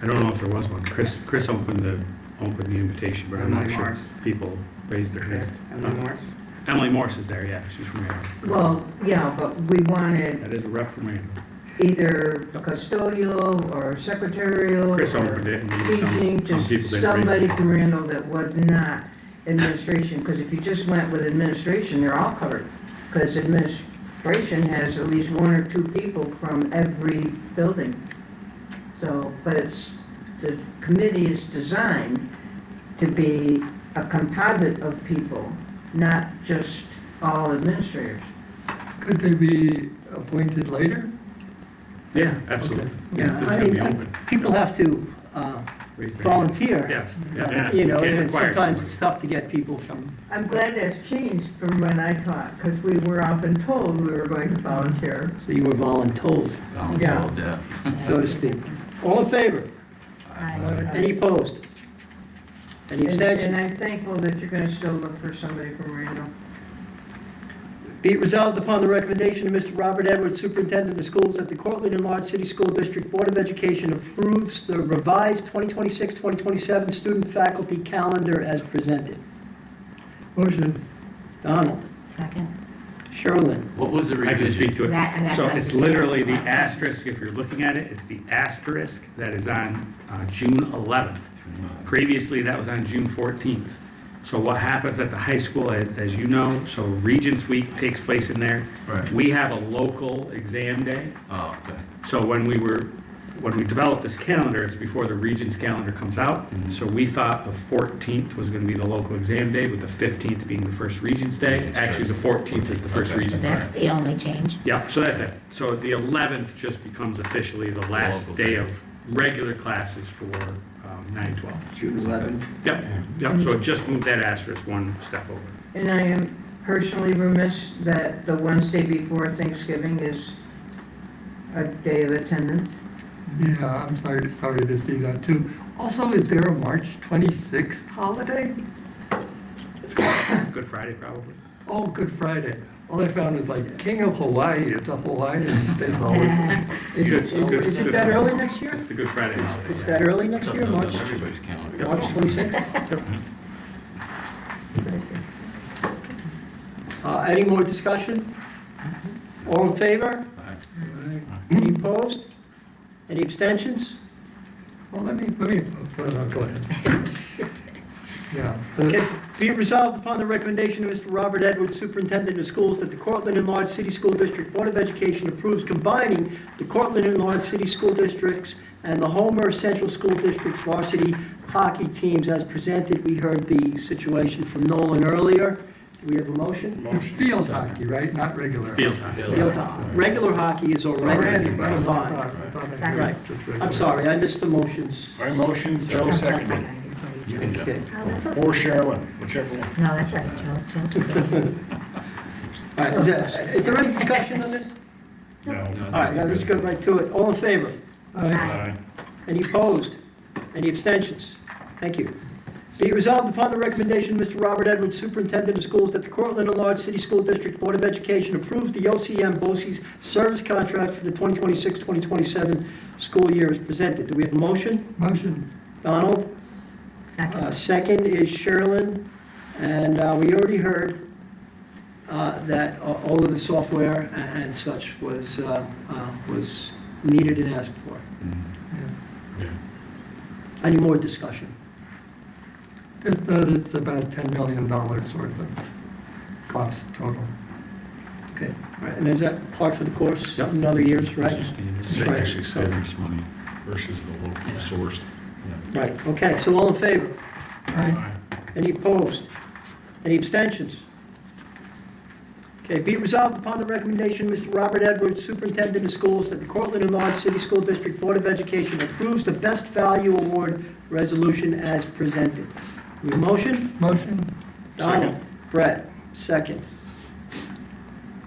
I don't know if there was one. Chris opened the invitation, but I'm not Emily sure Morris. people raised their hand. Correct. Emily Morris. Emily Morris is there, yeah, she's from Randall. Well, yeah, but we wanted That is a rep from Randall. either a custodial or secretarial Chris or opened it, and maybe teaching, some people just didn't raise somebody their from hand. Randall that was not administration, because if you just went with administration, they're all covered. Because administration has at least 1 or 2 people from every building. So, but the committee is designed to be a composite of people, not just all administrators. Could they be appointed later? Yeah, absolutely. This Yeah, is I gonna be mean, open. people have to Raise their hand. volunteer. Yes, yeah. You know, Can't and require sometimes someone. it's tough to get people from, I'm glad that's changed from when I taught, because we were often told we were going to volunteer. so you were voluntold, Yeah. so to speak. All in favor? Aye. Any opposed? Any And abstentions? I'm thankful that you're gonna still look for somebody from Randall. Be it resolved upon the recommendation of Mr. Robert Edwards, Superintendent of Schools, that the Cortland Enlarged City School District Board of Education approves the revised 2026-2027 student faculty calendar as presented. Motion? Donald? Second. Sherilyn? What was the I can revision? speak to it. That's So what I it's was gonna literally ask the about. asterisk, if you're looking at it, it's the asterisk that is on June 11th. Previously, that was on June 14th. So what happens at the high school, as you know, so Regents Week takes place in there. Right. We have a local exam day. Oh, okay. So when we developed this calendar, it's before the Regents calendar comes out. So we thought the 14th was going to be the local exam day, with the 15th being the first Regents day. Actually, the 14th is the first Okay. So Regents that's day. the only change. Yeah, so that's it. So the 11th just becomes officially the last Local day day. of regular classes for 9, 12. June 11th. Yep, so just move that asterisk one step over. And I am personally remiss that the Wednesday before Thanksgiving is a day of attendance. Yeah, I'm sorry to see that too. Also, is there a March 26th holiday? Good Friday, probably. Oh, Good Friday. All I found was like King of Hawaii, it's a Hawaiian state holiday. Is it that early next year? It's the Good Friday holiday. It's that early next year, March, Everybody's calendar. March 26th? Any more discussion? All in favor? Any opposed? Any abstentions? Well, let me, go ahead. Yeah. Okay, be it resolved upon the recommendation of Mr. Robert Edwards, Superintendent of Schools, that the Cortland Enlarged City School District Board of Education approves combining the Cortland Enlarged City School Districts and the Homer Central School District's varsity hockey teams as presented. We heard the situation from Nolan earlier. Do we have a motion? It's field hockey, right? Not regular. Field hockey. Field hockey. Regular hockey is already combined. Right. I'm sorry, I missed the motions. My motion, Joe seconded. You can do it. Okay. Or Sherilyn, whichever one. No, that's all right, Joe. All right, is there any discussion on this? No. All right, now let's go right to it. All in favor? Aye. Any opposed? Any abstentions? Thank you. Be it resolved upon the recommendation of Mr. Robert Edwards, Superintendent of Schools, that the Cortland Enlarged City School District Board of Education approves the OCM BOCES service contract for the 2026-2027 school year as presented. Do we have a motion? Motion. Donald? Second. Second is Sherilyn, and we already heard that all of the software and such was needed and asked for. Yeah. Any more discussion? Just that it's about $10 million worth of cost total. Okay, all right, and is that part for the course in other years, right? Right. Actually savings money versus the local sourced. Right, okay, so all in favor? Aye. Any opposed? Any abstentions? Okay, be it resolved upon the recommendation of Mr. Robert Edwards, Superintendent of Schools, that the Cortland Enlarged City School District Board of Education approves the Best Value Award resolution as presented. Need a motion? Motion. Donald. Brett, second.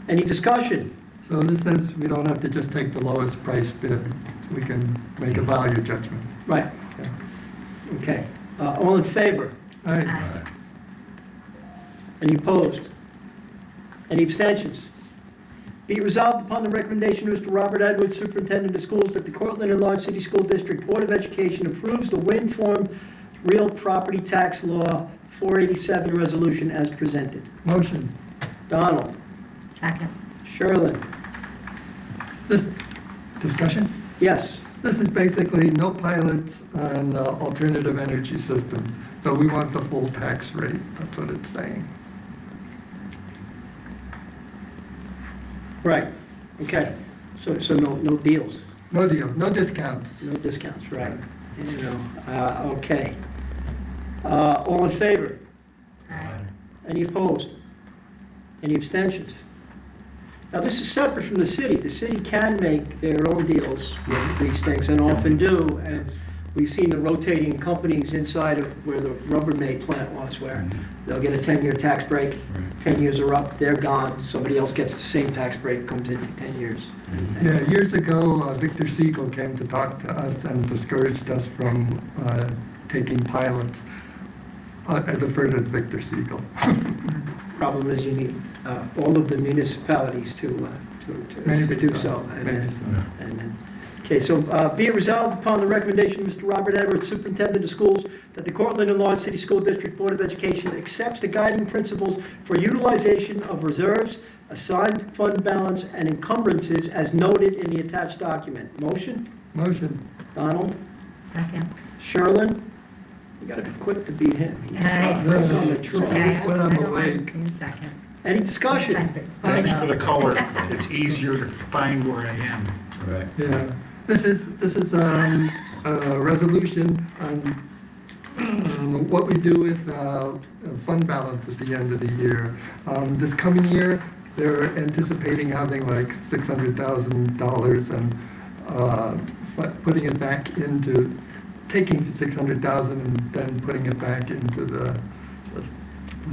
Any discussion? So this says we don't have to just take the lowest price bid. We can make a value judgment. Right. Okay, all in favor? Aye. Any opposed? Any abstentions? Be it resolved upon the recommendation of Mr. Robert Edwards, Superintendent of Schools, that the Cortland Enlarged City School District Board of Education approves the Wind Farm Real Property Tax Law 487 resolution as presented. Motion. Donald. Second. Sherilyn. This discussion? Yes. This is basically no pilots on alternative energy systems. So we want the full tax rate. That's what it's saying. Right. Okay. So no deals. No deal, no discounts. No discounts, right. Okay. All in favor? Aye. Any opposed? Any abstentions? Now, this is separate from the city. The city can make their own deals with these things, and often do, and we've seen the rotating companies inside of where the Rubbermaid plant was, where they'll get a 10-year tax break, 10 years are up, they're gone, somebody else gets the same tax break, comes in for 10 years. Yeah, years ago, Victor Siegel came to talk to us and discouraged us from taking pilots. I defer to Victor Siegel. Problem is you need all of the municipalities to do so. Okay, so be it resolved upon the recommendation of Mr. Robert Edwards, Superintendent of Schools, that the Cortland Enlarged City School District Board of Education accepts the guiding principles for utilization of reserves, assigned fund balance, and encumbrances as noted in the attached document. Motion? Motion. Donald? Second. Sherilyn? You gotta be quick to beat him. He's Aye. on the truth. When I'm awake. Second. Any discussion? Thanks for the color. It's easier to find where I am. Right. Yeah, this is a resolution on what we do with fund balance at the end of the year. This coming year, they're anticipating having like $600,000 and putting it back into taking 600,000 and then putting it back into the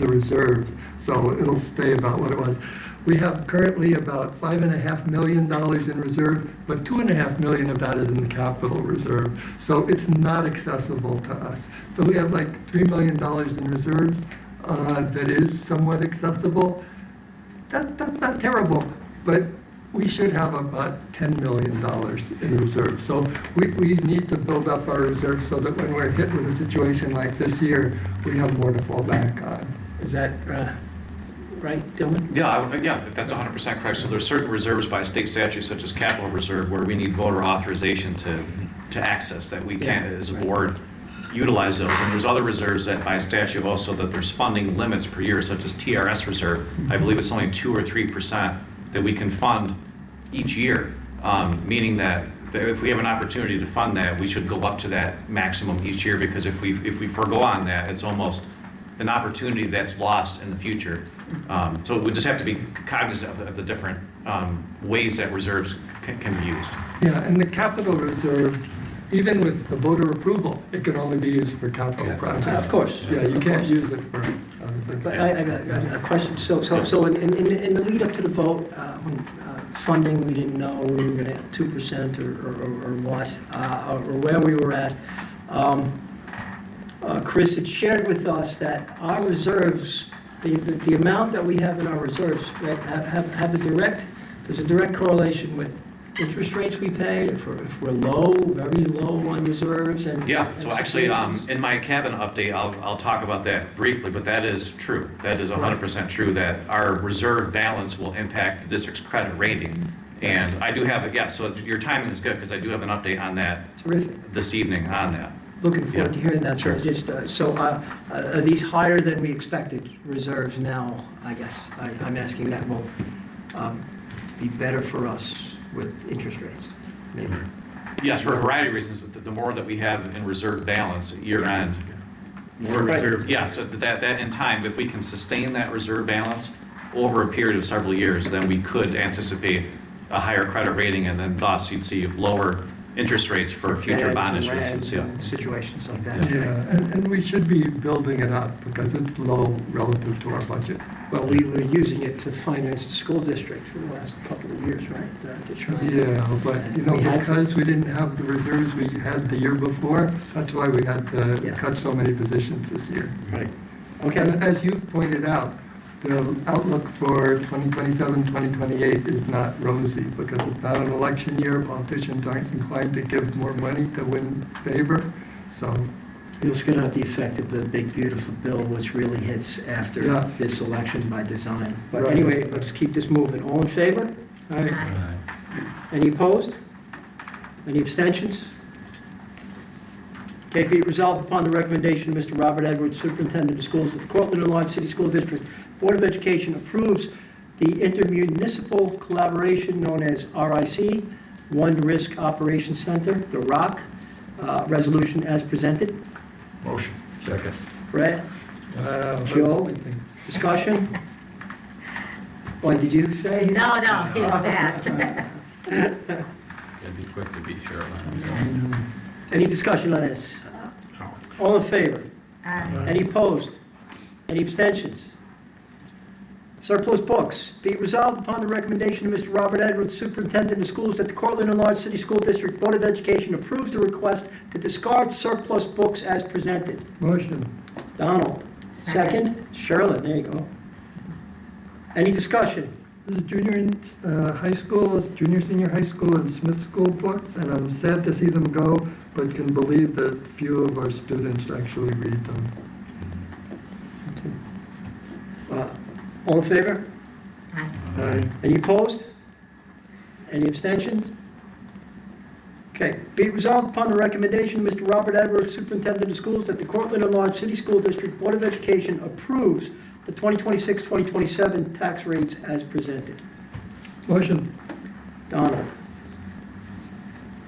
reserves, so it'll stay about what it was. We have currently about $5.5 million in reserve, but $2.5 million of that is in the capital reserve, so it's not accessible to us. So we have like $3 million in reserves that is somewhat accessible. That's not terrible, but we should have about $10 million in reserve. So we need to build up our reserves so that when we're hit with a situation like this year, we have more to fall back on. Is that right, Dylan? Yeah, that's 100% correct. So there's certain reserves by state statute, such as capital reserve, where we need voter authorization to access that we can't, as a board, utilize those. And there's other reserves that by statute also that there's funding limits per year, such as TRS reserve. I believe it's only 2 or 3% that we can fund each year, meaning that if we have an opportunity to fund that, we should go up to that maximum each year, because if we forgo on that, it's almost an opportunity that's lost in the future. So we just have to be cognizant of the different ways that reserves can be used. Yeah, and the capital reserve, even with the voter approval, it can only be used for capital projects. Of course. Yeah, you can't use it for. But I got a question. So in the lead up to the vote, when funding, we didn't know we were going to have 2% or what, or where we were at. Chris had shared with us that our reserves, the amount that we have in our reserves, right, there's a direct correlation with interest rates we pay, if we're low, very low on reserves, and yeah. So actually, in my cabinet update, I'll talk about that briefly, but that is true. That is 100% true that our reserve balance will impact the district's credit rating. And I do have it. Yeah. So your timing is good, because I do have an update on that this evening on that. Looking forward to hearing that. Sure. Just are these higher than we expected reserves now? I guess I'm asking that will be better for us with interest rates, maybe. Yes, for a variety of reasons. The more that we have in reserve balance at year end, more reserve. Yeah, so that in time, if we can sustain that reserve balance over a period of several years, then we could anticipate a higher credit rating, and then thus you'd see lower interest rates for future bond issuances. Yeah. Situations like that. Yeah, and we should be building it up because it's low relative to our budget. Well, we were using it to finance the school district for the last couple of years, right? To try. Yeah, but because we didn't have the reserves we had the year before, that's why we had to cut so many positions this year. Right. Okay. And as you've pointed out, the outlook for 2027, 2028 is not rosy because it's not an election year. Politicians aren't inclined to give more money to win favor. So it's going to have the effect of the big, beautiful bill, which really hits after this election by design. But anyway, let's keep this moving. All in favor? Aye. Any opposed? Any abstentions? Okay, be it resolved upon the recommendation of Mr. Robert Edwards, Superintendent of Schools at the Cortland and Large City School District, Board of Education approves the intermunicipal collaboration known as RIC, One Risk Operations Center, the ROC, resolution as presented. Motion. Second. Brett? Joe? Discussion? What did you say? No, he was fast. That'd be quick to beat Cheryl. Any discussion on this? All in favor? Any opposed? Any abstentions? Surplus books. Be it resolved upon the recommendation of Mr. Robert Edwards, Superintendent of Schools, that the Cortland and Large City School District Board of Education approves the request to discard surplus books as presented. Motion. Donald. Second. Charlotte. There you go. Any discussion? The junior high school, junior senior high school and Smith School books, and I'm sad to see them go, but can believe that few of our students actually read them. All in favor? Aye. Any opposed? Any abstentions? Okay. Be it resolved upon the recommendation of Mr. Robert Edwards, Superintendent of Schools, that the Cortland and Large City School District Board of Education approves the 2026-2027 tax rates as presented. Motion. Donald.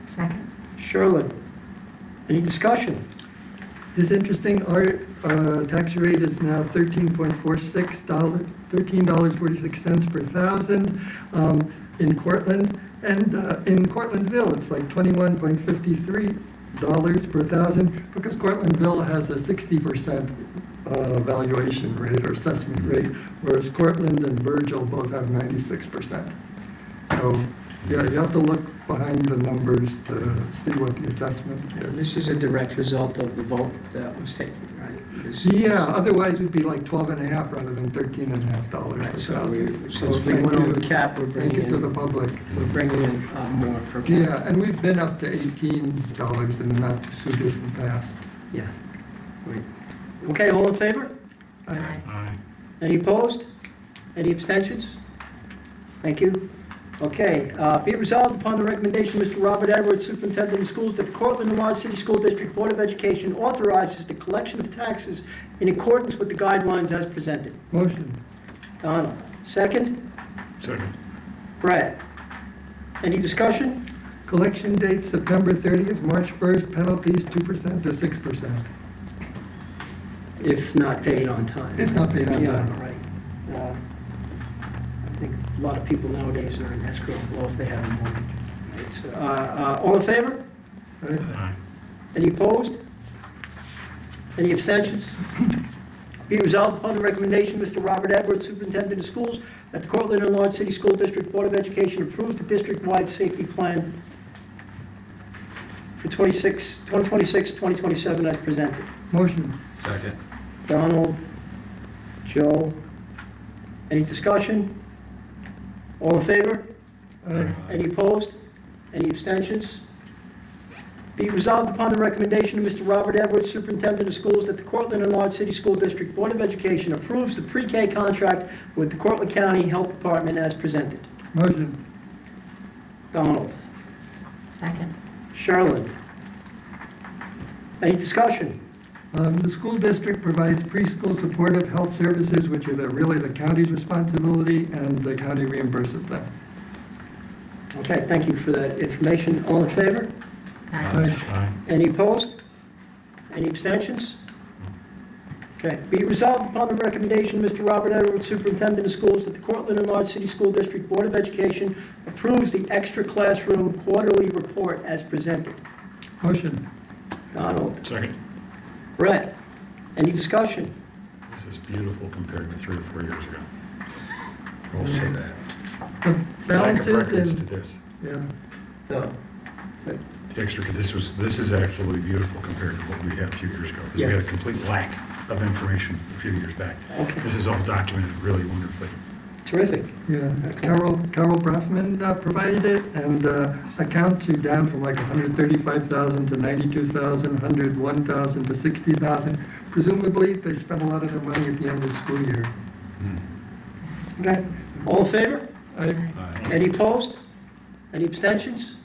Second. Sherlin. Any discussion? It's interesting, our tax rate is now $13.46 per thousand in Cortland, and in Cortlandville, it's like 21.53. per thousand, because Cortlandville has a 60% valuation rate or assessment rate, whereas Cortland and Virgil both have 96%. So, yeah, you have to look behind the numbers to see what the assessment is. This is a direct result of the vote that was taken, right? Yeah, otherwise it'd be like 12 and a half rather than $13.50 per So thousand. since we went over the cap, we're Thank bringing you to the in, public. we're bringing in more per cap. Yeah, and we've been up to $18 in the not too distant past. Yeah. Great. Okay, all in favor? Aye. Any opposed? Any abstentions? Thank you. Okay, be it resolved upon the recommendation of Mr. Robert Edwards, Superintendent of Schools, that the Cortland and Lawrence City School District Board of Education authorizes the collection of taxes in accordance with the guidelines as presented. Motion. Donald, second? Second. Brad? Any discussion? Collection date September 30th, March 1st, penalties 2% to 6%. If not paid on time. If not paid on Yeah, time. right. I think a lot of people nowadays are in escrow, well, if they have a mortgage. Right, so, all in favor? Aye. Any opposed? Any abstentions? Be resolved upon the recommendation of Mr. Robert Edwards, Superintendent of Schools, that the Cortland and Lawrence City School District Board of Education approves the district-wide safety plan for 2026, 2027 as presented. Motion. Second. Donald, Joe, any discussion? All in favor? Aye. Any opposed? Any abstentions? Be resolved upon the recommendation of Mr. Robert Edwards, Superintendent of Schools, that the Cortland and Lawrence City School District Board of Education approves the pre-K contract with the Cortland County Health Department as presented. Motion. Donald, Second. Sherlin. Any discussion? The school district provides preschool supportive health services, which are really the county's responsibility, and the county reimburses them. Okay, thank you for that information. All in favor? Aye. Any opposed? Any abstentions? Okay. Be resolved upon the recommendation of Mr. Robert Edwards, Superintendent of Schools, that the Cortland and Lawrence City School District Board of Education approves the extra classroom quarterly report as presented. Motion. Donald. Second. Brett. Any discussion? This is beautiful compared to 3 or 4 years ago. We'll say that. The Lack of balances reference to in, this. yeah. No. The extra, this is absolutely beautiful compared to what we had a few years ago, because we Yeah. had a complete lack of information a few years back. Okay. This is all documented really wonderfully. Terrific. Yeah, Carol Braffman provided it, and accounts are down from like 135,000 to 92,000, 101,000 to 60,000. Presumably, they spent a lot of their money at the end of the school year. Okay. All in favor? Aye. Any opposed? Any abstentions?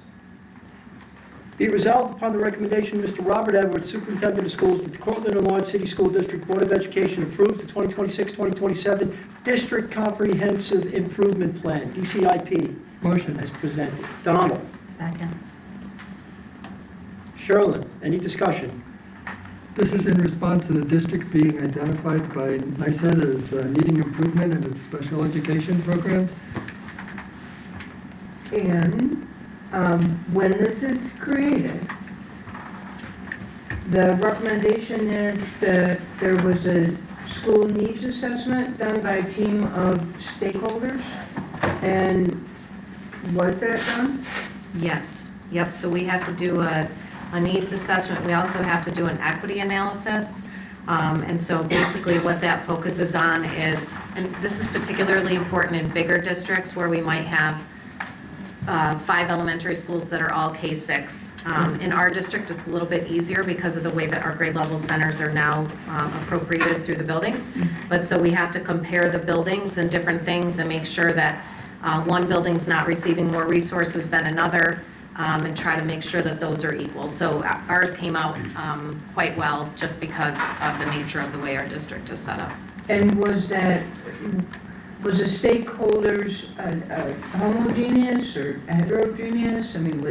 Be it resolved upon the recommendation of Mr. Robert Edwards, Superintendent of Schools, that the Cortland and Lawrence City School District Board of Education approves the 2026-2027 District Comprehensive Improvement Plan, DCIP, Motion. as presented. Donald. Second. Sherlin, any discussion? This is in response to the district being identified by NICED as needing improvement in its special education program. And when this is created, the recommendation is that there was a school needs assessment done by a team of stakeholders. And was that done? Yes, yep, so we have to do a needs assessment, we also have to do an equity analysis. And so basically what that focuses on is, and this is particularly important in bigger districts where we might have 5 elementary schools that are all K-6. In our district, it's a little bit easier because of the way that our grade level centers are now appropriated through the buildings. But so we have to compare the buildings and different things and make sure that one building's not receiving more resources than another, and try to make sure that those are equal. So ours came out quite well just because of the nature of the way our district is set up. And was the stakeholders homogeneous or heterogeneous? I mean,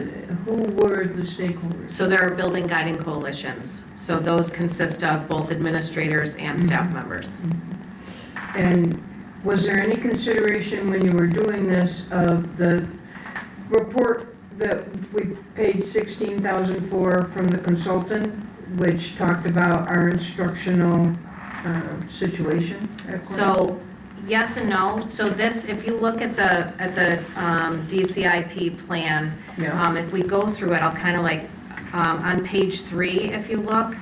who were the stakeholders? So there are building guiding coalitions. So those consist of both administrators and staff members. And was there any consideration when you were doing this of the report that we paid 16,000 for from the consultant, which talked about our instructional situation at Cortland? So, yes and no. So this, if you look at the DCIP plan, Yeah. if we go through it, I'll kind of like, on page 3, if you look,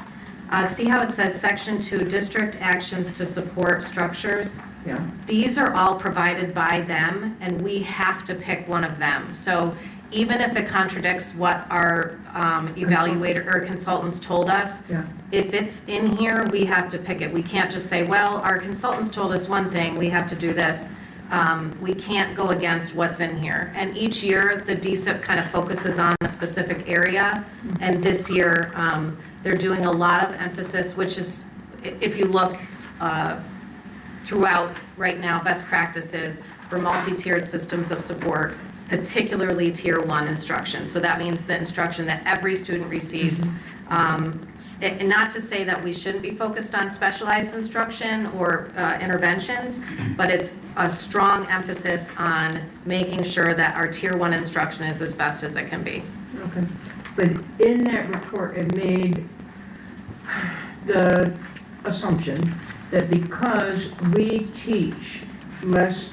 see how it says section 2, district actions to support structures? Yeah. These are all provided by them, and we have to pick one of them. So even if it contradicts what our evaluator or consultants told us, Yeah. if it's in here, we have to pick it. We can't just say, well, our consultants told us one thing, we have to do this. We can't go against what's in here. And each year, the DSIP kind of focuses on a specific area, and this year, they're doing a lot of emphasis, which is, if you look throughout right now, best practices for multi-tiered systems of support, particularly Tier 1 instruction. So that means the instruction that every student receives. And not to say that we shouldn't be focused on specialized instruction or interventions, but it's a strong emphasis on making sure that our Tier 1 instruction is as best as it can be. Okay. But in that report, it made the assumption that because we teach less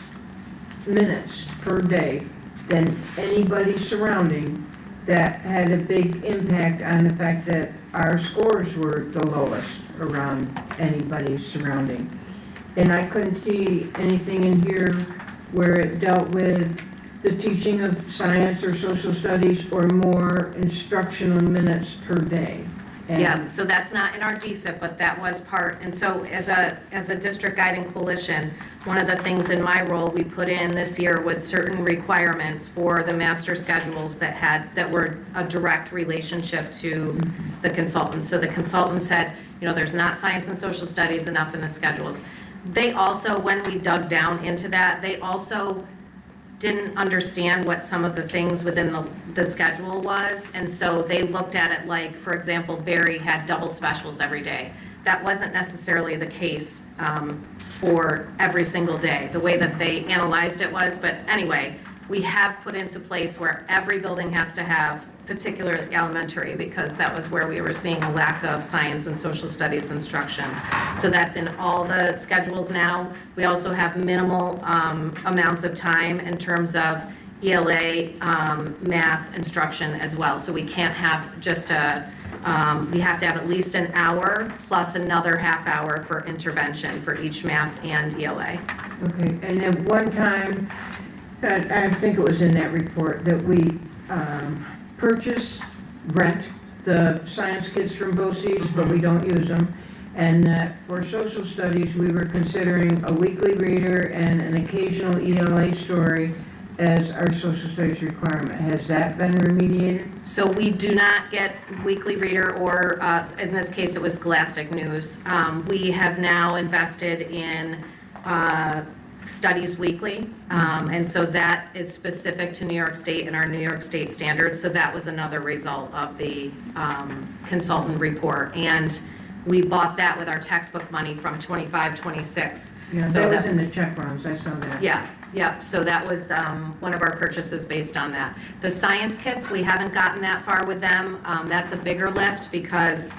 minutes per day than anybody surrounding, that had a big impact on the fact that our scores were the lowest around anybody surrounding. And I couldn't see anything in here where it dealt with the teaching of science or social studies or more instructional minutes per day. And Yeah, so that's not in our DSIP, but that was part, and so as a district guiding coalition, one of the things in my role we put in this year was certain requirements for the master schedules that were a direct relationship to the consultant. So the consultant said, there's not science and social studies enough in the schedules. They also, when we dug down into that, they also didn't understand what some of the things within the schedule was, and so they looked at it like, for example, Barry had double specials every day. That wasn't necessarily the case for every single day, the way that they analyzed it was, but anyway, we have put into place where every building has to have, particularly elementary, because that was where we were seeing a lack of science and social studies instruction. So that's in all the schedules now. We also have minimal amounts of time in terms of ELA math instruction as well. So we can't have just we have to have at least an hour plus another half hour for intervention for each math and ELA. Okay, and at one time, I think it was in that report, that we rent the science kits from BOCES, but we don't use them. And that for social studies, we were considering a weekly reader and an occasional ELA story as our social studies requirement. Has that been remediated? So we do not get weekly reader or, in this case, it was Scholastic News. We have now invested in Studies Weekly, and so that is specific to New York State and our New York State standards. So that was another result of the consultant report. And we bought that with our textbook money from 25-26. Yeah, So that was in the check runs, I saw that. Yeah, so that was one of our purchases based on that. The science kits, we haven't gotten that far with them. That's a bigger lift because,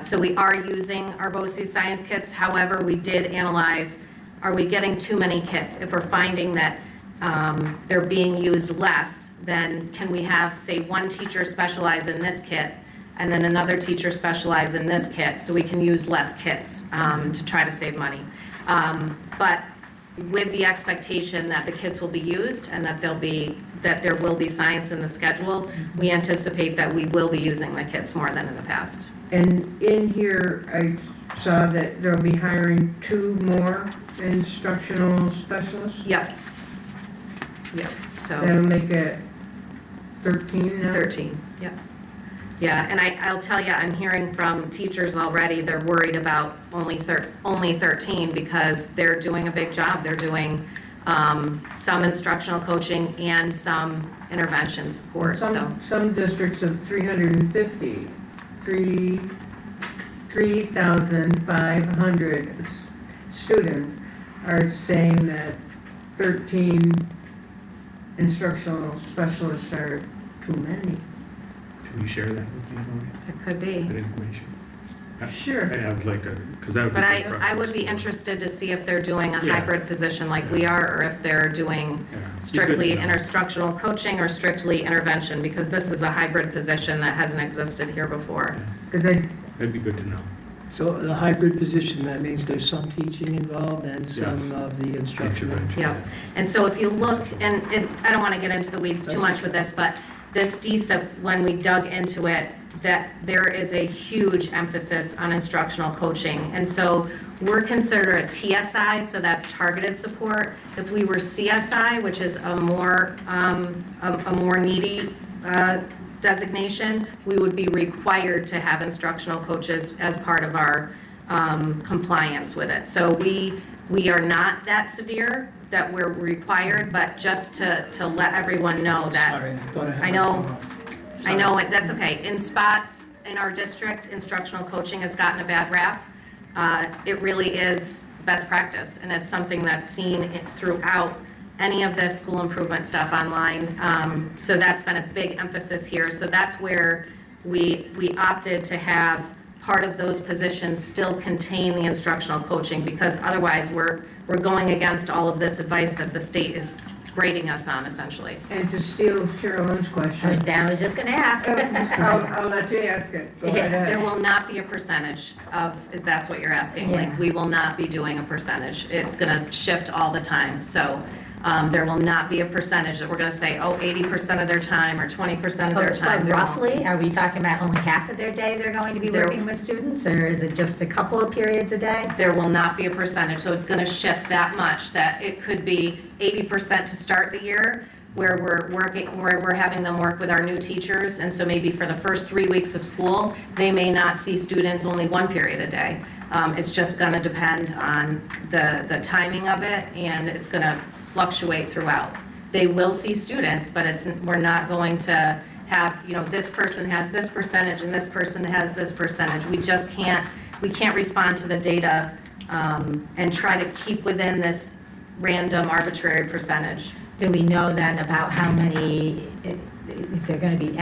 so we are using our BOCES science kits. However, we did analyze, are we getting too many kits? If we're finding that they're being used less, then can we have, say, one teacher specialize in this kit and then another teacher specialize in this kit so we can use less kits to try to save money. But with the expectation that the kits will be used and that there will be science in the schedule, we anticipate that we will be using the kits more than in the past. And in here, I saw that there'll be hiring 2 more instructional specialists? Yep, so. That'll make it 13 now? 13, yep. Yeah, and I'll tell you, I'm hearing from teachers already, they're worried about only 13 because they're doing a big job. They're doing some instructional coaching and some intervention support, so. Some districts of 350, 3,500 students are saying that 13 instructional specialists are too many. Can you share that with me, Tony? It could be. That information? Sure. I would like to, because that would be But good for us I to would be explore. interested to see if they're doing a Yeah. hybrid position like we are, or if they're doing Yeah. Be strictly good to know. instructional coaching or strictly intervention, because this is a hybrid position that hasn't existed here before. Because That'd be good to know. So the hybrid position, that means there's some teaching involved and some of the instructional. Intervention. Yeah, and so if you look, and I don't want to get into the weeds too much with this, but this DSIP, when we dug into it, that there is a huge emphasis on instructional coaching. And so we're considered a TSI, so that's targeted support. If we were CSI, which is a more needy designation, we would be required to have instructional coaches as part of our compliance with it. So we are not that severe that we're required, but just to let everyone know that. Sorry, I thought I had I my know, phone off. I know, that's okay. In spots in our district, instructional coaching has gotten a bad rap. It really is best practice, and it's something that's seen throughout any of the school improvement stuff online. So that's been a big emphasis here. So that's where we opted to have part of those positions still contain the instructional coaching, because otherwise we're going against all of this advice that the state is grading us on, essentially. And to steal Sherilyn's question. I was just gonna ask. I'll let you ask it. Go right ahead. There will not be a percentage of, is that's what you're asking? Yeah. Like, we will not be doing a percentage. It's gonna shift all the time. So there will not be a percentage that we're gonna say, 80% of their time or 20% of their time. But There won't. roughly, are we talking about only half of their day they're going to be There- working with students, or is it just a couple of periods a day? There will not be a percentage, so it's gonna shift that much, that it could be 80% to start the year, where we're having them work with our new teachers, and so maybe for the first 3 weeks of school, they may not see students only 1 period a day. It's just gonna depend on the timing of it, and it's gonna fluctuate throughout. They will see students, but we're not going to have, this person has this percentage and this person has this percentage. We just can't respond to the data and try to keep within this random arbitrary percentage. Do we know then about how many, if they're gonna be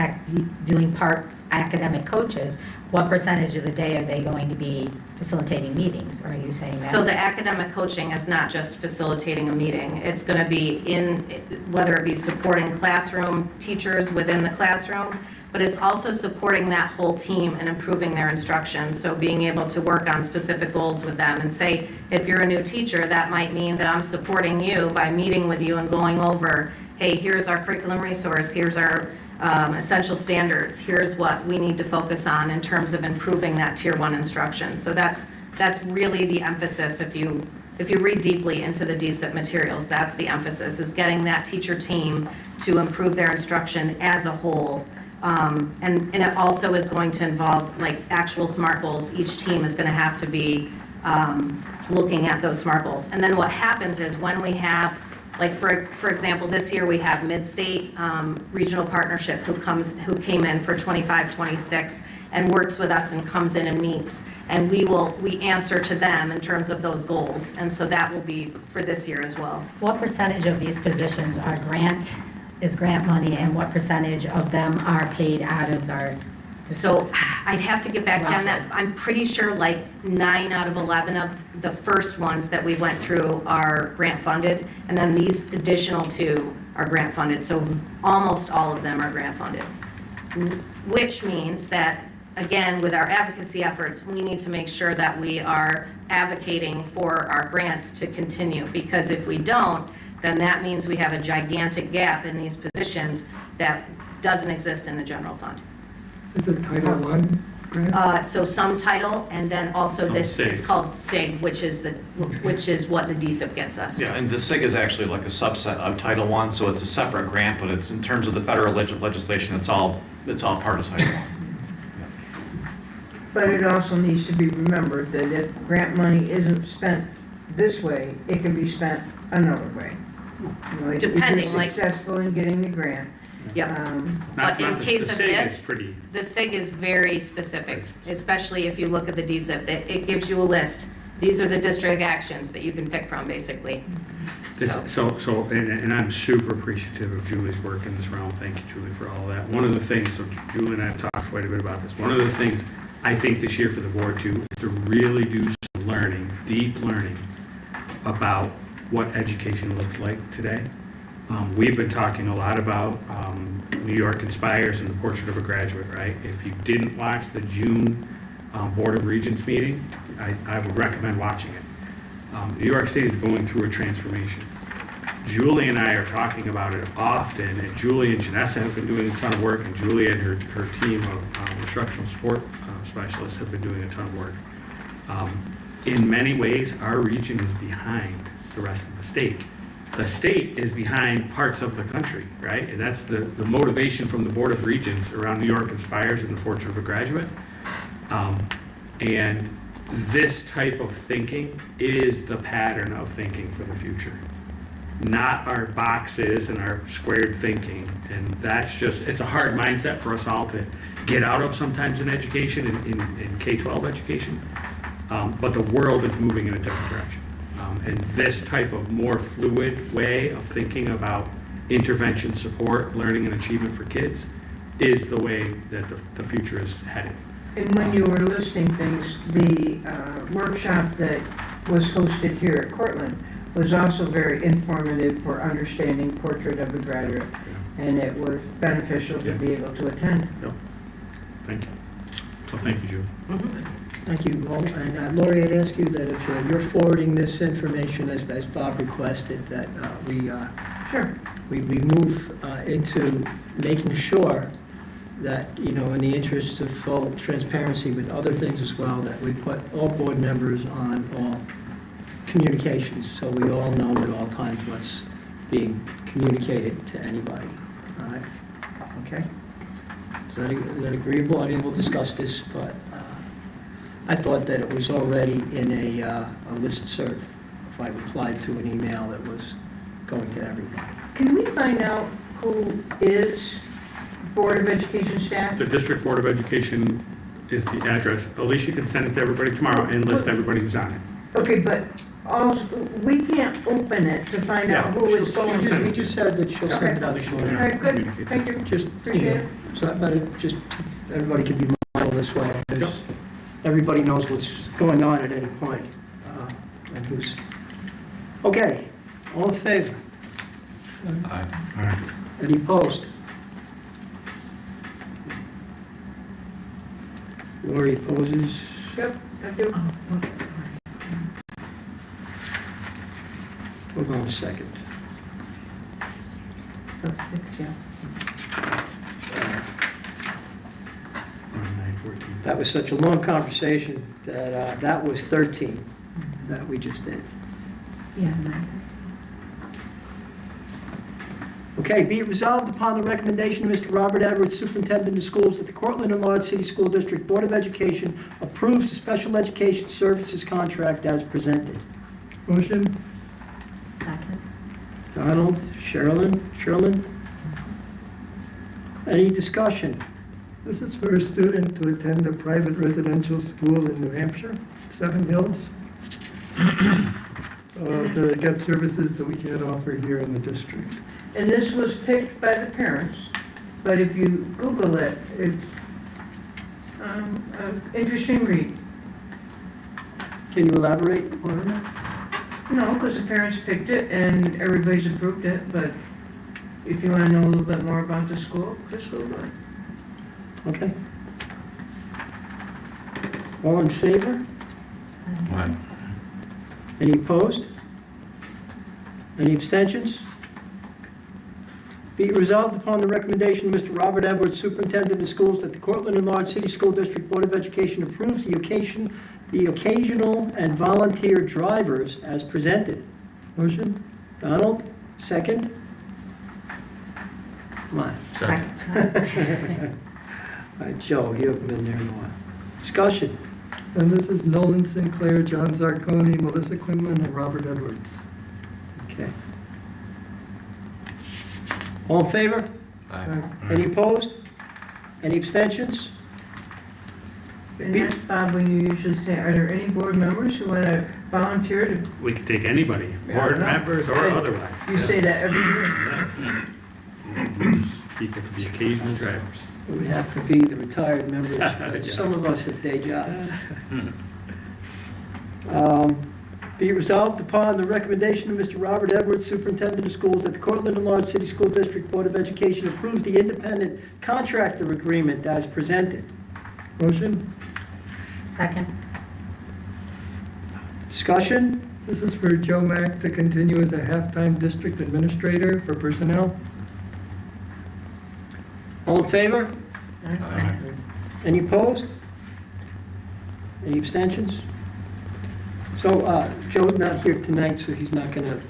doing part academic coaches, what percentage of the day are they going to be facilitating meetings, or are you saying that? So the academic coaching is not just facilitating a meeting. It's going to be whether it be supporting classroom teachers within the classroom, but it's also supporting that whole team and improving their instruction. So being able to work on specific goals with them and say, if you're a new teacher, that might mean that I'm supporting you by meeting with you and going over, hey, here's our curriculum resource, here's our essential standards, here's what we need to focus on in terms of improving that tier 1 instruction. So that's really the emphasis. If you read deeply into the DSIP materials, that's the emphasis, is getting that teacher team to improve their instruction as a whole. And it also is going to involve like actual SMART goals. Each team is going to have to be looking at those SMART goals. And then what happens is when we have, like for example, this year we have Mid-State Regional Partnership who came in for 25-26 and works with us and comes in and meets, and we answer to them in terms of those goals, and so that will be for this year as well. What percentage of these positions are grant money, and what percentage of them are paid out of our? So I'd have to get back to you on that. I'm pretty sure like 9 out of 11 of the first ones that we went through are grant funded, and then these additional 2 are grant funded. So almost all of them are grant funded, which means that, again, with our advocacy efforts, we need to make sure that we are advocating for our grants to continue, because if we don't, then that means we have a gigantic gap in these positions that doesn't exist in the general fund. Is it Title I grant? So some title, and then also this, SIG. it's called SIG, which is what the DSIP gets us. Yeah, and the SIG is actually like a subset of Title I, so it's a separate grant, but it's in terms of the federal legislation, it's all part of Title I. But it also needs to be remembered that if grant money isn't spent this way, it can be spent another way. Depending, if like- you're successful in getting the grant. Yep. But in case of this, the SIG is very specific, especially if you look at the DSIP. It gives you a list. These are the district actions that you can pick from, basically. And I'm super appreciative of Julie's work in this realm. Thank you, Julie, for all that. One of the things, so Julie and I have talked quite a bit about this. One of the things I think this year for the board too is to really do some learning, deep learning about what education looks like today. We've been talking a lot about New York Inspires and the Portrait of a Graduate, right? If you didn't watch the June Board of Regents meeting, I would recommend watching it. New York State is going through a transformation. Julie and I are talking about it often, and Julie and Janessa have been doing a ton of work, and Julie and her team of instructional support specialists have been doing a ton of work. In many ways, our region is behind the rest of the state. The state is behind parts of the country, right? And that's the motivation from the Board of Regents around New York Inspires and the Portrait of a Graduate. And this type of thinking is the pattern of thinking for the future, not our boxes and our squared thinking. And that's just, it's a hard mindset for us all to get out of sometimes in education, in K-12 education. But the world is moving in a different direction. And this type of more fluid way of thinking about intervention support, learning and achievement for kids is the way that the future is headed. And when you were listing things, the workshop that was hosted here at Cortland was also very informative for understanding Portrait of a Graduate. And it was beneficial to be able to attend. Yep. Thank you. So thank you, Julie. Thank you, Paul. And Lori, I'd ask you that if you're forwarding this information as Bob requested, that we move into making sure that, you know, in the interest of full transparency with other things as well, that we put all board members on all communications, so we all know at all times what's being communicated to anybody. All right? Okay? Is that agreeable? I mean, we'll discuss this, but I thought that it was already in a listserv if I replied to an email that was going to everybody. Can we find out who is Board of Education staff? The District Board of Education is the address. Alicia can send it to everybody tomorrow and list everybody who's on it. Okay, but also, we can't open it to find out who is going to. We just said that she'll send it out. All right, good, thank you. Just, Appreciate it. So, but it just, everybody can be mindful this way. Everybody knows what's going on at any point. And who's, okay, all in favor? Aye. Any opposed? Lori opposes. Yep, I do. Hold on a second. So 6 yes. That was such a long conversation that that was 13 that we just did. Yeah. Okay, be it resolved upon the recommendation of Mr. Robert Edwards, Superintendent of Schools, that the Cortland Enlarged City School District Board of Education approves the special education services contract as presented. Motion? Second. Donald, Sherlin? Any discussion? This is for a student to attend a private residential school in New Hampshire, 7 Hills, to get services that we can't offer here in the district. And this was picked by the parents, but if you Google it, it's an interesting read. Can you elaborate on that? No, because the parents picked it and everybody's approved it, but if you want to know a little bit more about the school, just Google it. Okay. All in favor? Aye. Any opposed? Any abstentions? Be it resolved upon the recommendation of Mr. Robert Edwards, Superintendent of Schools, that the Cortland Enlarged City School District Board of Education approves the occasional and volunteer drivers as presented. Motion? Donald, second? Come on. Second. All right, Joe, you haven't been there in a while. Discussion. And this is Nolan Sinclair, John Zarconi, Melissa Quinlan, and Robert Edwards. Okay. All in favor? Aye. Any opposed? Any abstentions? And that's, Bob, when you usually say, are there any board members who want to volunteer to? We could take anybody, board members or otherwise. You say that every year. Yes. Yes. People to be occasional drivers. It would have to be the retired members, but Yeah. some of us have day job. Be resolved upon the recommendation of Mr. Robert Edwards, Superintendent of Schools, that the Cortland and Large City School District Board of Education approves the independent contractor agreement as presented. Motion? Second. Discussion? This is for Joe Mack to continue as a half-time district administrator for personnel. All in favor? Any opposed? Any abstentions? So Joe's not here tonight, so he's not going to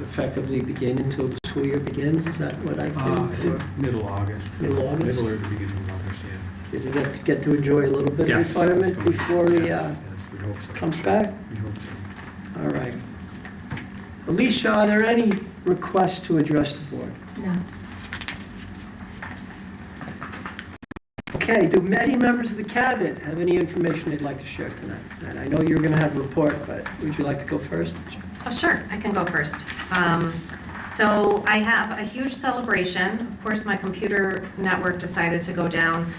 effectively begin until the school year begins? Is that what I I think? think middle August. Middle August? Middle or the beginning of August, yeah. Does he get to enjoy a little bit of Yes, retirement that's going- before he yes, we hope so. comes back? We hope so. All right. Alicia, are there any requests to address the board? No. Okay, do any members of the cabinet have any information they'd like to share tonight? And I know you're going to have a report, but would you like to go first? Oh, sure, I can go first. So I have a huge celebration. Of course, my computer network decided to go down.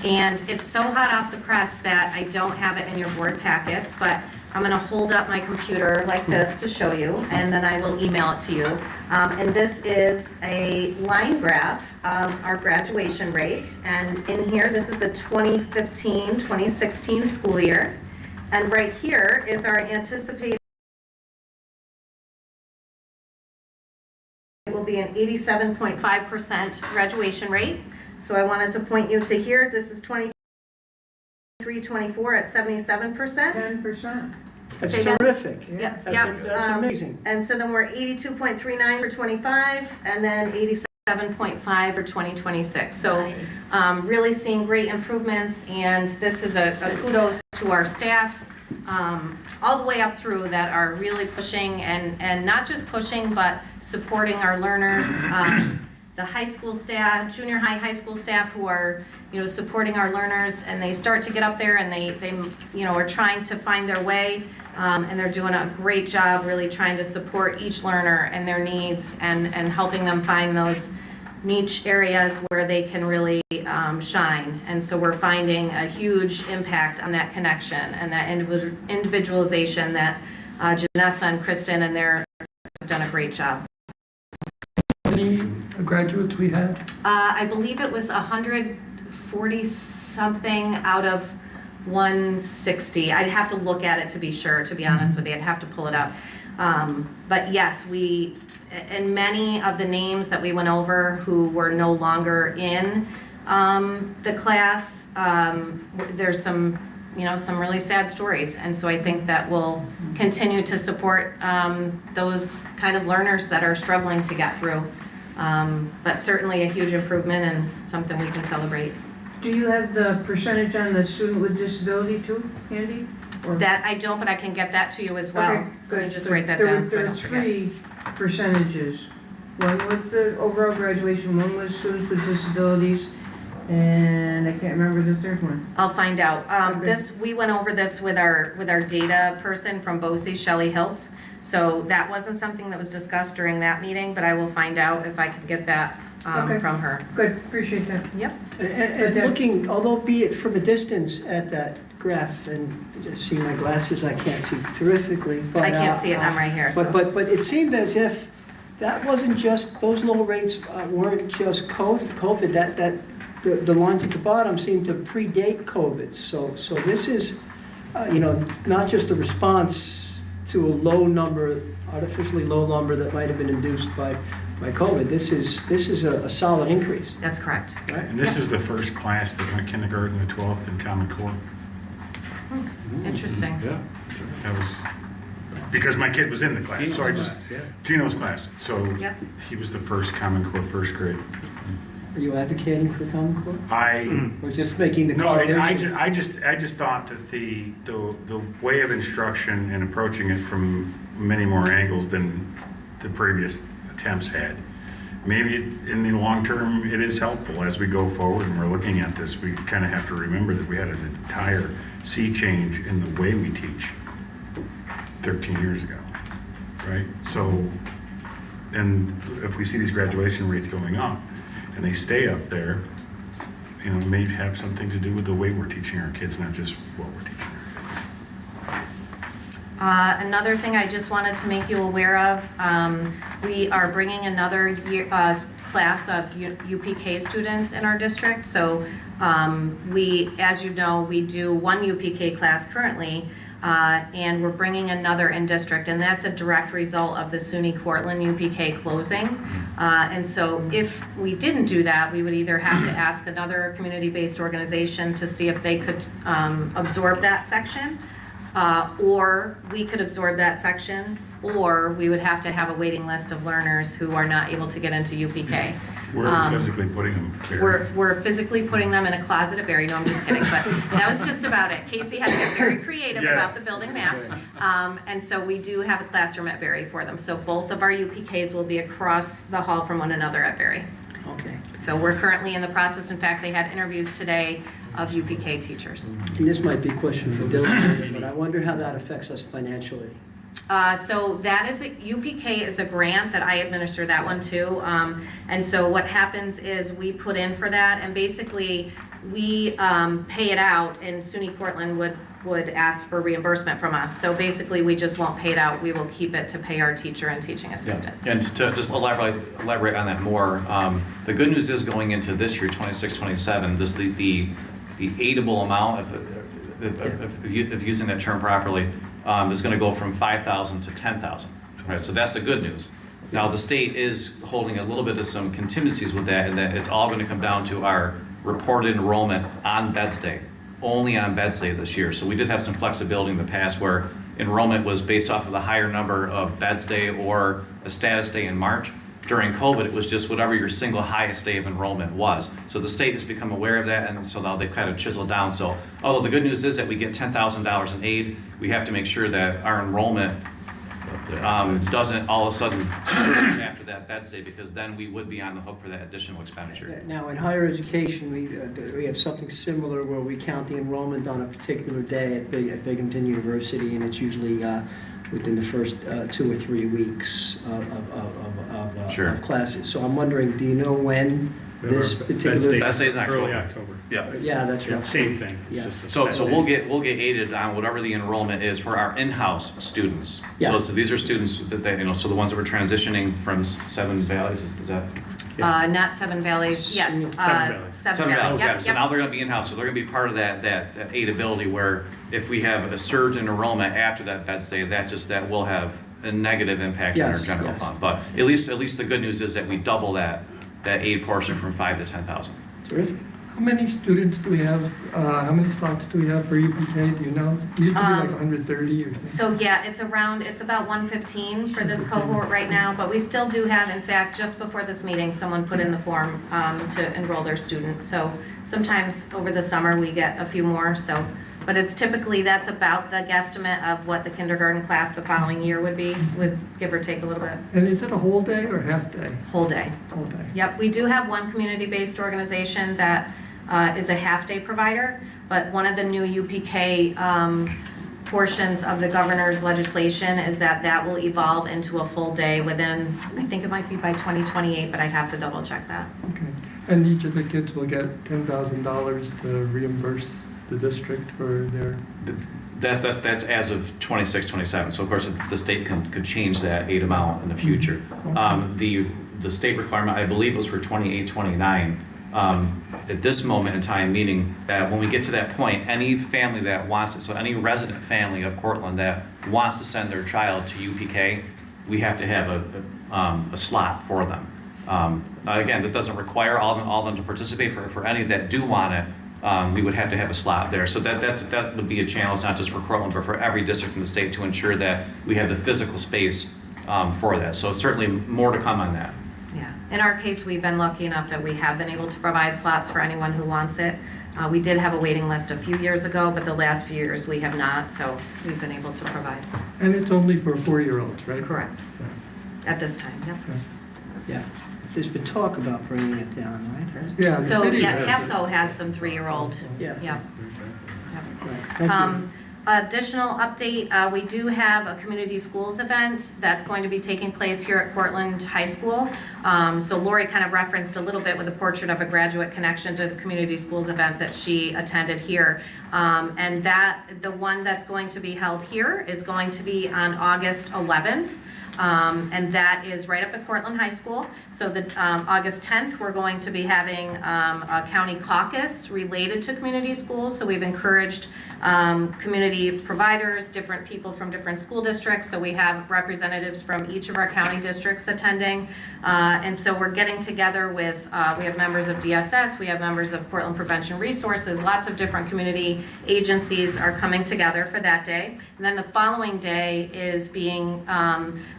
And it's so hot off the press that I don't have it in your board packets, but I'm going to hold up my computer like this to show you, and then I will email it to you. And this is a line graph of our graduation rate. And in here, this is the 2015-2016 school year. And right here is our anticipated will be an 87.5% graduation rate. So I wanted to point you to here. This is 23-24 at 77%. 10%. That's Say that? terrific. Yep, That's, yep. that's amazing. And so then we're 82.39 for 25, and then 87.5 for 2026. So Nice. really seeing great improvements, and this is a kudos to our staff, all the way up through that are really pushing, and not just pushing, but supporting our learners. The high school staff, junior high school staff who are, supporting our learners, and they start to get up there and they are trying to find their way, and they're doing a great job really trying to support each learner and their needs and helping them find those niche areas where they can really shine. And so we're finding a huge impact on that connection and that individualization that Janessa and Kristen and they're have done a great job. Any graduates we had? I believe it was 140 something out of 160. I'd have to look at it to be sure, to be honest with you. I'd have to pull it up. But yes, and many of the names that we went over who were no longer in the class, there's some really sad stories. And so I think that we'll continue to support those kind of learners that are struggling to get through. But certainly a huge improvement and something we can celebrate. Do you have the percentage on the student with disability too, Andy? Or- That I don't, but I can get that to you as well. Okay, Let good. me just So write that there down were- so I There don't are forget. 3 percentages. One was the overall graduation, one was students with disabilities, and I can't remember the third one. I'll find out. Okay. We went over this with our data person from BOCES, Shelley Hiltz. So that wasn't something that was discussed during that meeting, but I will find out if I can get that Okay. from her. Good, appreciate that. Yep. And looking, although be it from a distance at that graph, and just see my glasses, I can't see terrifically. But, I can't see it, I'm right here, so. But it seemed as if that wasn't just, those low rates weren't just COVID, that the lines at the bottom seem to predate COVID. So this is, not just a response to a low number, artificially low number that might have been induced by COVID. This is a solid increase. That's correct. Right? And this is the first class that went kindergarten to 12th in Common Core. Interesting. Yeah. That was, because my kid was in the class, so I just, Gino's class. So Yep. he was the first Common Core first grade. Are you advocating for Common Core? I, Or just making the no, correlation? I just thought that the way of instruction and approaching it from many more angles than the previous attempts had maybe in the long term, it is helpful as we go forward and we're looking at this. We kind of have to remember that we had an entire sea change in the way we teach 13 years ago, right? So, and if we see these graduation rates going up and they stay up there, you know, it may have something to do with the way we're teaching our kids, not just what we're teaching our kids. Another thing I just wanted to make you aware of, we are bringing another class of UPK students in our district. So we, as you know, we do one UPK class currently, and we're bringing another in district, and that's a direct result of the SUNY Cortland UPK closing. And so if we didn't do that, we would either have to ask another community-based organization to see if they could absorb that section, or we could absorb that section, or we would have to have a waiting list of learners who are not able to get into UPK. We're physically putting them there. We're physically putting them in a closet at Berry. No, I'm just kidding, but that was just about it. Casey had to get very creative about the building map. And so we do have a classroom at Berry for them. So both of our UPKs will be across the hall from one another at Berry. Okay. So we're currently in the process. In fact, they had interviews today of UPK teachers. And this might be a question for Dylan, but I wonder how that affects us financially. So that is, UPK is a grant that I administer that one too. And so what happens is we put in for that, and basically we pay it out, and SUNY Cortland would ask for reimbursement from us. So basically we just won't pay it out. We will keep it to pay our teacher and teaching assistant. Yeah. And to just elaborate on that more, the good news is going into this year, 26-27, this the aidable amount of using that term properly, is going to go from 5,000 to 10,000. Right, so that's the good news. Now the state is holding a little bit of some contingencies with that, and that it's all going to come down to our reported enrollment on Beds Day, only on Beds Day this year. So we did have some flexibility in the past where enrollment was based off of the higher number of Beds Day or a status day in March. During COVID, it was just whatever your single highest day of enrollment was. So the state has become aware of that, and so now they've kind of chiseled down. So although the good news is that we get $10,000 in aid, we have to make sure that our enrollment doesn't all of a sudden surge after that Beds Day, because then we would be on the hook for that additional expenditure. Now, in higher education, we have something similar where we count the enrollment on a particular day at Binghamton University, and it's usually within the first 2 or 3 weeks of classes. So I'm wondering, do you know when this particular... Beds Day is in October. Early October. Yeah. Yeah, that's right. Same thing. Yeah. So we'll get aided on whatever the enrollment is for our in-house students. Yeah. So these are students that they, so the ones that were transitioning from Seven Valleys, is that? Not Seven Valleys, yes. Seven Valleys. Yeah. So now they're going to be in-house, so they're going to be part of that aidability, where if we have a surge in enrollment after that Beds Day, that will have a negative impact on our general fund. But at least the good news is that we double that aid portion from 5,000 to 10,000. Terrific. How many students do we have, how many slots do we have for UPK, do you know? It used to be like 130 or something. So yeah, it's about 115 for this cohort right now, but we still do have, in fact, just before this meeting, someone put in the form to enroll their student. So sometimes over the summer we get a few more, but it's typically, that's about the guesstimate of what the kindergarten class the following year would be, with give or take a little bit. And is it a whole day or half day? Whole day. Whole day. Yep, we do have one community-based organization that is a half-day provider, but one of the new UPK portions of the governor's legislation is that will evolve into a full day within, I think it might be by 2028, but I'd have to double check that. Okay. And each of the kids will get $10,000 to reimburse the district for their... That's as of 26-27. So of course the state could change that aid amount in the future. The state requirement, I believe, was for 28-29. At this moment in time, meaning that when we get to that point, any family that wants it, so any resident family of Cortland that wants to send their child to UPK, we have to have a slot for them. Again, that doesn't require all of them to participate. For any that do want it, we would have to have a slot there. So that would be a challenge, not just for Cortland, but for every district in the state, to ensure that we have the physical space for that. So certainly more to come on that. Yeah, in our case, we've been lucky enough that we have been able to provide slots for anyone who wants it. We did have a waiting list a few years ago, but the last few years we have not, so we've been able to provide. And it's only for 4-year-olds, right? Correct. At this time, yep. Yeah. there's been talk about bringing it down, right? Yeah, the So, city yeah, has it. HEFCO has some 3-year-old. Yeah. Yeah. Right, thank you. Additional update, we do have a community schools event that's going to be taking place here at Cortland High School. So Lori kind of referenced a little bit with a portrait of a graduate connection to the community schools event that she attended here. And the one that's going to be held here is going to be on August 11th. And that is right up at Cortland High School. So the August 10th, we're going to be having a county caucus related to community schools. So we've encouraged community providers, different people from different school districts. So we have representatives from each of our county districts attending. And so we're getting together with, we have members of DSS, we have members of Cortland Prevention Resources, lots of different community agencies are coming together for that day. And then the following day is being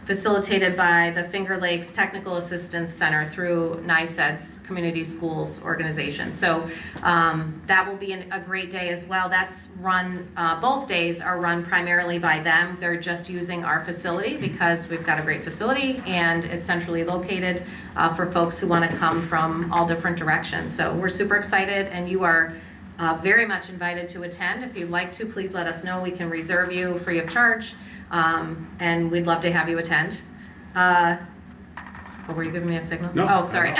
facilitated by the Finger Lakes Technical Assistance Center through NICED's Community Schools organization. So that will be a great day as well. That's run, both days are run primarily by them. They're just using our facility because we've got a great facility and it's centrally located for folks who want to come from all different directions. So we're super excited, and you are very much invited to attend. If you'd like to, please let us know. We can reserve you free of charge. And we'd love to have you attend. Were you giving me a signal? No. Oh, sorry.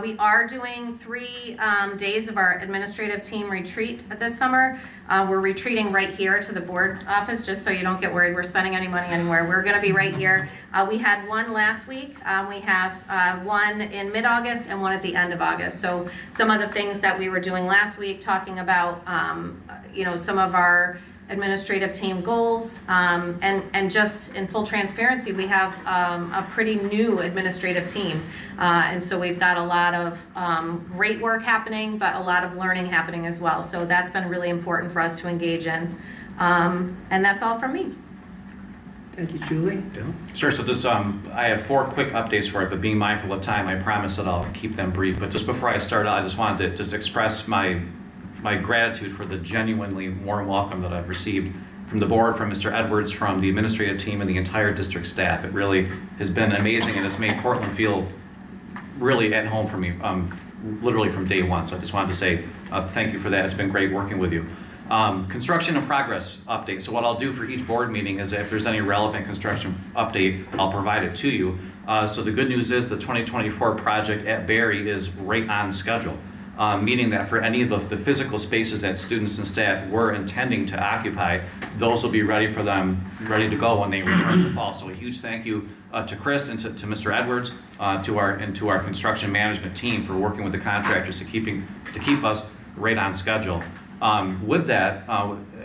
We are doing 3 days of our administrative team retreat this summer. We're retreating right here to the board office, just so you don't get worried we're spending any money anywhere. We're going to be right here. We had one last week. We have one in mid-August and one at the end of August. So some of the things that we were doing last week, talking about some of our administrative team goals, and just in full transparency, we have a pretty new administrative team, and so we've got a lot of great work happening, but a lot of learning happening as well. So that's been really important for us to engage in, and that's all from me. Thank you, Julie. Bill? Sure, so this, I have 4 quick updates for it, but being mindful of time, I promise that I'll keep them brief. But just before I start out, I just wanted to just express my gratitude for the genuinely warm welcome that I've received from the board, from Mr. Edwards, from the administrative team, and the entire district staff. It really has been amazing, and it's made Cortland feel really at home for me, literally from day one. So I just wanted to say thank you for that. It's been great working with you. Construction and progress update. So what I'll do for each board meeting is if there's any relevant construction update, I'll provide it to you. So the good news is the 2024 project at Barry is right on schedule. Meaning that for any of the physical spaces that students and staff were intending to occupy, those will be ready to go when they return in the fall. So a huge thank you to Chris and to Mr. Edwards, to our construction management team for working with the contractors to keep us right on schedule. With that,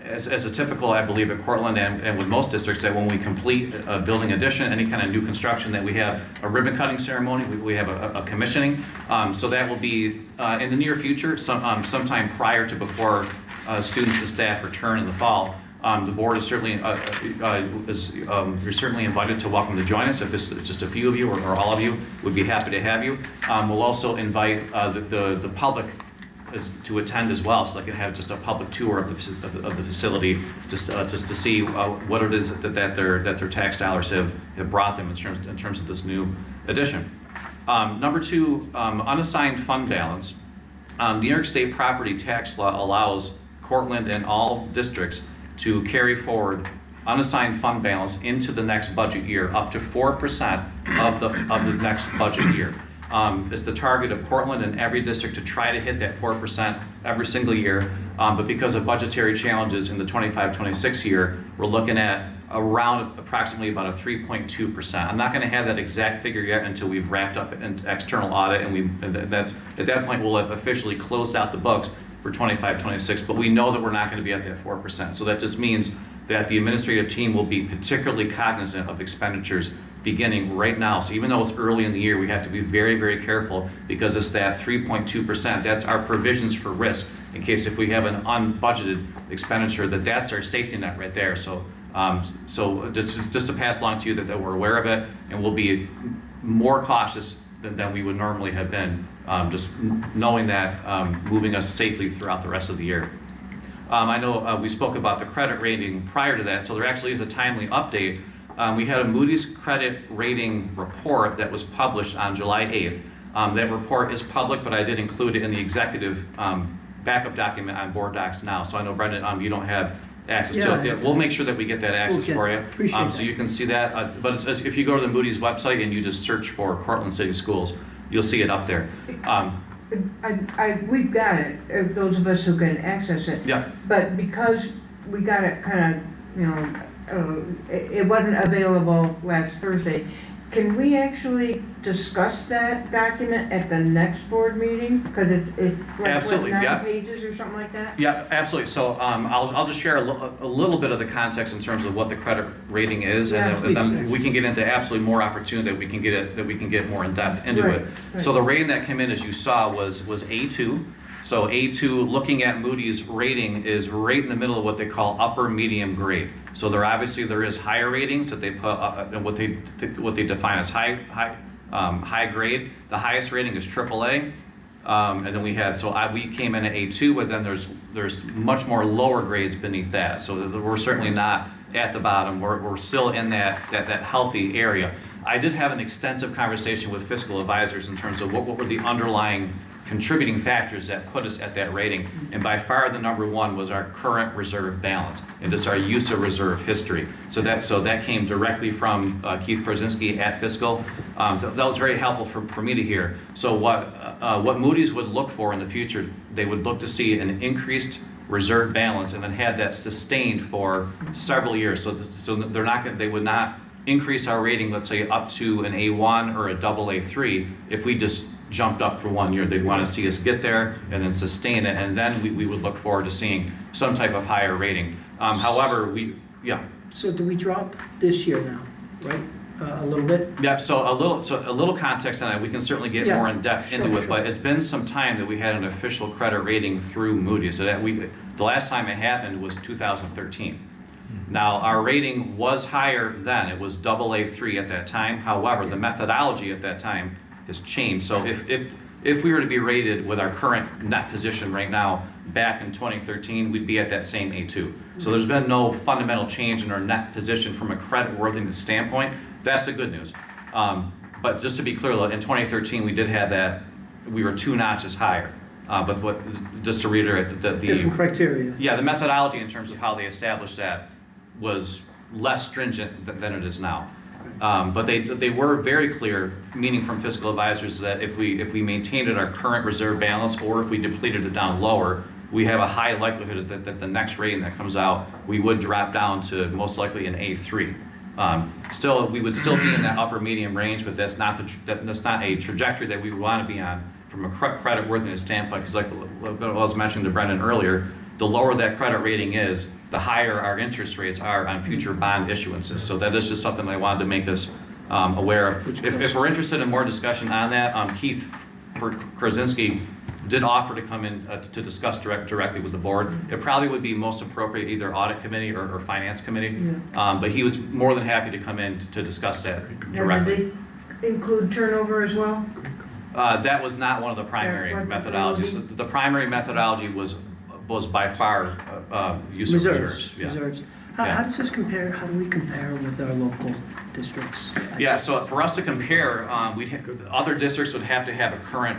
as a typical, I believe, at Cortland and with most districts, that when we complete a building addition, any kind of new construction, that we have a ribbon cutting ceremony, we have a commissioning. So that will be in the near future, sometime prior to before students and staff return in the fall. The board is certainly you're certainly invited to welcome to join us. If it's just a few of you or all of you, we'd be happy to have you. We'll also invite the public to attend as well, so they can have just a public tour of the facility, just to see what it is that their tax dollars have brought them in terms of this new addition. Number 2, unassigned fund balance. New York State property tax law allows Cortland and all districts to carry forward unassigned fund balance into the next budget year, up to 4% of the next budget year. It's the target of Cortland and every district to try to hit that 4% every single year. But because of budgetary challenges in the 25-26 year, we're looking at around approximately about a 3.2%. I'm not going to have that exact figure yet until we've wrapped up an external audit, and that's at that point we'll have officially closed out the books for 25-26. But we know that we're not going to be at that 4%. So that just means that the administrative team will be particularly cognizant of expenditures beginning right now. So even though it's early in the year, we have to be very, very careful, because it's that 3.2%. That's our provisions for risk, in case if we have an unbudgeted expenditure, that's our safety net right there. So just to pass along to you that we're aware of it, and we'll be more cautious than we would normally have been, just knowing that, moving us safely throughout the rest of the year. I know we spoke about the credit rating prior to that, so there actually is a timely update. We had a Moody's credit rating report that was published on July 8th. That report is public, but I did include it in the executive backup document on board docs now. So I know, Brendan, you don't have access to it. Yeah, we'll make sure that we get that access for you. Appreciate so you can see that. But if you go to the Moody's website and you just search for Cortland City Schools, you'll see it up there. We've got it, those of us who can access it. Yeah. But because we got it kind of, it wasn't available last Thursday, can we actually discuss that document at the next board meeting? Because it's like, Absolutely, what, 9 yeah. pages or something like that? Yeah, absolutely. So I'll just share a little bit of the context in terms of what the credit rating is, and then we can get into absolutely more opportunity that we can get more in depth into it. Right. So the rating that came in, as you saw, was A2. So A2, looking at Moody's rating, is right in the middle of what they call upper medium grade. So there is higher ratings that they put, and what they define as high grade. The highest rating is AAA. And then we came in at A2, but then there's much more lower grades beneath that. So we're certainly not at the bottom. We're still in that healthy area. I did have an extensive conversation with fiscal advisors in terms of what were the underlying contributing factors that put us at that rating. And by far the number one was our current reserve balance and just our use of reserve history. So that came directly from Keith Krasinski at Fiscal. So that was very helpful for me to hear. So what Moody's would look for in the future, they would look to see an increased reserve balance and then have that sustained for several years. So they would not increase our rating, let's say up to an A1 or a AA3 if we just jumped up for 1 year. They'd want to see us get there and then sustain it, and then we would look forward to seeing some type of higher rating. However, So do we drop this year now, right? A little bit? Yeah, so a little context on that. We can certainly get more in depth into it, but it's been some time that we had an official credit rating through Moody's. So the last time it happened was 2013. Now, our rating was higher then. It was AA3 at that time. However, the methodology at that time has changed. So if we were to be rated with our current net position right now, back in 2013, we'd be at that same A2. So there's been no fundamental change in our net position from a creditworthiness standpoint. That's the good news. But just to be clear, in 2013, we did have that, we were 2 notches higher. Just to reiterate, the different criteria. Yeah, the methodology in terms of how they established that was less stringent than it is now. But they were very clear, meaning from fiscal advisors, that if we maintained at our current reserve balance or if we depleted it down lower, we have a high likelihood that the next rating that comes out, we would drop down to most likely an A3. We would still be in that upper medium range, but that's not a trajectory that we want to be on from a credit worthiness standpoint. Because like I was mentioning to Brendan earlier, the lower that credit rating is, the higher our interest rates are on future bond issuances. So that is just something that I wanted to make us aware of. If we're interested in more discussion on that, Keith Krasinski did offer to come in to discuss directly with the board. It probably would be most appropriate either audit committee or finance committee. But he was more than happy to come in to discuss that directly. Did they include turnover as well? That was not one of the primary methodologies. The primary methodology was by far use of reserves. Yeah. Reserves. How does this compare? How do we compare with our local districts? Yeah, so for us to compare, other districts would have to have a current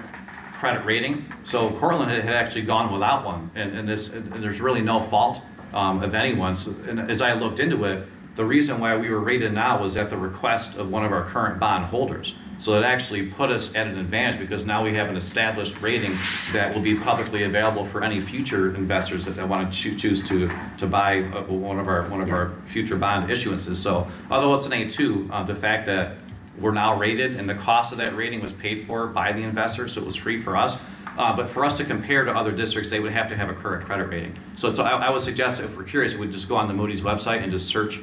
credit rating. So Cortland had actually gone without one, and there's really no fault of anyone's. And as I looked into it, the reason why we were rated now was at the request of one of our current bond holders. So it actually put us at an advantage because now we have an established rating that will be publicly available for any future investors that want to choose to buy one of our future bond issuances. So although it's an A2, the fact that we're now rated and the cost of that rating was paid for by the investor, so it was free for us. But for us to compare to other districts, they would have to have a current credit rating. So I would suggest, if we're curious, we'd just go on the Moody's website and just search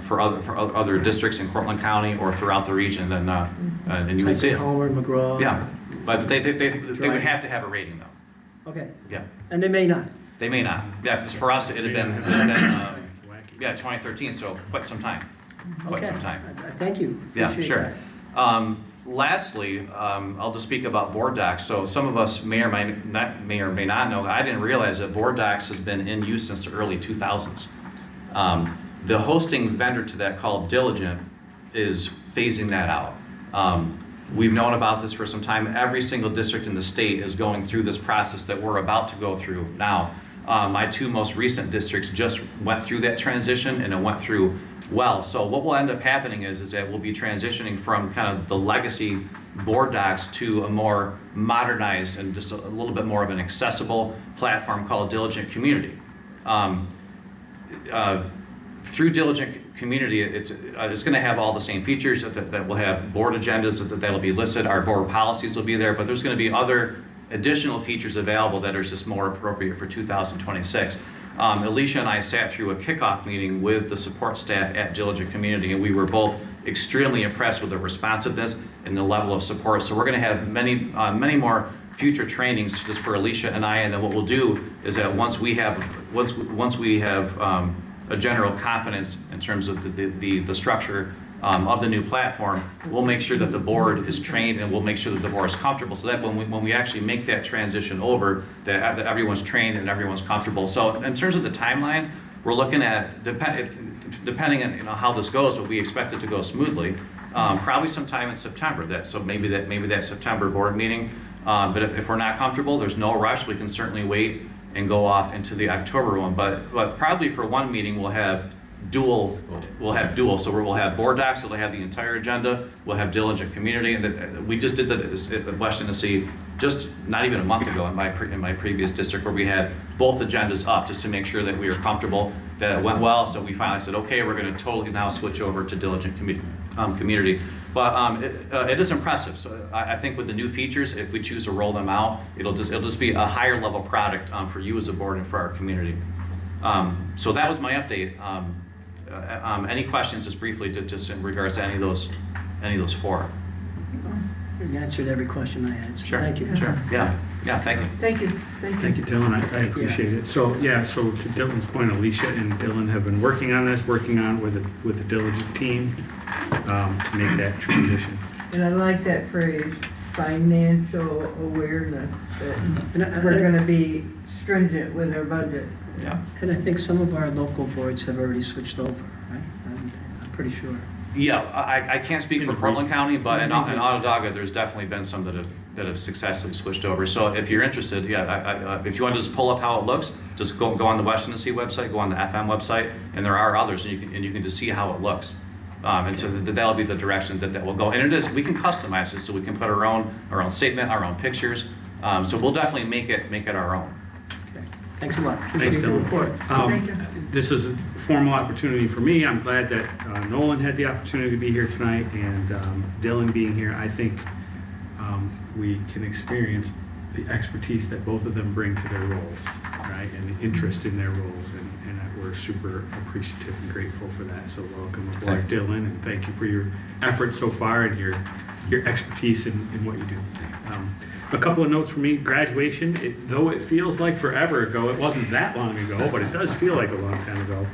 for other districts in Cortland County or throughout the region, and you would see it. Homer, McGraw. Yeah, but they would have to have a rating though. Okay. Yeah. And they may not. They may not. Yeah, because for us it had been 2013, so quite some time. Quite some time. Thank you. Yeah, Appreciate sure. that. Lastly, I'll just speak about board docs. So some of us may or may not know. I didn't realize that board docs has been in use since the early 2000s. The hosting vendor to that called Diligent is phasing that out. We've known about this for some time. Every single district in the state is going through this process that we're about to go through now. My two most recent districts just went through that transition, and it went through well. So what will end up happening is that we'll be transitioning from kind of the legacy board docs to a more modernized and just a little bit more of an accessible platform called Diligent Community. Through Diligent Community, it's going to have all the same features that will have board agendas that'll be listed. Our board policies will be there, but there's going to be other additional features available that are just more appropriate for 2026. Alicia and I sat through a kickoff meeting with the support staff at Diligent Community, and we were both extremely impressed with the responsiveness and the level of support. So we're going to have many more future trainings just for Alicia and I. And then what we'll do is that once we have a general confidence in terms of the structure of the new platform, we'll make sure that the board is trained, and we'll make sure that the board is comfortable, so that when we actually make that transition over, that everyone's trained and everyone's comfortable. So in terms of the timeline, we're looking at, depending on how this goes, but we expect it to go smoothly, probably sometime in September. So maybe that September board meeting. But if we're not comfortable, there's no rush. We can certainly wait and go off into the October one. But probably for one meeting we'll have dual. So we'll have board docs, so they'll have the entire agenda. We'll have Diligent Community, and we just did that at West Tennessee just not even a month ago in my previous district, where we had both agendas up just to make sure that we were comfortable that it went well. So we finally said, okay, we're going to totally now switch over to Diligent Community. But it is impressive. So I think with the new features, if we choose to roll them out, it'll just be a higher level product for you as a board and for our community. So that was my update. Any questions, just briefly, just in regards to any of those four? You answered every question I had, so Sure. thank you. Sure. Yeah. Thank you. Thank you. Thank you, Dylan. I appreciate it. So to Dylan's point, Alicia and Dylan have been working on with the Diligent team to make that transition. And I like that phrase, financial awareness, that we're going to be stringent with our budget. Yeah. And I think some of our local boards have already switched over, right? I'm pretty sure. Yeah, I can't speak for Cortland County, but in Onondaga, there's definitely been some that have successfully switched over. So if you're interested, if you want to just pull up how it looks, just go on the West Tennessee website, go on the FM website, and there are others, and you can just see how it looks. And so that'll be the direction that will go. And we can customize it, so we can put our own statement, our own pictures. So we'll definitely make it our own. Okay. Thanks a lot. Thanks, Appreciate the Dylan. report. Thank you. This is a formal opportunity for me. I'm glad that Nolan had the opportunity to be here tonight, and Dylan being here. I think we can experience the expertise that both of them bring to their roles, right, and the interest in their roles, and we're super appreciative and grateful for that. So welcome aboard, Dylan, and thank you for your efforts so far and your expertise in what you do. A couple of notes for me. Graduation, though it feels like forever ago, it wasn't that long ago, but it does feel like a long time ago.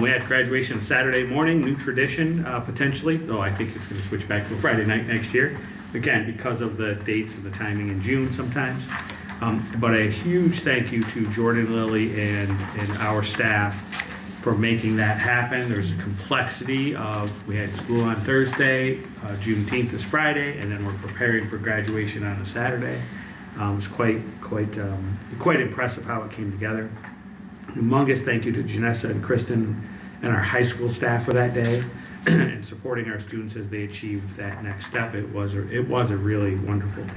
We had graduation Saturday morning, new tradition, potentially, though I think it's going to switch back to a Friday night next year, again, because of the dates and the timing in June sometimes. But a huge thank you to Jordan, Lilly, and our staff for making that happen. There's a complexity of, we had school on Thursday, Juneteenth is Friday, and then we're preparing for graduation on a Saturday. It was quite impressive how it came together. Humongous thank you to Janessa and Kristen and our high school staff for that day and supporting our students as they achieved that next step. It was a really wonderful day.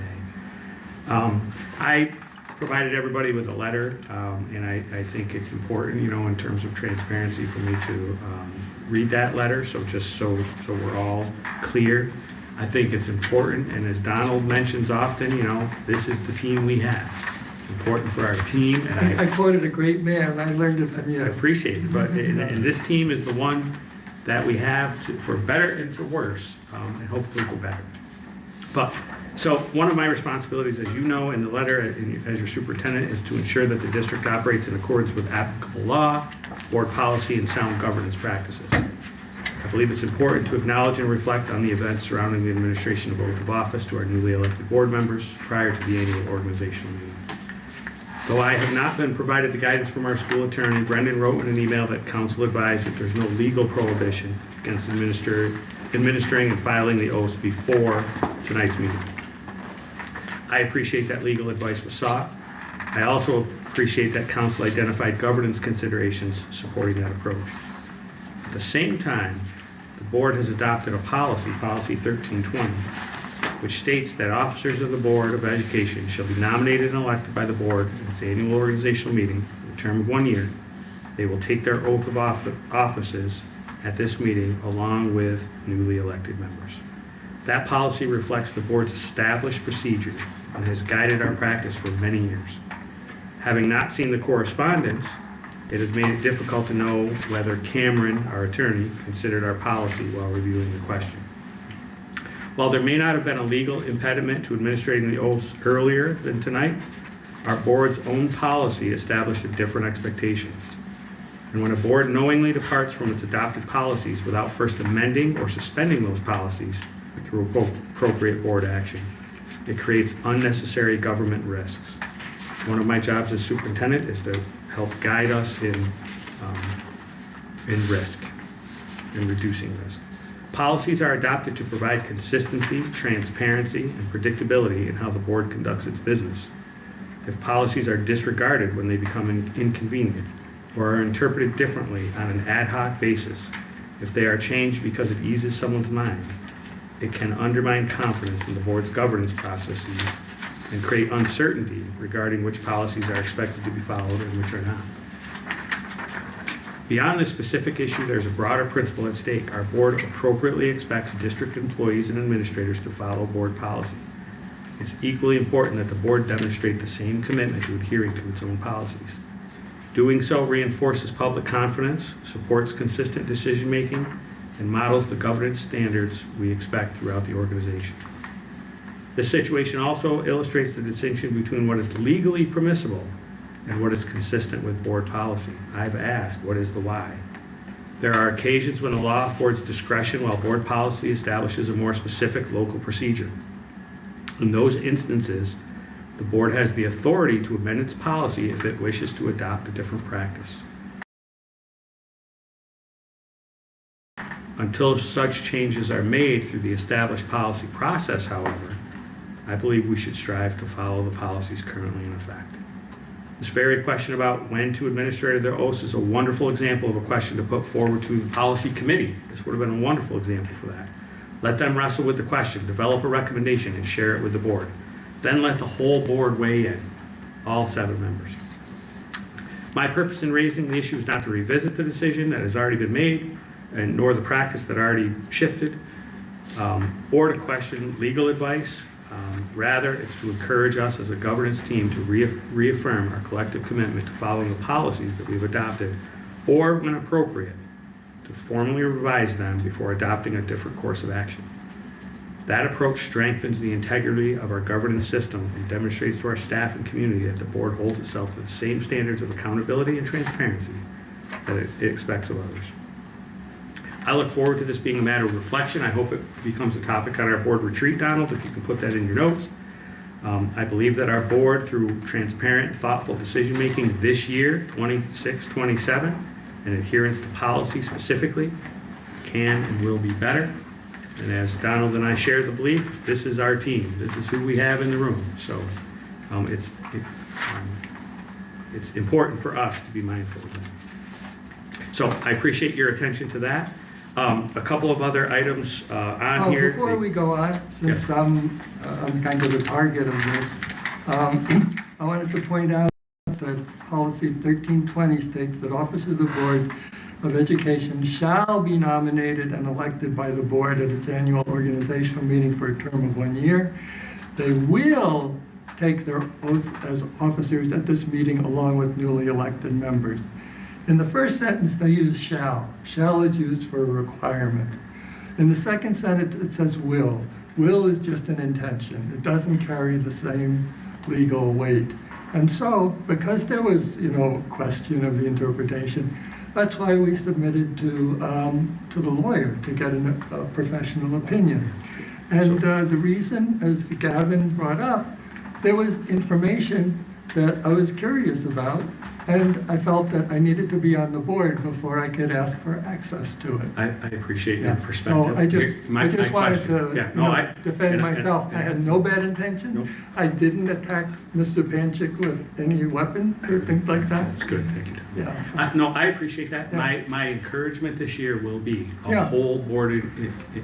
I provided everybody with a letter, and I think it's important, in terms of transparency, for me to read that letter. So just so we're all clear, I think it's important. And as Donald mentions often, this is the team we have. It's important for our team. And I quoted a great man. I learned it from you. I appreciate it. But and this team is the one that we have for better and for worse, and hopefully for better. So one of my responsibilities, as you know, in the letter as your superintendent, is to ensure that the district operates in accordance with applicable law, board policy, and sound governance practices. I believe it's important to acknowledge and reflect on the events surrounding the administration of oath of office to our newly elected board members prior to the annual organizational meeting. Though I have not been provided the guidance from our school attorney, Brendan wrote in an email that council advised that there's no legal prohibition against administering and filing the oaths before tonight's meeting. I appreciate that legal advice was sought. I also appreciate that council identified governance considerations supporting that approach. At the same time, the board has adopted a policy, Policy 1320, which states that officers of the Board of Education shall be nominated and elected by the board in its annual organizational meeting for a term of 1 year. They will take their oath of offices at this meeting along with newly elected members. That policy reflects the board's established procedure and has guided our practice for many years. Having not seen the correspondence, it has made it difficult to know whether Cameron, our attorney, considered our policy while reviewing the question. While there may not have been a legal impediment to administering the oaths earlier than tonight, our board's own policy established a different expectation. And when a board knowingly departs from its adopted policies without first amending or suspending those policies through appropriate board action, it creates unnecessary government risks. One of my jobs as superintendent is to help guide us in risk, in reducing risk. Policies are adopted to provide consistency, transparency, and predictability in how the board conducts its business. If policies are disregarded when they become inconvenient or are interpreted differently on an ad hoc basis, if they are changed because it eases someone's mind, it can undermine confidence in the board's governance processes and create uncertainty regarding which policies are expected to be followed and which are not. Beyond this specific issue, there's a broader principle at stake. Our board appropriately expects district employees and administrators to follow board policy. It's equally important that the board demonstrate the same commitment to adhering to its own policies. Doing so reinforces public confidence, supports consistent decision-making, and models the governance standards we expect throughout the organization. This situation also illustrates the distinction between what is legally permissible and what is consistent with board policy. I've asked, what is the why? There are occasions when the law affords discretion while board policy establishes a more specific local procedure. In those instances, the board has the authority to amend its policy if it wishes to adopt a different practice. Until such changes are made through the established policy process, however, I believe we should strive to follow the policies currently in effect. This very question about when to administer their oaths is a wonderful example of a question to put forward to the policy committee. This would have been a wonderful example for that. Let them wrestle with the question, develop a recommendation, and share it with the board. Then let the whole board weigh in, all 7 members. My purpose in raising the issue is not to revisit the decision that has already been made, and nor the practice that already shifted, or to question legal advice. Rather, it's to encourage us as a governance team to reaffirm our collective commitment to following the policies that we've adopted, or when appropriate, to formally revise them before adopting a different course of action. That approach strengthens the integrity of our governance system and demonstrates to our staff and community that the board holds itself to the same standards of accountability and transparency that it expects of others. I look forward to this being a matter of reflection. I hope it becomes a topic on our board retreat, Donald, if you can put that in your notes. I believe that our board, through transparent, thoughtful decision-making this year, 26-27, and adherence to policy specifically, can and will be better. And as Donald and I share the belief, this is our team. This is who we have in the room. So it's important for us to be mindful of that. So I appreciate your attention to that. A couple of other items on here. Before we go on, since I'm kind of the target of this, I wanted to point out that policy 1320 states that officers of the Board of Education shall be nominated and elected by the board at its annual organizational meeting for a term of 1 year. They will take their oath as officers at this meeting along with newly elected members. In the first sentence, they use shall. Shall is used for a requirement. In the second sentence, it says will. Will is just an intention. It doesn't carry the same legal weight. And so, because there was, question of the interpretation, that's why we submitted to the lawyer to get a professional opinion. And the reason, as Gavin brought up, there was information that I was curious about, and I felt that I needed to be on the board before I could ask for access to it. I appreciate your Yeah. perspective. So I just My wanted question- to, yeah, you no, know, defend myself. I had no bad intention. Nope. I didn't attack Mr. Panchik with any weapons or things like that. That's good, thank you. Yeah. No, I appreciate that. Yeah. My encouragement this year will be a Yeah. whole boarded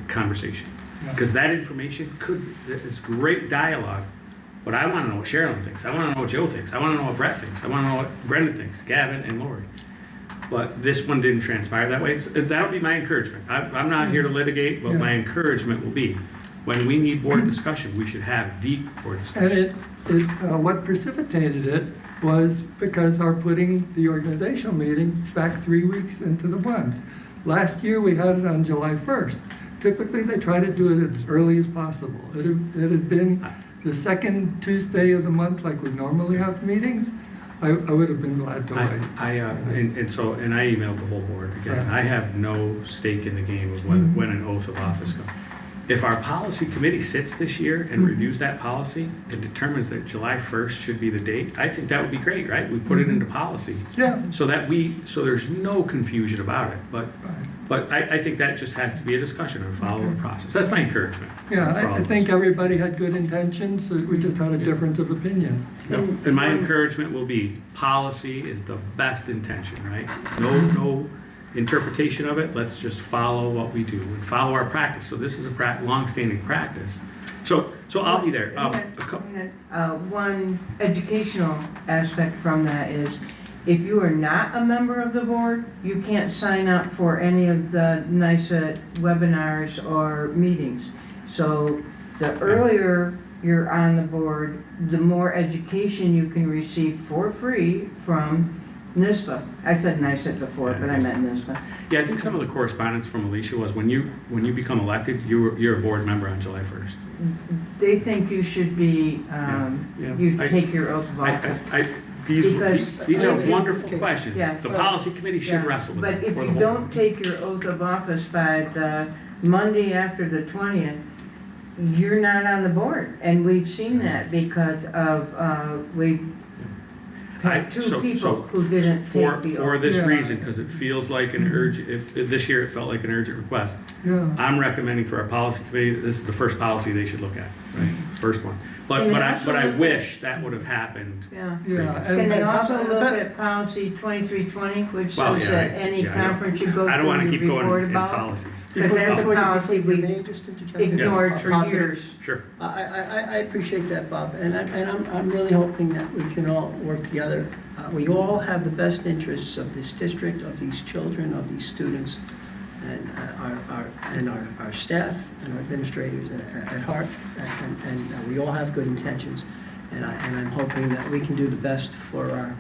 conversation. Yeah. Because that information it's great dialogue, but I want to know what Sherilyn thinks. I want to know what Joe thinks. I want to know what Brett thinks. I want to know what Brendan thinks, Gavin and Lori. But this one didn't transpire that way. That'll be my encouragement. I'm not here to litigate, but Yeah. my encouragement will be, when we need board discussion, we should have deep board discussion. And what precipitated it was because our putting the organizational meeting back 3 weeks into the month. Last year, we had it on July 1st. Typically, they try to do it as early as possible. It had been the second Tuesday of the month, like we normally have meetings. I would have been glad to wait. I emailed the whole board again. Yeah. I have no stake in the game of when an oath of office comes. If our policy committee sits this year and reviews that policy and determines that July 1st should be the date, I think that would be great, right? We put it into policy. Yeah. So there's no confusion about it. But I think that just has to be a discussion and follow the process. That's my encouragement. Yeah, for all I of think us. everybody had good intentions. We just had a difference of opinion. And my encouragement will be, policy is the best intention, right? No interpretation of it, let's just follow what we do and follow our practice. So this is a long-standing practice. So I'll be there. One educational aspect from that is, if you are not a member of the board, you can't sign up for any of the NISA webinars or meetings. So the earlier you're on the board, the more education you can receive for free from NISBA. I said NISA before, but I meant NISBA. Yeah, I think some of the correspondence from Alicia was when you become elected, you're a board member on July 1st. They think you should be, you take your oath of office. These are wonderful questions. Yeah, The policy committee should wrestle with them. But if or you the don't take your oath of office by the Monday after the 20th, you're not on the board. And we've seen that because of, we had two people who didn't take the oath. For this reason, because it feels like an urgent, this year it felt like an urgent request. Yeah. I'm recommending for our policy committee, this is the first policy they should look at, right? First one. But I wish that would have happened. Yeah. Yeah. Can they also look at policy 2320, which says that any conference you go to, I don't want to keep you going report in about? policies. Because that's a policy we just ignored for years. Sure. I appreciate that, Bob, and I'm really hoping that we can all work together. We all have the best interests of this district, of these children, of these students, and our staff and our administrators at heart, and we all have good intentions. And I'm hoping that we can do the best for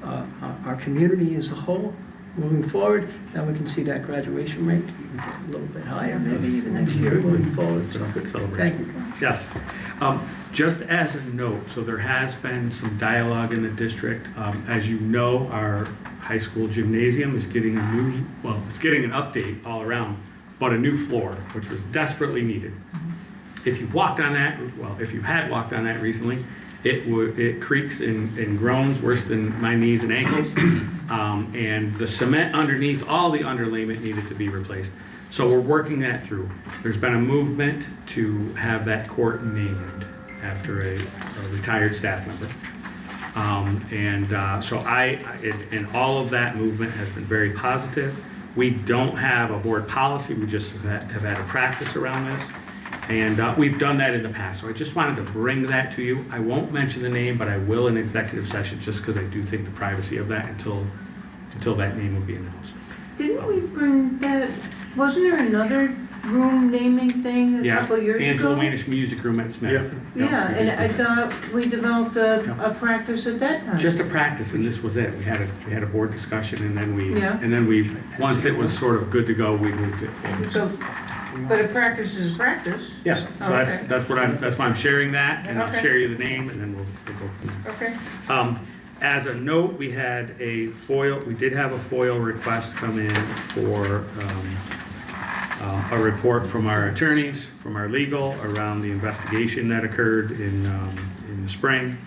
our community as a whole moving forward, and we can see that graduation rate even get a little bit higher, maybe even next year moving forward. So, Good celebration. thank you. Yes. Just as a note, so there has been some dialogue in the district. As you know, our high school gymnasium is getting it's getting an update all around, but a new floor, which was desperately needed. If you've walked on that, if you had walked on that recently, it creaks and groans worse than my knees and ankles. And the cement underneath, all the underlayment needed to be replaced. So we're working that through. There's been a movement to have that court named after a retired staff member. And all of that movement has been very positive. We don't have a board policy, we just have had a practice around this. And we've done that in the past, so I just wanted to bring that to you. I won't mention the name, but I will in executive session, just because I do think the privacy of that until that name will be announced. Didn't we bring that, wasn't there another room naming thing a couple years ago? Angela Manish Music Room at Smith. Yeah, and I thought we developed a practice at that time. Just a practice, and this was it. We had a board discussion, and then we once it was sort of good to go, we moved it forward. So, but a practice is a practice. Yeah, so that's why I'm sharing that, and I'll Okay. share you the name, and then we'll go from there. Okay. As a note, we did have a FOIL request come in for a report from our attorneys, from our legal, around the investigation that occurred in the spring.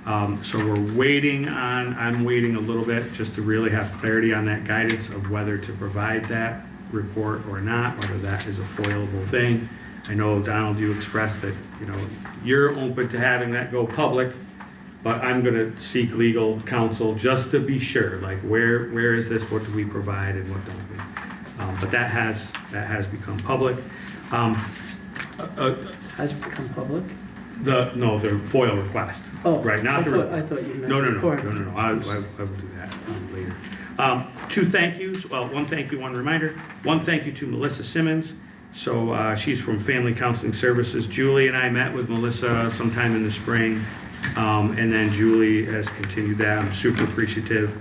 So I'm waiting a little bit just to really have clarity on that guidance of whether to provide that report or not, whether that is a foilable thing. I know, Donald, you expressed that, you're open to having that go public, but I'm gonna seek legal counsel just to be sure, like where is this, what do we provide and what don't we? But that has become public. Has become public? The FOIL request. Oh, Right, not the report. I thought you meant. No, report. I will do that later. Two thank yous, well, one thank you, one reminder. One thank you to Melissa Simmons. So she's from Family Counseling Services. Julie and I met with Melissa sometime in the spring, and then Julie has continued that. I'm super appreciative.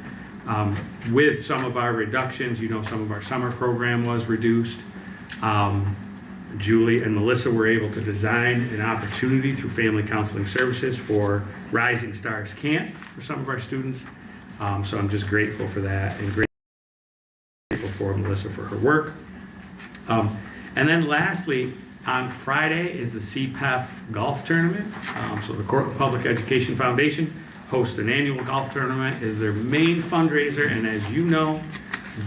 With some of our reductions, some of our summer program was reduced. Julie and Melissa were able to design an opportunity through Family Counseling Services for Rising Stars Camp for some of our students. So I'm just grateful for that and grateful for Melissa for her work. And then lastly, on Friday is the CPEF golf tournament. So the Cortland Public Education Foundation hosts an annual golf tournament, is their main fundraiser, and as you know,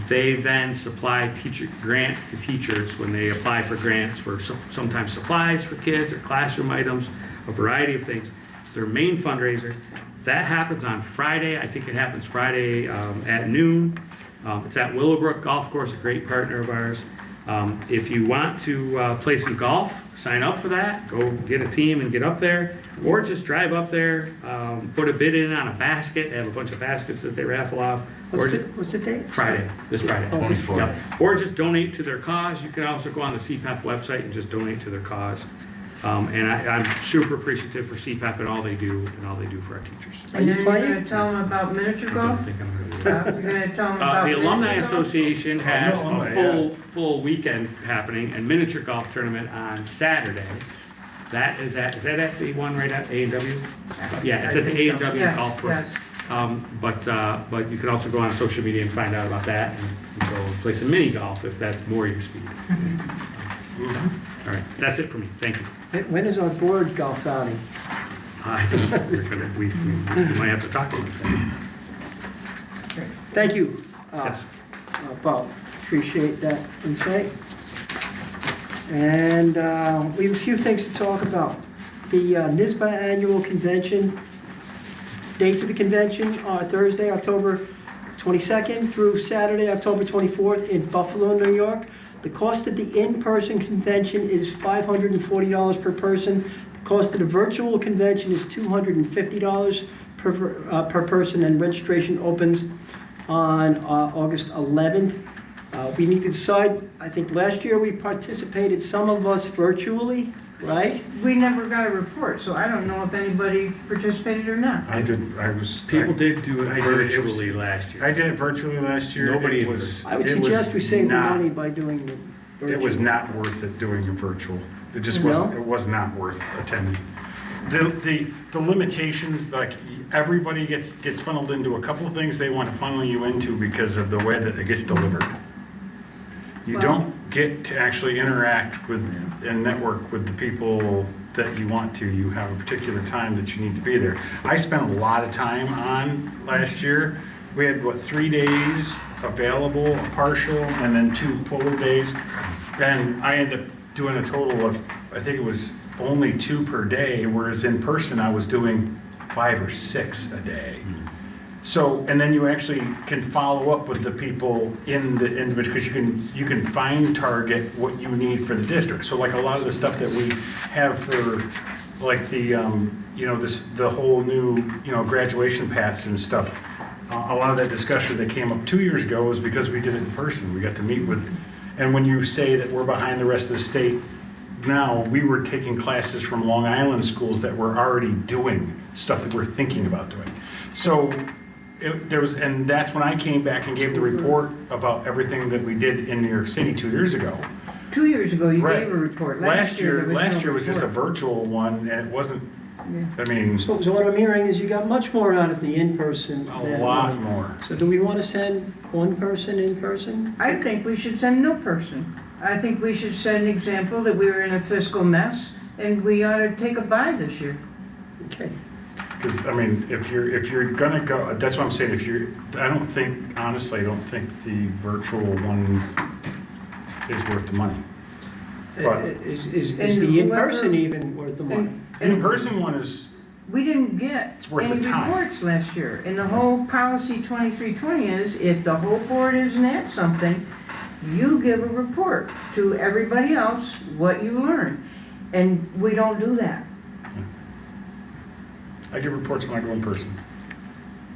they then supply grants to teachers when they apply for grants for sometimes supplies for kids or classroom items, a variety of things. It's their main fundraiser. That happens on Friday. I think it happens Friday at noon. It's at Willowbrook Golf Course, a great partner of ours. If you want to play some golf, sign up for that. Go get a team and get up there. Or just drive up there, put a bid in on a basket. They have a bunch of baskets that they raffle off. What's the date? Friday, this Friday. Oh, this Friday. Yep. Or just donate to their cause. You can also go on the CPEF website and just donate to their cause. And I'm super appreciative for CPEF and all they do for our teachers. And then you're going to tell them about miniature I golf? don't think I'm going to do that. You're going to tell them about The Alumni miniature golf? Association has a full weekend happening and miniature golf tournament on Saturday. Is that at the one right at A&W? Yeah, it's at the A&W golf course. Yes. But you can also go on social media and find out about that and go play some mini golf if that's more your speed. All right, that's it for me. Thank you. When is our board golf outing? We might have to talk about that. Thank you, Yes. Bob. Appreciate that insight. And we have a few things to talk about. The NISBA annual convention, dates of the convention are Thursday, October 22nd through Saturday, October 24th in Buffalo, New York. The cost of the in-person convention is $540 per person. The cost of the virtual convention is $250 per person, and registration opens on August 11th. We need to decide, I think last year we participated, some of us virtually, right? We never got a report, so I don't know if anybody participated or not. People did do it virtually last year. I did it virtually last year. Nobody It was. I would it suggest was we save the not- money by doing the virtual. It was not worth it doing it virtual. It just No? wasn't, it was not worth attending. The limitations, like, everybody gets funneled into a couple of things they want to funnel you into because of the way that it gets delivered. You don't get to actually interact with and network with the people that you want to. You have a particular time that you need to be there. I spent a lot of time on last year. We had, 3 days available, a partial, and then 2 fuller days. And I ended up doing a total of, I think it was only 2 per day, whereas in person I was doing 5 or 6 a day. So, and then you actually can follow up with the people in the individual, because you can find target what you need for the district. So like a lot of the stuff that we have for like the, the whole new, graduation paths and stuff. A lot of that discussion that came up 2 years ago was because we did it in person. We got to meet with, and when you say that we're behind the rest of the state, now we were taking classes from Long Island schools that were already doing stuff that we're thinking about doing. So and that's when I came back and gave the report about everything that we did in New York City 2 years ago. 2 years ago, you Right. gave a report. Last year there was no was just a report. virtual one, and it wasn't, Yeah. I mean, So what I'm hearing is you got much more out of the in-person. a lot more. So do we want to send one person in person? I think we should send no person. I think we should set an example that we were in a fiscal mess and we ought to take a buy this year. Okay. Because, I mean, if you're gonna go, that's what I'm saying, honestly, I don't think the virtual one is worth the money. But Is the in-person even worth the money? the in-person one is, We didn't get It's worth any the time. reports last year. And the whole policy 2320 is, if the whole board isn't at something, you give a report to everybody else what you learned. And we don't do that. I give reports when I go in person,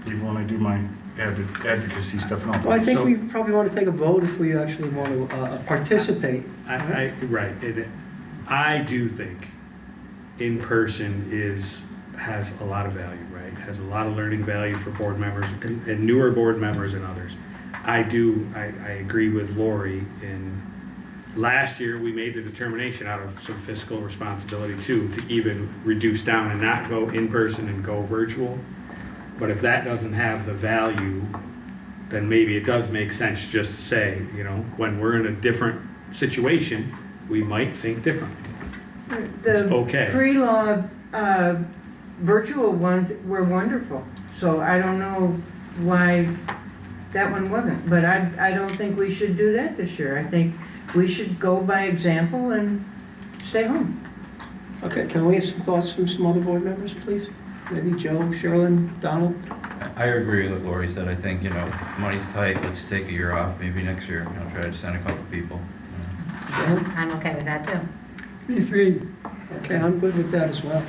even when I do my advocacy stuff and all that. Well, I think So- we probably want to take a vote if we actually want to participate. Right. I do think in-person has a lot of value, right? Has a lot of learning value for board members and newer board members and others. I agree with Lori. Last year, we made the determination out of some fiscal responsibility too, to even reduce down and not go in person and go virtual. But if that doesn't have the value, then maybe it does make sense just to say, when we're in a different situation, we might think differently. It's okay. The pre-law virtual ones were wonderful. So I don't know why that one wasn't. But I don't think we should do that this year. I think we should go by example and stay home. Okay, can we have some thoughts from some other board members, please? Maybe Joe, Sherilyn, Donald? I agree with what Lori said. I think, money's tight. Let's take a year off, maybe next year, try to send a couple people. I'm okay with that too. Me three. Okay, I'm good with that as well.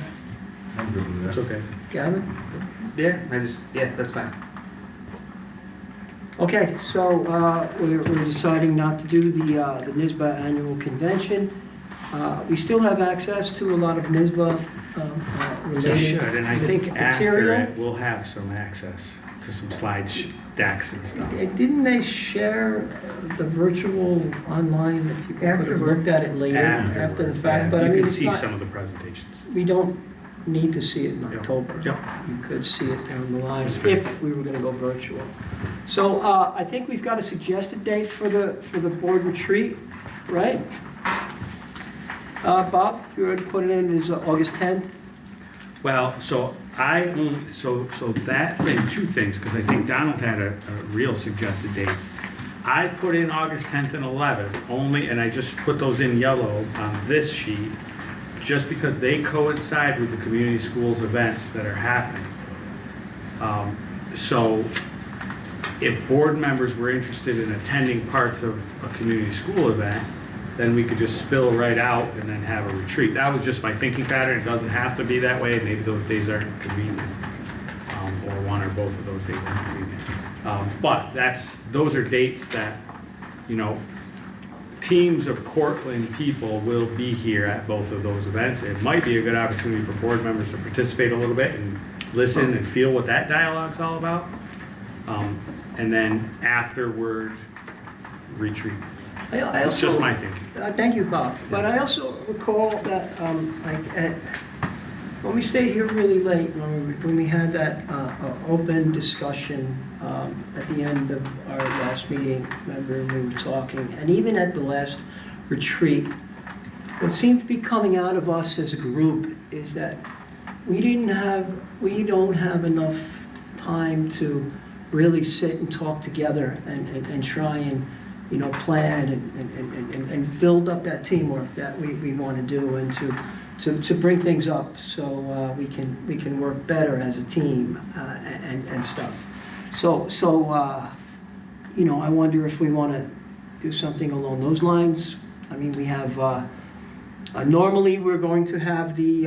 I'm good with that. That's okay. Gavin? Yeah, that's fine. Okay, so we're deciding not to do the NISBA annual convention. We still have access to a lot of NISBA We related should, and I think after material. it, we'll have some access to some slide decks and stuff. Didn't they share the virtual online that people could have looked at it later after the fact? But I You mean, can it's see not, some of the presentations. we don't need to see it in Yeah. October. Yeah. You could see it down the line That's right. if we were going to go virtual. So I think we've got a suggested date for the board retreat, right? Bob, you already put it in as August 10th? Well, so that thing, two things, because I think Donald had a real suggested date. I put in August 10th and 11th only, and I just put those in yellow on this sheet, just because they coincide with the community schools events that are happening. So if board members were interested in attending parts of a community school event, then we could just spill right out and then have a retreat. That was just my thinking pattern. It doesn't have to be that way. Maybe those days aren't convenient, or one or both of those days aren't convenient. But those are dates that, teams of Cortland people will be here at both of those events. It might be a good opportunity for board members to participate a little bit and listen and feel what that dialogue's all about. And then afterward, retreat. I It's also, just my thinking. Thank you, Bob. But I also recall that when we stayed here really late, when we had that open discussion at the end of our last meeting, remember, we were talking, and even at the last retreat, what seemed to be coming out of us as a group is that we don't have enough time to really sit and talk together and try and plan and build up that teamwork that we want to do, and to bring things up so we can work better as a team and stuff. So I wonder if we want to do something along those lines. I mean, we have normally we're going to have the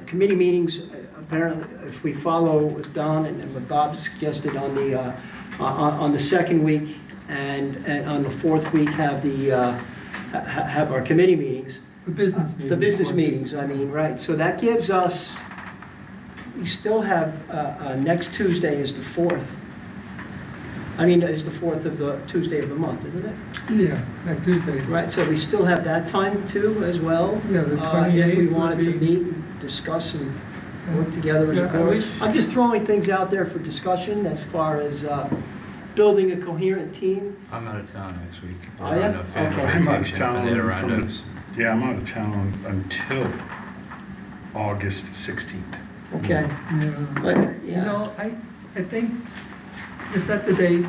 committee meetings. Apparently, if we follow with Don and what Bob suggested on the second week. And on the fourth week have our committee meetings. The business meetings. The business meetings, I mean, right. So that gives us, we still have, next Tuesday is the 4th. I mean, it's the 4th of the Tuesday of the month, isn't it? Yeah, next Tuesday. Right, so we still have that time too as well. Yeah, the 28th if we would wanted to be- meet and discuss and work together as a Yeah, board. I'm just throwing things out there for discussion as far as building a coherent team. I'm out of town next week. Are ya? On a family Okay. I'm out of vacation town in the from Adirondacks. I'm out of town until August 16th. Okay, Yeah. but, You yeah. know, I think you set the date.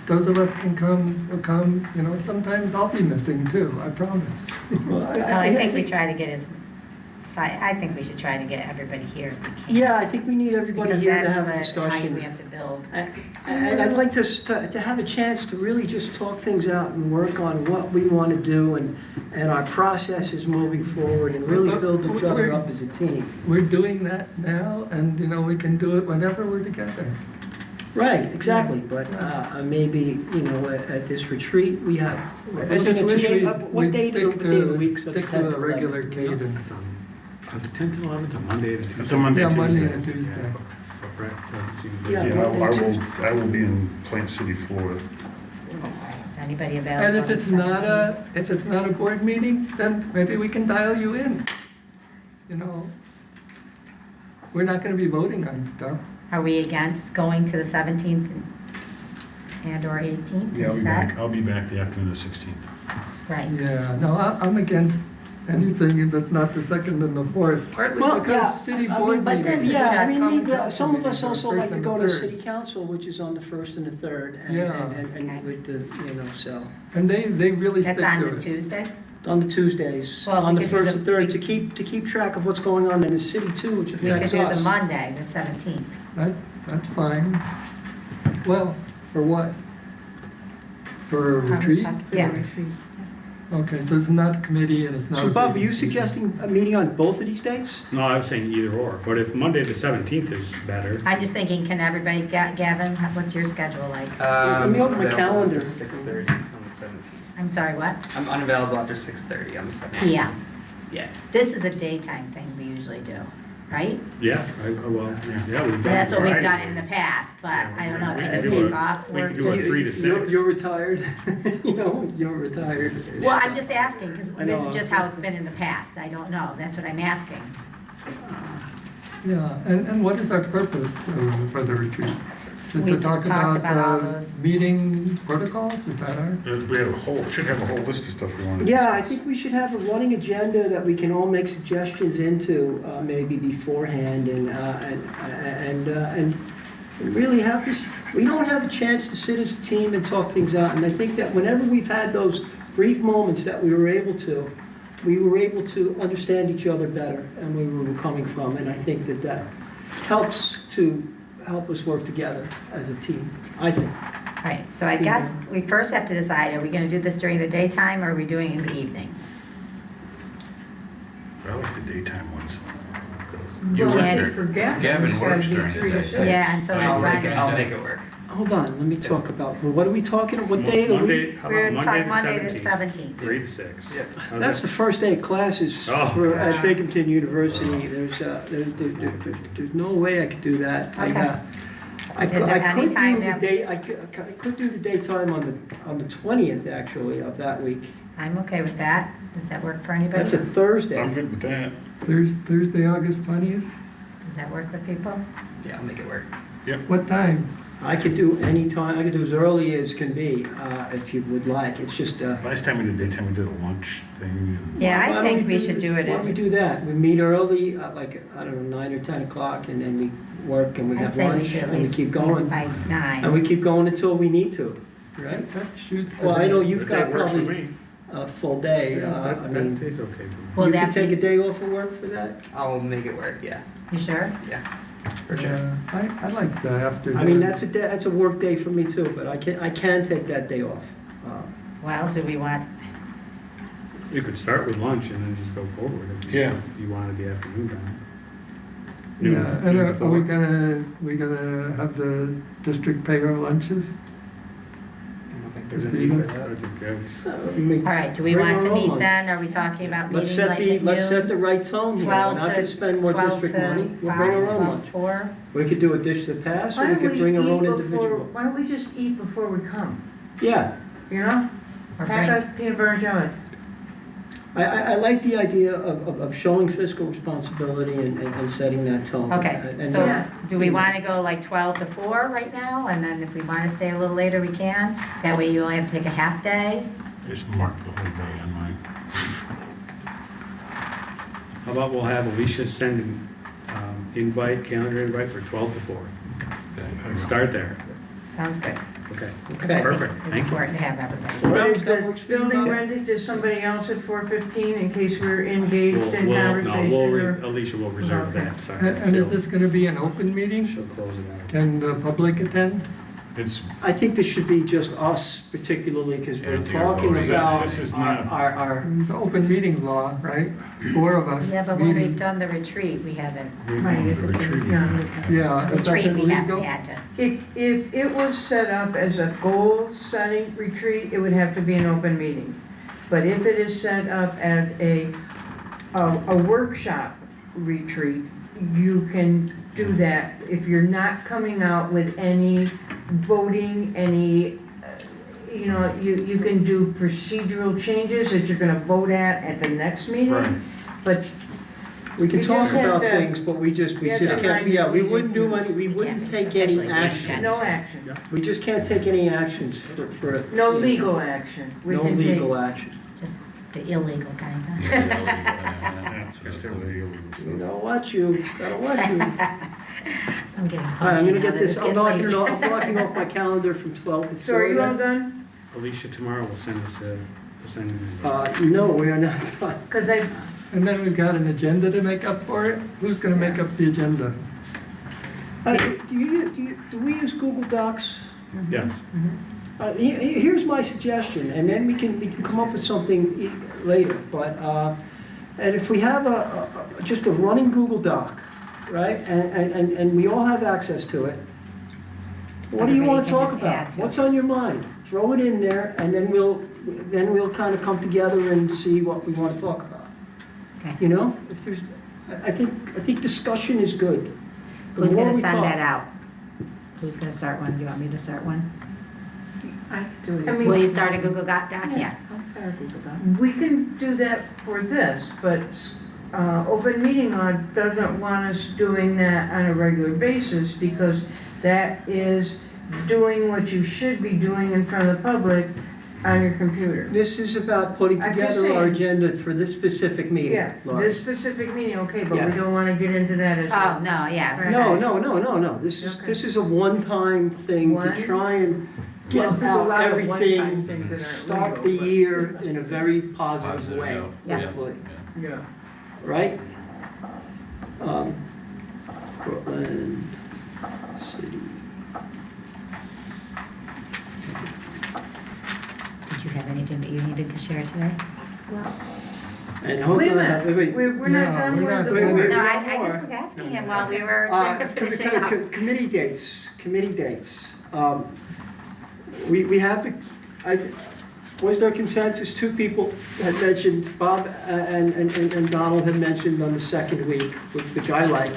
Those of us can come, will come, you know, sometimes I'll be missing too, I promise. Well, I think we try to get I think we should try to get everybody here if we can. Yeah, I think we need everybody Because here to have a that's the height discussion. we have to build. And I'd like to have a chance to really just talk things out and work on what we want to do and our processes moving forward and really build each other up as a team. We're doing that now, and, you know, we can do it whenever we're together. Right, exactly, but maybe, you know, at this retreat, we have. I just wish What we'd day of the week? stick to a regular cadence. The 10th and 11th, a Monday and a Tuesday. It's a Monday, Yeah, Tuesday. Monday and Tuesday. But Brett doesn't seem to. Yeah, Yeah, I will be in Plant City, Florida. Is anybody available? And if on it's the not 17th? a board meeting, then maybe we can dial you in. You know, we're not gonna be voting on stuff. Are we against going to the 17th and/or 18th Yeah, instead? I'll be back the afternoon of the 16th. Right. Yeah, no, I'm against anything that's not the second and the fourth, partly Well, yeah, because city I board mean, but this meetings. is Yeah, I just- mean, some of us also like to go to First and the city council, which is on the 1st and the 3rd. and- Yeah. And with the, you know, so, And they really stick That's on to the it. Tuesday? on the Tuesdays, Well, on we the could do 1st and 3rd, to keep track of what's going on in the city too, which We could affects do the us. Monday, the 17th. That's fine. Well, for what? For a retreat? Yeah. Okay, so it's not a committee and it's not. So a Bob, are big you meeting. suggesting a meeting on both of these dates? No, I was saying either or, but if Monday the 17th is better. I'm just thinking, can everybody, Gavin, what's your schedule like? Let me open my calendar. 6:30 on the 17th. I'm sorry, what? I'm unavailable after 6:30 on the 17th. Yeah. Yeah. This is a daytime thing we usually do, right? Yeah, we've done. That's what we've variety done of in the things. past, but I don't know, We can could you do take a- off we work? could do a to- 3 to 6. You're retired, you know, you're retired. Well, I'm just asking, because I this know. is just how it's been in the past. I don't know. That's what I'm asking. Yeah, and what is our purpose for the retreat? Is We to just talk talked about all the those. meeting protocols, is that our? We should have a whole list of stuff we want to Yeah, I discuss. think we should have a running agenda that we can all make suggestions into, maybe beforehand and really have this, we don't have a chance to sit as a team and talk things out. And I think that whenever we've had those brief moments that we were able to understand each other better and where we were coming from. And I think that helps us work together as a team, I think. All right, so I guess we first have to decide, are we going to do this during the daytime or are we doing it in the evening? I like the daytime ones. You Well, work and- there. For Gavin. Gavin it's gotta works be during the 3 to day. 6. Yeah, and so does I'll Brendan. make it work. Hold on, let me talk about, what are we talking, what day of the week? Monday, how We're about talking Monday Monday the the 17th? 17th. 3 to 6. Yeah. How's That's that? the first day of classes Oh, at Binghamton University. There's no way I could do that. Okay. Is there any time that- I could do the daytime on the 20th, actually, of that week. I'm okay with that. Does that work for anybody? That's a Thursday. I'm good with that. Thursday, August 20th? Does that work with people? Yeah, I'll make it work. What time? I could do any time, I could do as early as can be, if you would like. It's just, Last time we did daytime, we did a lunch thing. Yeah, Why I don't think we should do it Why as, don't we do that? We meet early, like, I don't know, 9 or 10 o'clock, and then we work and we I'd have say we lunch, should at and we least keep leave going. by 9. And we keep going until we need to, right? That shoots the Well, I know day. you've That day got works for probably me. a full day, Yeah, I that mean, day's okay for me. Will you that can take be- a day off of work for that? I'll make it work, yeah. You sure? Yeah, for sure. Yeah, I like the afternoon. I mean, that's a work day for me too, but I can take that day off. Well, do we want, You could start with lunch and then just go forward. If Yeah. you wanted the afternoon time. Yeah, and are we gonna have the district pay our lunches? I don't think there's a need for that. I think that's. all right, do we Bring want to our own meet lunch. then? Are we talking about Let's meeting set like the, at let's set the noon? right tone here. We're 12 not to- gonna spend more 12 district to money. We'll bring 5, our own 12 lunch. to 4? We could do a dish to pass, or Why we don't could bring our eat own before- individual. Why don't we just eat before we come, Yeah, you know? Or Pack bring- a peanut butter and jelly. I like the idea of showing fiscal responsibility and setting that tone. Okay, And- so Yeah. do we want to go like 12 to 4 right now? And then if we want to stay a little later, we can? That way you only have to take a half day? I just marked the whole day on mine. How about we'll have Alicia send calendar invite for 12 to 4. Let's start there. Sounds good. Okay, Because I perfect. think it's Thank you. important to have everybody. But is That the works for you, building Bob? rented to somebody else at 4:15 in case we're engaged in conversation? or- Alicia will reserve Okay. that, sorry. And is this gonna be an open meeting? She'll close it out. Can the public attend? It's, I think this should be just us particularly, because Yeah, we're I think you're talking voting. about This is not- our, It's an open meeting law, right? 4 of us Yeah, but when we've meeting. done the retreat, we haven't. we're Right, going if to it's a- retreat. yeah. Yeah. is that Retreat, we have illegal? had to. If it was set up as a goal-setting retreat, it would have to be an open meeting. But if it is set up as a workshop retreat, you can do that. If you're not coming out with any voting, any, you can do procedural changes that you're gonna vote at the next Right. meeting. But we can You talk just have about to- things, but we just you have to can't, remind yeah, we the wouldn't do meeting. any, we wouldn't can't take any officially change action. no action, We just can't take any actions for. no legal action. We No can take- legal action. Just the illegal kind of. Just a little You know, watch you, gotta watch you. I'm getting All right, I'm punchy gonna now get that this, it's I'm getting knocking late. I'm knocking off my calendar from 12 to 4. So are you all done? Alicia, tomorrow will send us we'll send No, we are not done. Because And then we've got an agenda to make up for it? Who's gonna make up the agenda? Do we use Google Docs? Yes. Here's my suggestion, and then we can come up with something later, but, and if we have just a running Google Doc, right, and we all have access to it, what do you want to Everybody can talk just about? add to it. What's on your mind? Throw it in there, and then we'll kind of come together and see what we want to talk about. Okay. You know, if there's, I think discussion is good. The Who's more gonna we send talk- that out? Who's gonna start one? Do you want me to start one? I do it. Will you start a Google Doc? Yeah. I'll start a Google Doc. We can do that for this, but open meeting law doesn't want us doing that on a regular basis because that is doing what you should be doing in front of the public on your computer. This is about putting I'm just together our saying. agenda for this specific meeting, Yeah, Laura. this specific meeting, okay, but Yeah. we don't want to get into that as. Oh, no, yeah. Right. No. This is a one-time thing to One? try and Well, get there's a out lot of everything, one-time things that aren't start legal, the but- year in a very positive Positive way, note. Yeah. hopefully, Yeah. right? Cortland City. Did you have anything that you needed to share today? And hold Wait a on, minute, wait. we're not No, done we're with not the done. board. No, I just was asking him while we were finishing up. Committee dates. We have was there consensus? 2 people had mentioned, Bob and Donald had mentioned on the second week, which I like,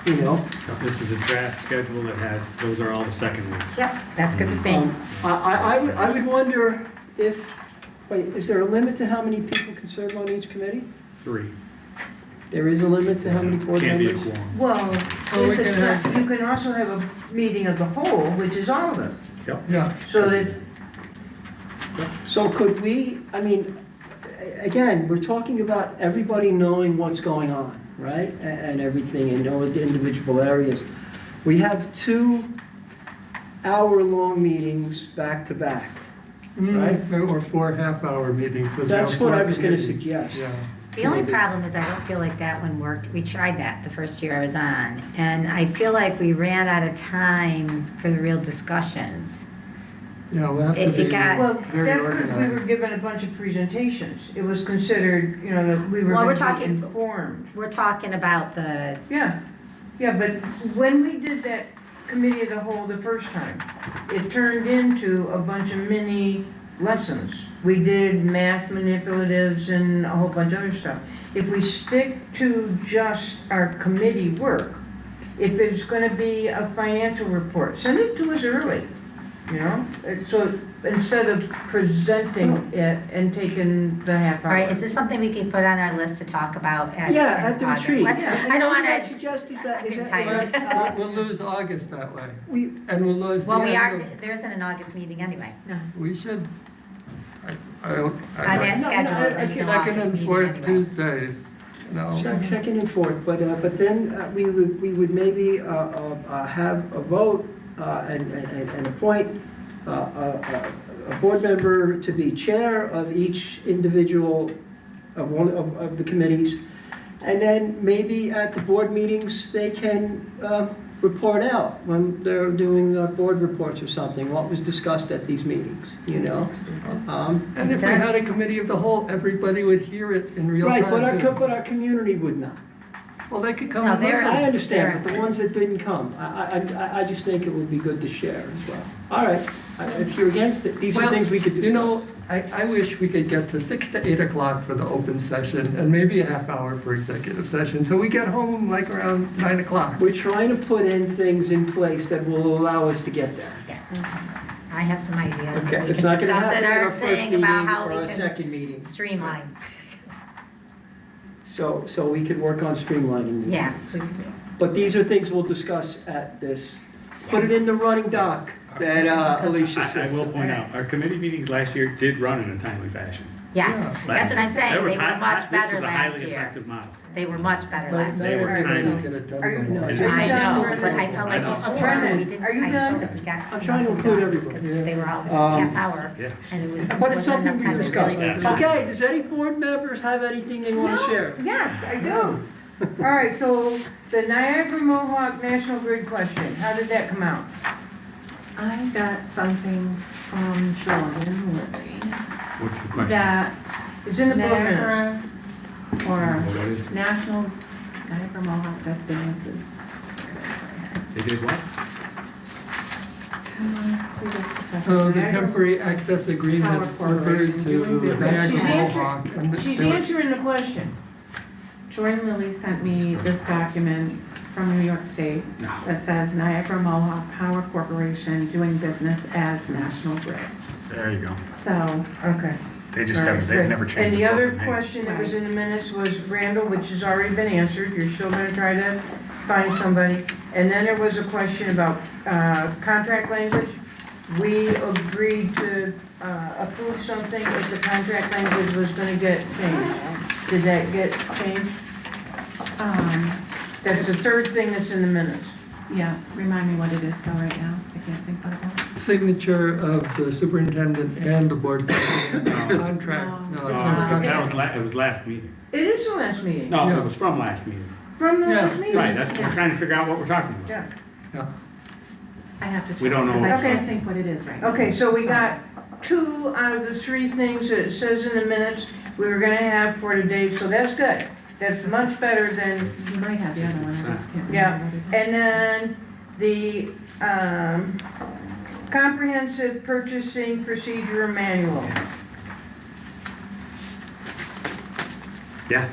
you know. This is a draft schedule that has, those are all the second weeks. Yep, that's good with me. I would wonder if, is there a limit to how many people can serve on each committee? 3. There is a limit to how many board Can't be a members? quorum. Well, we if it's can not, have- you can also have a meeting of the whole, which is all of us. Yeah. So that, So could we, again, we're talking about everybody knowing what's going on, right? And everything, and know the individual areas. We have 2 hour-long meetings back to back, right? Or 4 half-hour meetings. with That's no what I four was gonna committees. suggest. Yeah. The only problem is I don't feel like that one worked. We tried that the first year I was on, and I feel like we ran out of time for the real discussions. Yeah, we'll have It- to it be got- well, very that's because we were organized. given a bunch of presentations. It was considered, that we were Well, we're going to be talking- informed. We're talking about the, Yeah, but when we did that committee of the whole the first time, it turned into a bunch of mini lessons. We did math manipulatives and a whole bunch of other stuff. If we stick to just our committee work, if it's gonna be a financial report, send it to us early, So instead of presenting it and taking the half hour. all right, is this something we can put on our list to talk about at Yeah, in at the August? retreat. Let's- And I don't what I'd want to, suggest is that, We'll lose August that way. we, And we'll lose the well, we end are, there isn't an August meeting anyway. We should, I don't. On that schedule, there's no Second August and meeting fourth anyway. Tuesdays No. Second and fourth, but then we would maybe have a vote and appoint a board member to be chair of each individual of one of the committees. And then maybe at the board meetings, they can report out when they're doing board reports or something, what was discussed at these meetings, you know? And if we had a committee of the whole, everybody would hear it in real time. Right, too. but our community would not. Well, they could come. No, and they're- listen. I understand, but the ones that didn't come, I just think it would be good to share as well. All right, if you're against it, these are Well, things we could discuss. You know, I wish we could get to 6 to 8 o'clock for the open session and maybe a half hour for executive session. So we get home like around 9 o'clock. We're trying to put in things in place that will allow us to get there. Yes. I have some ideas. Okay, and we it's can not gonna discuss happen at at our our first thing meeting about how or we our can second meeting. streamline. So we could work on streamlining these Yeah. things. But these are things we'll discuss at this, put it in the running doc that Alicia I said. will point out, our committee meetings last year did run in a timely fashion. Yes, that's what I'm saying. There was They were high- much better This was a last highly year. effective model. They were much better But last not They were year. everybody timely. can attend Are you- them all. no, And- just- I know, Just- but I felt like I know. before, Brennan, we didn't, are you I done? felt like we got. I'm trying to include everybody. Because they were all, it was half hour, Yeah. and it was. But it's wasn't something enough we time to discuss. really discuss. Okay, does any board members have anything they want to share? Yes, I do. All right, so the Niagara Mohawk National Grid question, how did that come out? I got something from Jordan Woodley What's the question? that It's in the book minutes. Niagara or What is it? National Niagara Mohawk does businesses. They did what? So the temporary access agreement referred to Niagara Mohawk. and She's they were- answering the question. Jordan Lilly sent me this document from New York State that says Niagara Mohawk Power Corporation doing business as National Grid. There you go. So, Okay. They just have, they've never changed And the the other corporate name. question that was in the minutes was Randall, which has already been answered, you're still gonna try to find somebody. And then there was a question about, contract language. We agreed to, approve something if the contract language was gonna get changed. Did that get changed? That's the third thing that's in the minutes. yeah, remind me what it is though right now. I can't think what it was. Signature of the superintendent and the board president contract. No, it's not That was, structured. it was last meeting. It is the last meeting. No, Yeah. it was from last meeting. From the Yeah. last meeting. Right, that's, we're trying to figure out what we're talking about. Yeah. Yeah. I have to check. We don't know. Because I Okay. can't think what it is right now. Okay, so we got 2 out of the 3 things that it says in the minutes we were gonna have for today, so that's good. That's much better than, You might have the other one, I just can't yeah. remember what it is. And then the, comprehensive purchasing procedure manual. Yeah.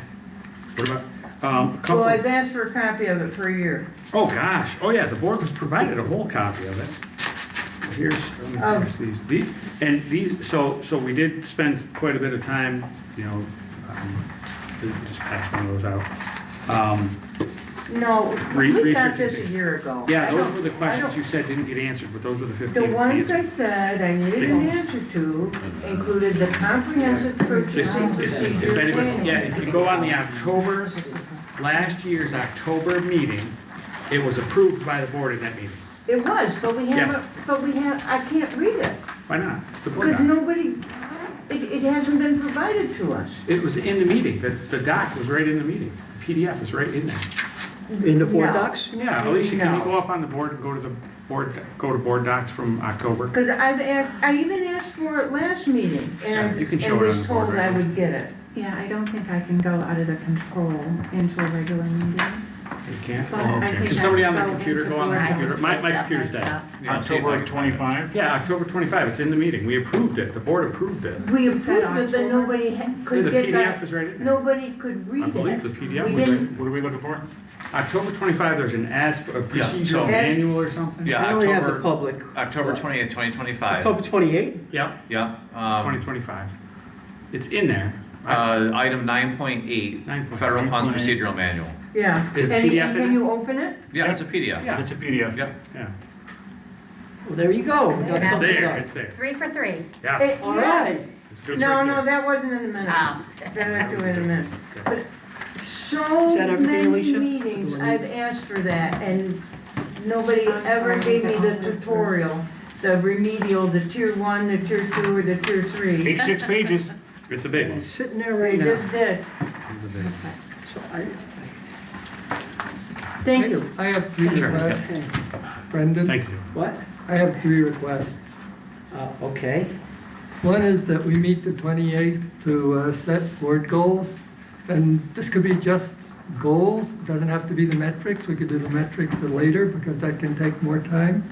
What about, a Well, couple, I've asked for a copy of it for a year. oh gosh, oh yeah, the board was provided a whole copy of it. Here's, Oh. here's these, and these, so we did spend quite a bit of time, you know, just pass one of those out. No, Re- we got research this and a year ago. Yeah, I those don't- were the I questions don't- you said didn't get answered, but those were the 15 The ones I answers. said I needed an answer to included the comprehensive purchasing procedure If anybody, manual. yeah, if you go on the October, last year's October meeting, it was approved by the board at that meeting. It was, but we Yeah. haven't, I can't read it. Why not? It's a board Because doc. nobody, it hasn't been provided to us. It was in the meeting, the doc was right in the meeting. The PDF is right in there. In the board No. docs? Yeah, Alicia, can you No. go up on the board and go to the board, go to board docs from October? Because I even asked for it last meeting and, You can show and it on was the board told I right would get it. Yeah, I don't think I can go out of the control into a regular meeting. You can't? But Oh, I okay. think Can somebody I on the go computer into go on the board computer? just My messed up computer's my dead. stuff. Yeah, see if I October can- 25? Yeah, October 25, it's in the meeting. We approved it. The board approved it. We You said approved it, but October? nobody Yeah, could the get PDF that. is right in there. Nobody could I read believe it. the PDF We was didn't- right. What are we looking for? October 25, there's an a procedural so- manual or something? Yeah, I only have the October, public. October 20th, 2025. October 28th? Yep, Yep. 2025. It's in there. Item 9.8, 9.8. Federal Funds 9.8. Procedural Manual. Yeah. Is the And PDF in can it? you open it? Yeah, it's a PDF. Yeah. It's a PDF. Yep. Yeah, Well, there you go. We got It's it's something there, done. it's there. 3 for 3. Yes. All right. It's good No, right no, there. that wasn't in the minutes. Oh. That I do in a minute. But, so Is that everything, many Alicia? meetings, I've asked for that, and nobody ever gave me the tutorial, the remedial, the tier 1, the tier 2, or the tier 3. 86 pages. It's a big one. It's sitting there They right now. just did. It's a big one. So I, Thank you. I have 3 Sure. requests. Brendan, Thank you. what? I have 3 requests. Okay. One is that we meet the 28th to set board goals. And this could be just goals, it doesn't have to be the metrics. We could do the metrics later because that can take more time.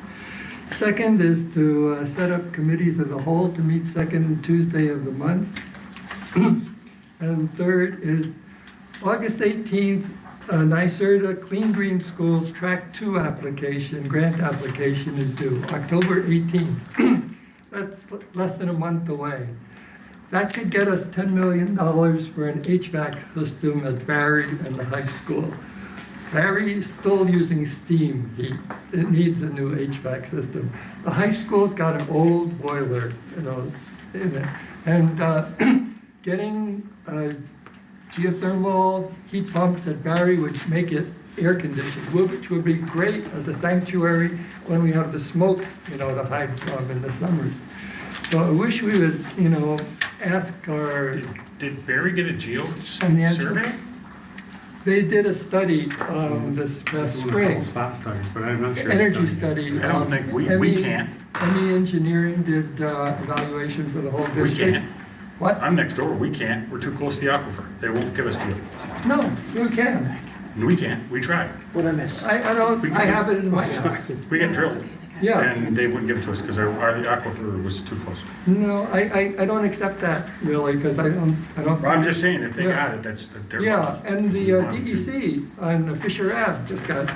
Second is to set up committees as a whole to meet second Tuesday of the month. And third is August 18th, NYSERDA Clean Green Schools Track 2 application, grant application is due, October 18th. That's less than a month away. That could get us $10 million for an HVAC system at Barry and the high school. Barry is still using steam heat. It needs a new HVAC system. The high school's got an old boiler, in it. And getting geothermal heat pumps at Barry would make it air conditioned, which would be great as a sanctuary when we have the smoke, to hide from in the summers. So I wish we would, ask our Did Barry get a geo financial. survey? They did a study this past spring, Spot studies, but I'm not sure. it's energy done yet. study. I don't think we can't. ME Engineering did evaluation for the whole We district. can't. What? I'm next door. We can't. We're too close to the aquifer. They won't give us geo. No, you can. We can't. We tried. What I miss? I don't, I have it in my. We got drilled. Yeah. And they wouldn't give it to us because the aquifer was too close. No, I don't accept that really, because I don't. Well, I'm just saying, if they Yeah. got it, that's their. Yeah, and the If we wanted to. DEC on Fisher Ave just got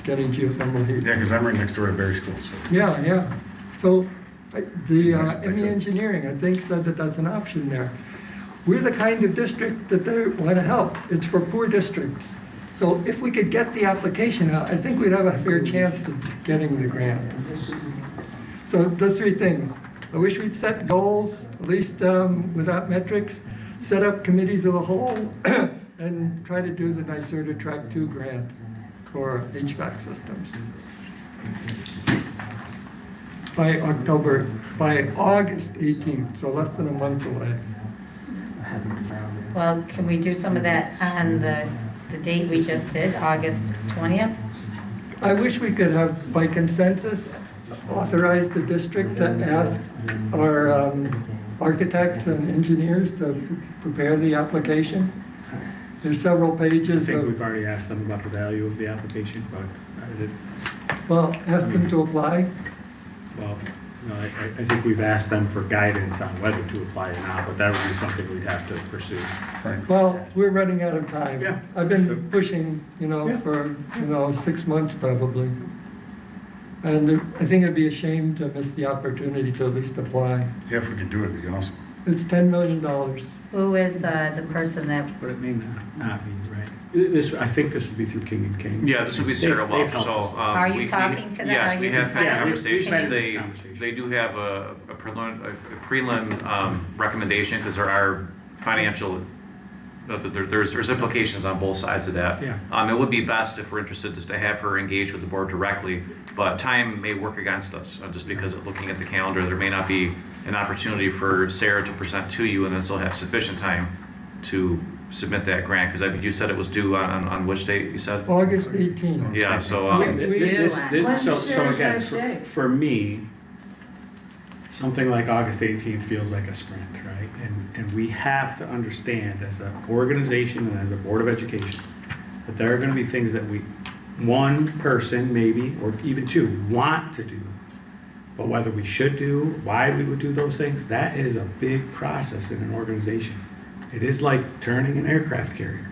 getting geothermal heat. Yeah, because I'm right next door to Barry School, so. Yeah. So the Nice to pick ME up. Engineering, I think, said that that's an option there. We're the kind of district that they want to help. It's for poor districts. So if we could get the application out, I think we'd have a fair chance of getting the grant. So those 3 things. I wish we'd set goals, at least without metrics, set up committees of the whole, and try to do the NYSERDA Track 2 grant for HVAC systems. By August 18th, so less than a month away. Well, can we do some of that on the date we just did, August 20th? I wish we could have, by consensus, authorize the district to ask our architects and engineers to prepare the application. There's several I pages think of, we've already asked them about the value of the application, but I did, well, ask them to apply. well, no, I think we've asked them for guidance on whether to apply or not, but that would be something we'd have to pursue. Well, we're running out of time. Yeah. I've been pushing, for, 6 months probably. And I think it'd be a shame to miss the opportunity to at least apply. Yeah, if we could do it, it'd be awesome. It's $10 million. Who is the person that, But it may not be, right? I think this would be through King and King. Yeah, this would be Sarah They've Wolf, helped so. us. Are you talking to them? Yes, Are we you- have had Yeah, we've conversations. had They, this conversation. they do have a prelim recommendation because there are financial, there's implications on both sides of that. Yeah. It would be best if we're interested just to have her engage with the board directly, but time may work against us, just because of looking at the calendar, there may not be an opportunity for Sarah to present to you and then still have sufficient time to submit that grant, because I think you said it was due on which date, you said? August 18th. Yeah, so, So again, for me, something like August 18th feels like a sprint, right? And we have to understand as an organization and as a Board of Education, that there are gonna be things that one person maybe, or even 2, want to do. But whether we should do, why we would do those things, that is a big process in an organization. It is like turning an aircraft carrier.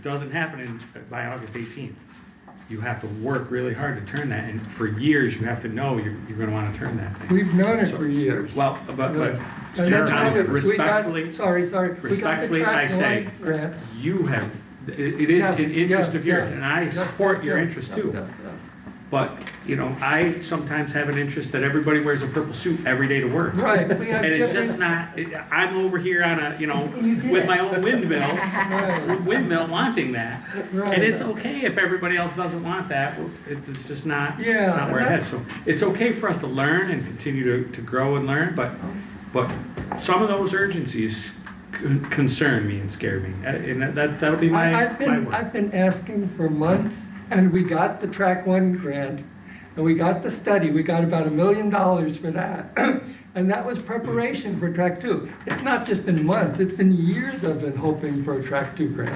Doesn't happen by August 18th. You have to work really hard to turn that, and for years, you have to know you're gonna wanna turn that thing. We've known it for years. Well, but And Sarah, that's why we got- respectfully, Sorry. We got the respectfully, I track say, 1 grant. you have, it is Yes, an interest yes, of yours, yes. and I Yes, support your yes, interest yes, too. yes, yes. But, you know, I sometimes have an interest that everybody wears a purple suit every day to work. Right, we have And it's different- just not, I'm over here on a, you know, with my own windmill wanting that. And it's okay if everybody else doesn't want that. It's just not, Yeah, it's not where it and heads. So it's okay for us to learn and continue to grow and learn, but some of those urgencies concern me and scare me. And that'll be my work. I've been asking for months, and we got the track 1 grant, and we got the study, we got about $1 million for that. And that was preparation for track 2. It's not just been months, it's been years I've been hoping for a track 2 grant.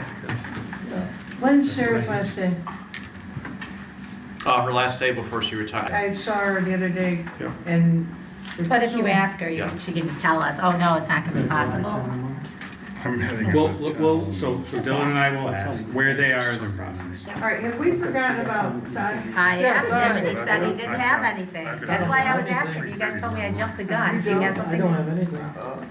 One shared question. Her last day before she retired. I saw her the other day Yeah. and. But if you ask her, Yeah. she can just tell us, oh, no, it's not gonna be possible. I'm heading out Well, of well, town. so Dylan and I will ask where they are in their process. All right, have we forgotten about Simon? I asked him and he said he didn't have anything. That's why I was asking. You guys told me I jumped the gun. Do you have something?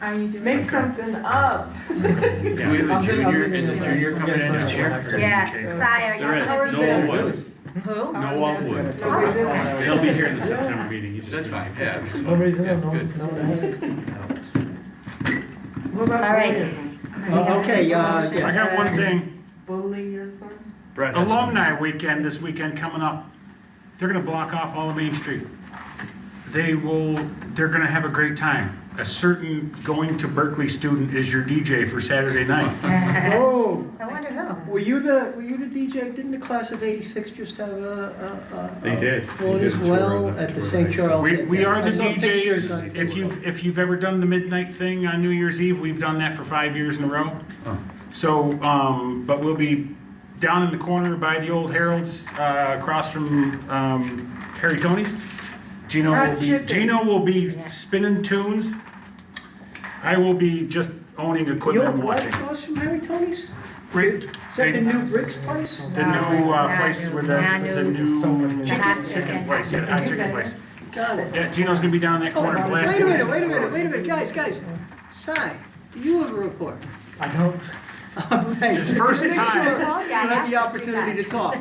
I need to make something up. Who is a junior? Is a junior coming in this year? Yeah, Sire, There is. you're. Noah Wood. Who? Noah Wood. Oh, okay. They'll be here in the September meeting. You just That's fine, yeah. No reason, Yeah, no, good. no. What about All right. bullyism? Okay, I got one thing. Bullyism? Brett has Alumni weekend, this weekend coming up, they're gonna block off all of Main Street. They're gonna have a great time. A certain going to Berkeley student is your DJ for Saturday night. Oh, I wonder who. were you the DJ? Didn't the class of '86 just have a They did. one They as did a tour well of the- at the tour of St. high school. Charles? We are I the saw pictures on DJs. If you've ever done the midnight thing on New Year's Eve, we've done that for 5 years in a row. Oh. So, but we'll be down in the corner by the old Harold's, across from Harry Tony's. Gino will be spinning tunes. I will be just owning The equipment old and what watching. across from Harry Tony's? Right, Is that the new Bricks place? the new place with the new Hot chicken chicken. place, yeah, hot chicken place. Got it. Yeah, Gino's gonna be down in that corner blasting. Wait a minute, guys. Si, do you have a report? I don't. All right. It's his first Make sure time. You have the opportunity to talk.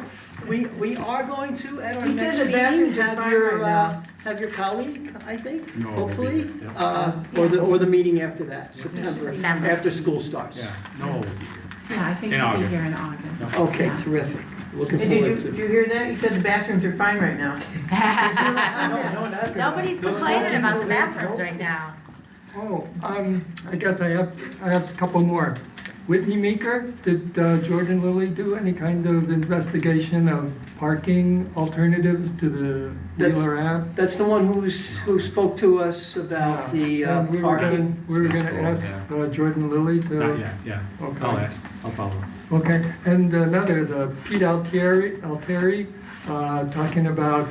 We are going to, at our He said next the meeting, bathrooms are fine right have your colleague, I think, No, hopefully, we'll be or the meeting after that, September, September. after school starts. Yeah, no, we'll be here. Yeah, I think In he'll be August. here in August. Okay, Yeah. terrific. Looking And forward did to you hear that? You said the bathrooms are fine right now. Nobody's complaining about the bathrooms right now. Oh, I guess I have a couple more. Whitney Meeker, did George and Lily do any kind of investigation of parking alternatives to the Wheeler Ave? That's the one who spoke to us about the And we were parking. gonna ask Jordan Lilly to. Not yet, yeah. Okay. I'll ask, I'll follow up. Okay, and another, the Pete Altieri, talking about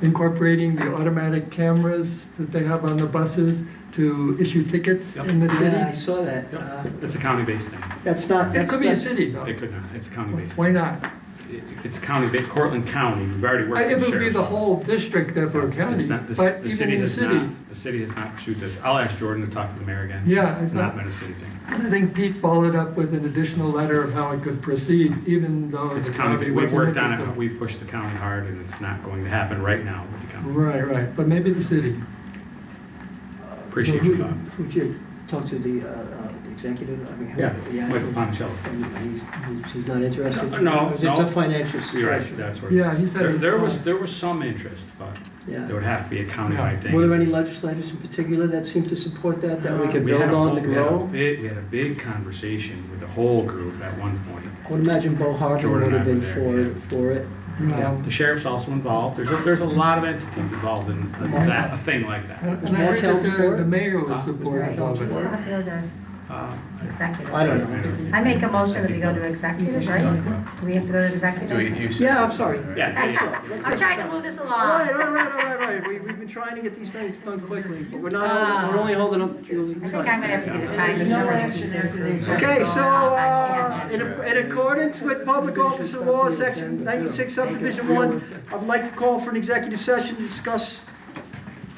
incorporating the automatic cameras that they have on the buses to issue tickets in the city. Yeah, I saw that. It's a county-based thing. That's not, It could be a city though. It could not, it's county-based. Why not? It's county-based, Cortland County, we've already worked If with it would be sheriff. the whole district that we're county, It's not, but the even city in the has city. not, the city has not pursued this. I'll ask Jordan to talk to the mayor again. Yeah, It's I not thought- been a city thing. I think Pete followed up with an additional letter of how it could proceed, even though It's the county, county we've wasn't worked on interested. it, we've pushed the county hard, and it's not going to happen right now with the county. Right, but maybe the city. Appreciate your thought. Who'd you talk to, the executive? I mean, Yeah, the Mike Monticello. He's not interested? No, It's no. a financial You're right, situation. that's what. Yeah, he said There it's was, fine. there was some interest, but Yeah. there would have to be a countywide thing. Were there any legislators in particular that seemed to support that we could We build had a on whole- to grow? We had a big conversation with the whole group at one point. I would imagine Bo Harbin Jordan would have and been I were there, for it. Yeah, the sheriff's also involved. There's a lot of entities involved in that, a thing like that. And I heard that the mayor was Huh? supportive of It's it. not go to Uh, executive. I don't know. I make a motion that we go to executive, right? Do we have to go to executive? Yeah, I'm sorry. Yeah. I'm trying to move this All along. right. We've been trying to get these things done quickly, but we're only holding up Julie. I think I might have to be the time. No action after the. Okay, so, in accordance with Public Officer Law, Section 96, Subdivision 1, I would like to call for an executive session to discuss,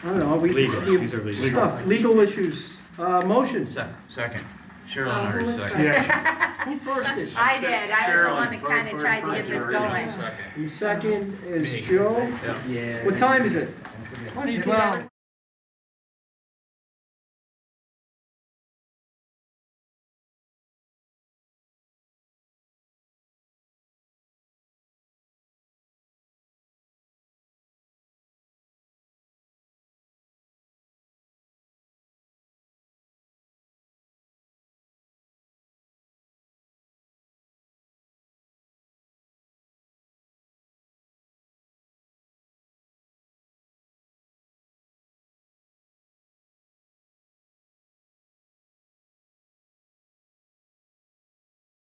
I don't know, Legal, these are legal. stuff, legal issues. Motion. Second. Cheryl and I who are was second. Yeah. Who first is? I did, I was the Cheryl, one that kind of tried to get this going. Second. And the second is Me. Joe. Yeah. What time is it? 2012.